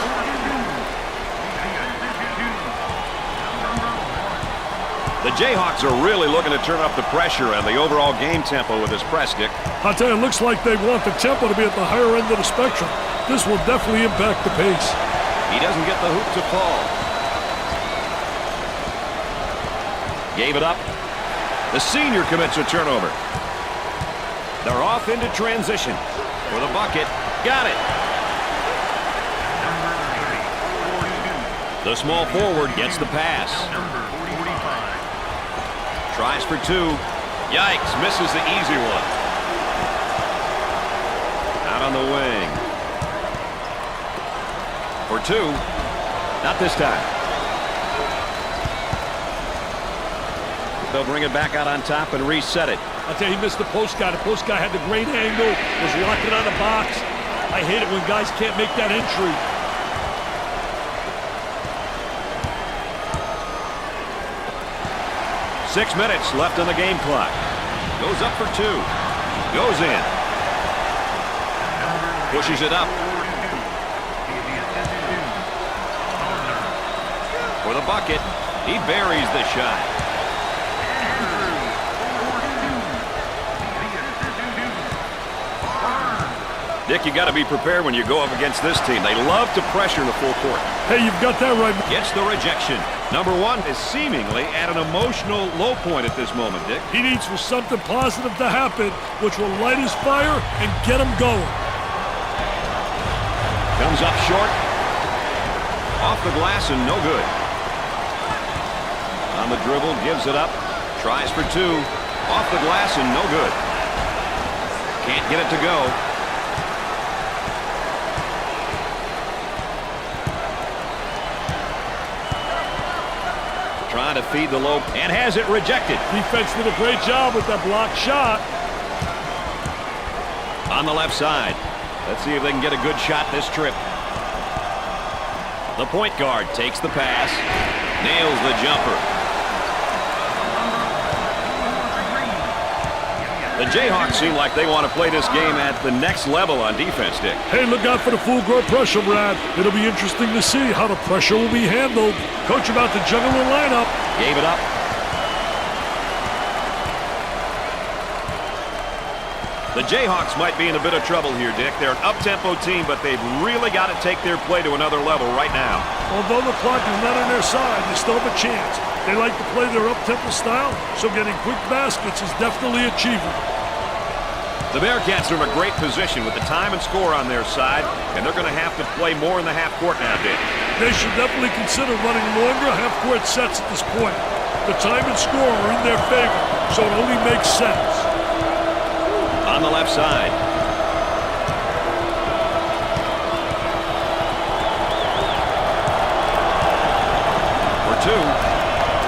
The Jayhawks are really looking to turn up the pressure and the overall game tempo with this press, Dick. I'll tell you, it looks like they want the tempo to be at the higher end of the spectrum. This will definitely impact the pace. He doesn't get the hoop to fall. Gave it up. The senior commits a turnover. They're off into transition. For the bucket. Got it. The small forward gets the pass. Tries for two. Yikes, misses the easy one. Out on the wing. For two. Not this time. They'll bring it back out on top and reset it. I'll tell you, he missed the post guy. The post guy had the great angle, was locking on the box. I hate it when guys can't make that entry. Six minutes left on the game clock. Goes up for two. Goes in. Pushes it up. For the bucket. He buries the shot. Dick, you got to be prepared when you go up against this team. They love to pressure in the full court. Hey, you've got that right. Gets the rejection. Number one is seemingly at an emotional low point at this moment, Dick. He needs for something positive to happen, which will light his fire and get him going. Comes up short. Off the glass and no good. On the dribble, gives it up. Tries for two. Off the glass and no good. Can't get it to go. Trying to feed the low and has it rejected. Defense did a great job with that blocked shot. On the left side. Let's see if they can get a good shot this trip. The point guard takes the pass. Nails the jumper. The Jayhawks seem like they want to play this game at the next level on defense, Dick. Hey, look out for the full court pressure, Brad. It'll be interesting to see how the pressure will be handled. Coach about to juggle the lineup. Gave it up. The Jayhawks might be in a bit of trouble here, Dick. They're an up-tempo team, but they've really got to take their play to another level right now. Although the clock is not on their side, they still have a chance. They like to play their up-tempo style, so getting quick baskets is definitely achievable. The Bearcats are in a great position with the time and score on their side, and they're going to have to play more in the half court now, Dick. They should definitely consider running longer half-court sets at this point. The time and score are in their favor, so it only makes sense. On the left side. For two.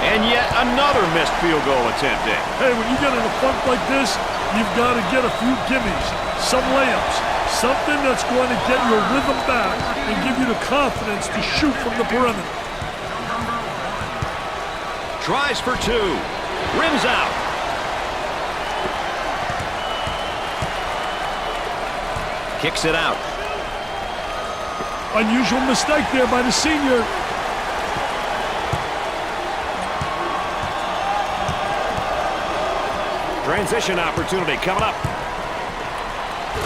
And yet another missed field goal attempt, Dick. Hey, when you get in a funk like this, you've got to get a few gimmies, some layups, something that's going to get your rhythm back and give you the confidence to shoot from the perimeter. Tries for two. Rims out. Kicks it out. Unusual mistake there by the senior. Transition opportunity coming up.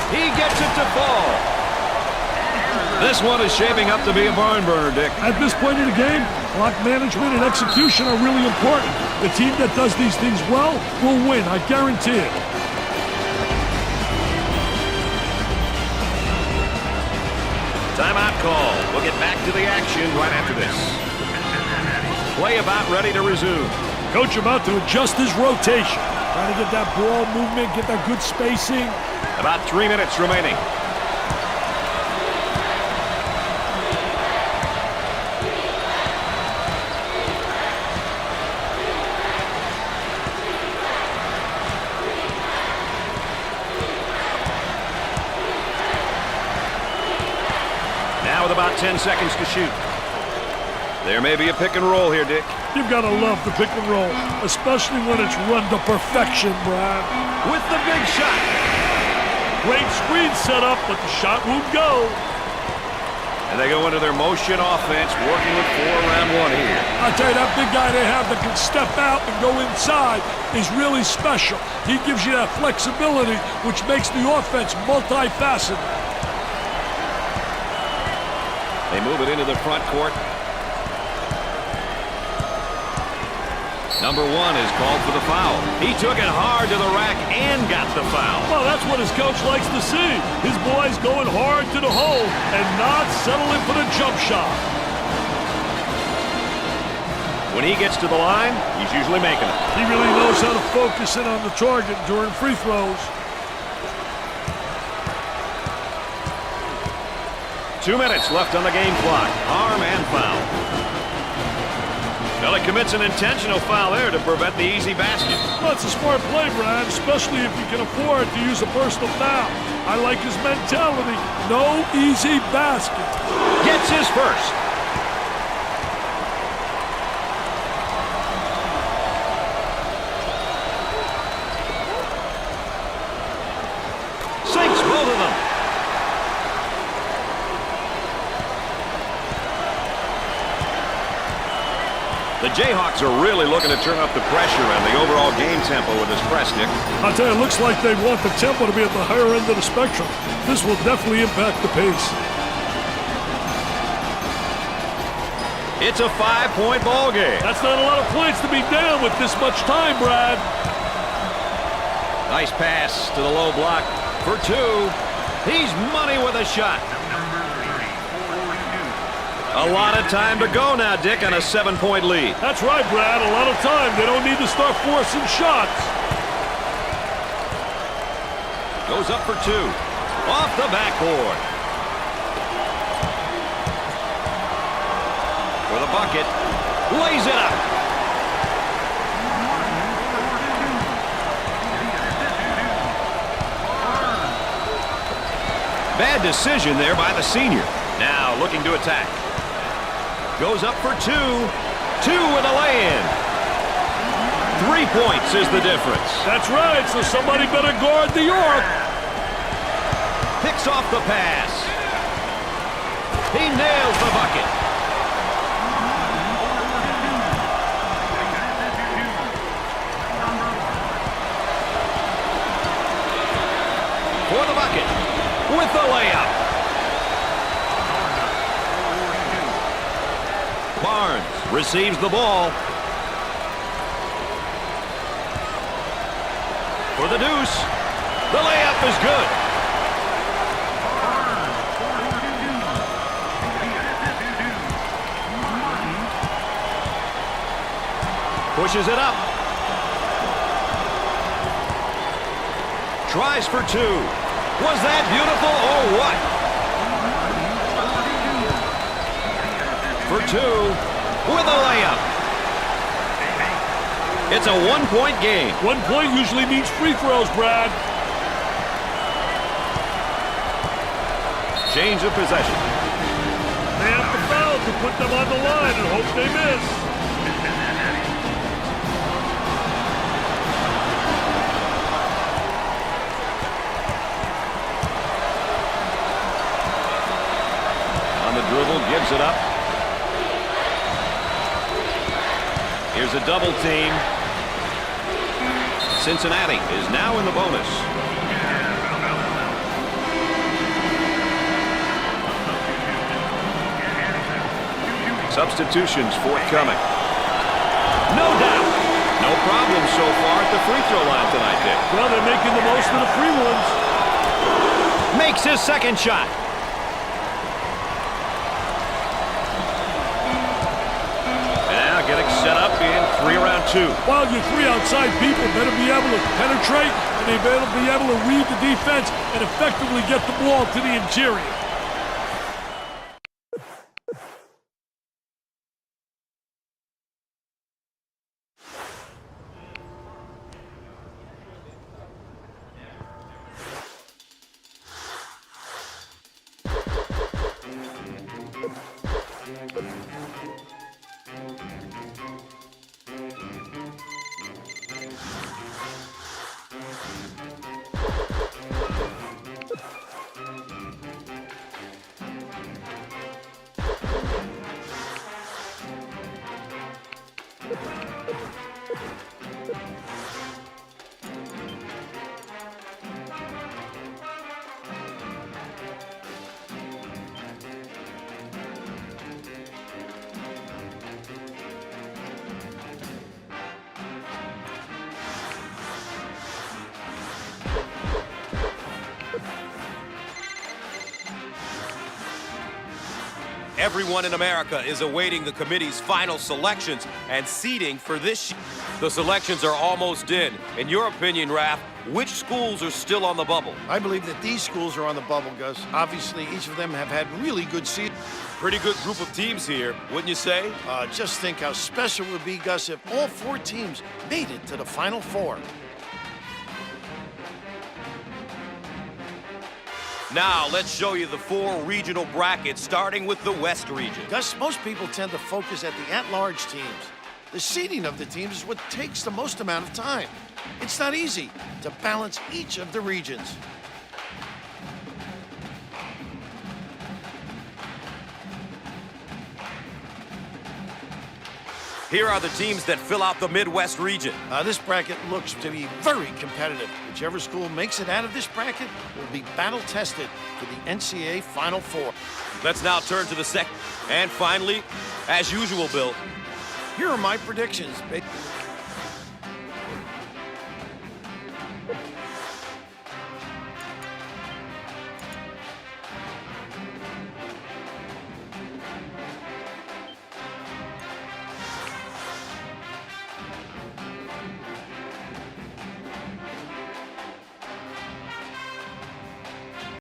He gets it to fall. This one is shaping up to be a barn burner, Dick. At this point in the game, clock management and execution are really important. The team that does these things well will win, I guarantee it. Timeout call. We'll get back to the action right after this. Play about ready to resume. Coach about to adjust his rotation. Trying to get that ball movement, get that good spacing. About 3 minutes remaining. now with about 10 seconds to shoot. There may be a pick and roll here, Dick. You've got to love the pick and roll, especially when it's run to perfection, Brad. With the big shot. Great screen setup, but the shot won't go. And they go into their motion offense, working with 4 around 1 here. I'll tell you, that big guy they have that can step out and go inside is really special. He gives you that flexibility, which makes the offense multifaceted. They move it into the front court. Number 1 is called for the foul. He took it hard to the rack and got the foul. Well, that's what his coach likes to see. His boys going hard to the hole and not settling for the jump shot. When he gets to the line, he's usually making it. He really knows how to focus in on the target during free throws. 2 minutes left on the game clock. Arm and foul. Well, he commits an intentional foul there to prevent the easy basket. Well, it's a smart play, Brad, especially if you can afford to use a personal foul. I like his mentality. No easy basket. Gets his first. Sinks both of them. The Jayhawks are really looking to turn up the pressure and the overall game tempo with this press, Nick. I'll tell you, it looks like they want the tempo to be at the higher end of the spectrum. This will definitely impact the pace. It's a 5-point ball game. That's not a lot of points to be down with this much time, Brad. Nice pass to the low block for 2. He's money with a shot. A lot of time to go now, Dick, on a 7-point lead. That's right, Brad. A lot of time. They don't need to start forcing shots. Goes up for 2. Off the backboard. For the bucket. Lays it up. Bad decision there by the senior. Now looking to attack. Goes up for 2. 2 with a lay-in. 3 points is the difference. That's right, so somebody better guard the arc. Picks off the pass. He nails the bucket. For the bucket. With the layup. Barnes receives the ball. For the deuce. The layup is good. Pushes it up. Tries for 2. Was that beautiful or what? For 2 with a layup. It's a 1-point game. 1 point usually means free throws, Brad. Change of possession. They have to foul to put them on the line and hope they miss. On the dribble, gives it up. Here's a double team. Cincinnati is now in the bonus. Substitutions forthcoming. No doubt. No problem so far at the free throw line tonight, Dick. Well, they're making the most of the free ones. Makes his second shot. Getting set up in 3 around 2. While your 3 outside people better be able to penetrate and they better be able to read the defense and effectively get the ball to the interior. Everyone in America is awaiting the committee's final selections and seeding for this year. The selections are almost in. In your opinion, Raph, which schools are still on the bubble? I believe that these schools are on the bubble, Gus. Obviously, each of them have had really good seasons. Pretty good group of teams here, wouldn't you say? Just think how special it would be, Gus, if all 4 teams made it to the Final Four. Now, let's show you the 4 regional brackets, starting with the West region. Gus, most people tend to focus at the at-large teams. The seeding of the teams is what takes the most amount of time. It's not easy to balance each of the regions. Here are the teams that fill out the Midwest region. This bracket looks to be very competitive. Whichever school makes it out of this bracket will be battle-tested for the NCAA Final Four. Let's now turn to the second. And finally, as usual, Bill, Here are my predictions.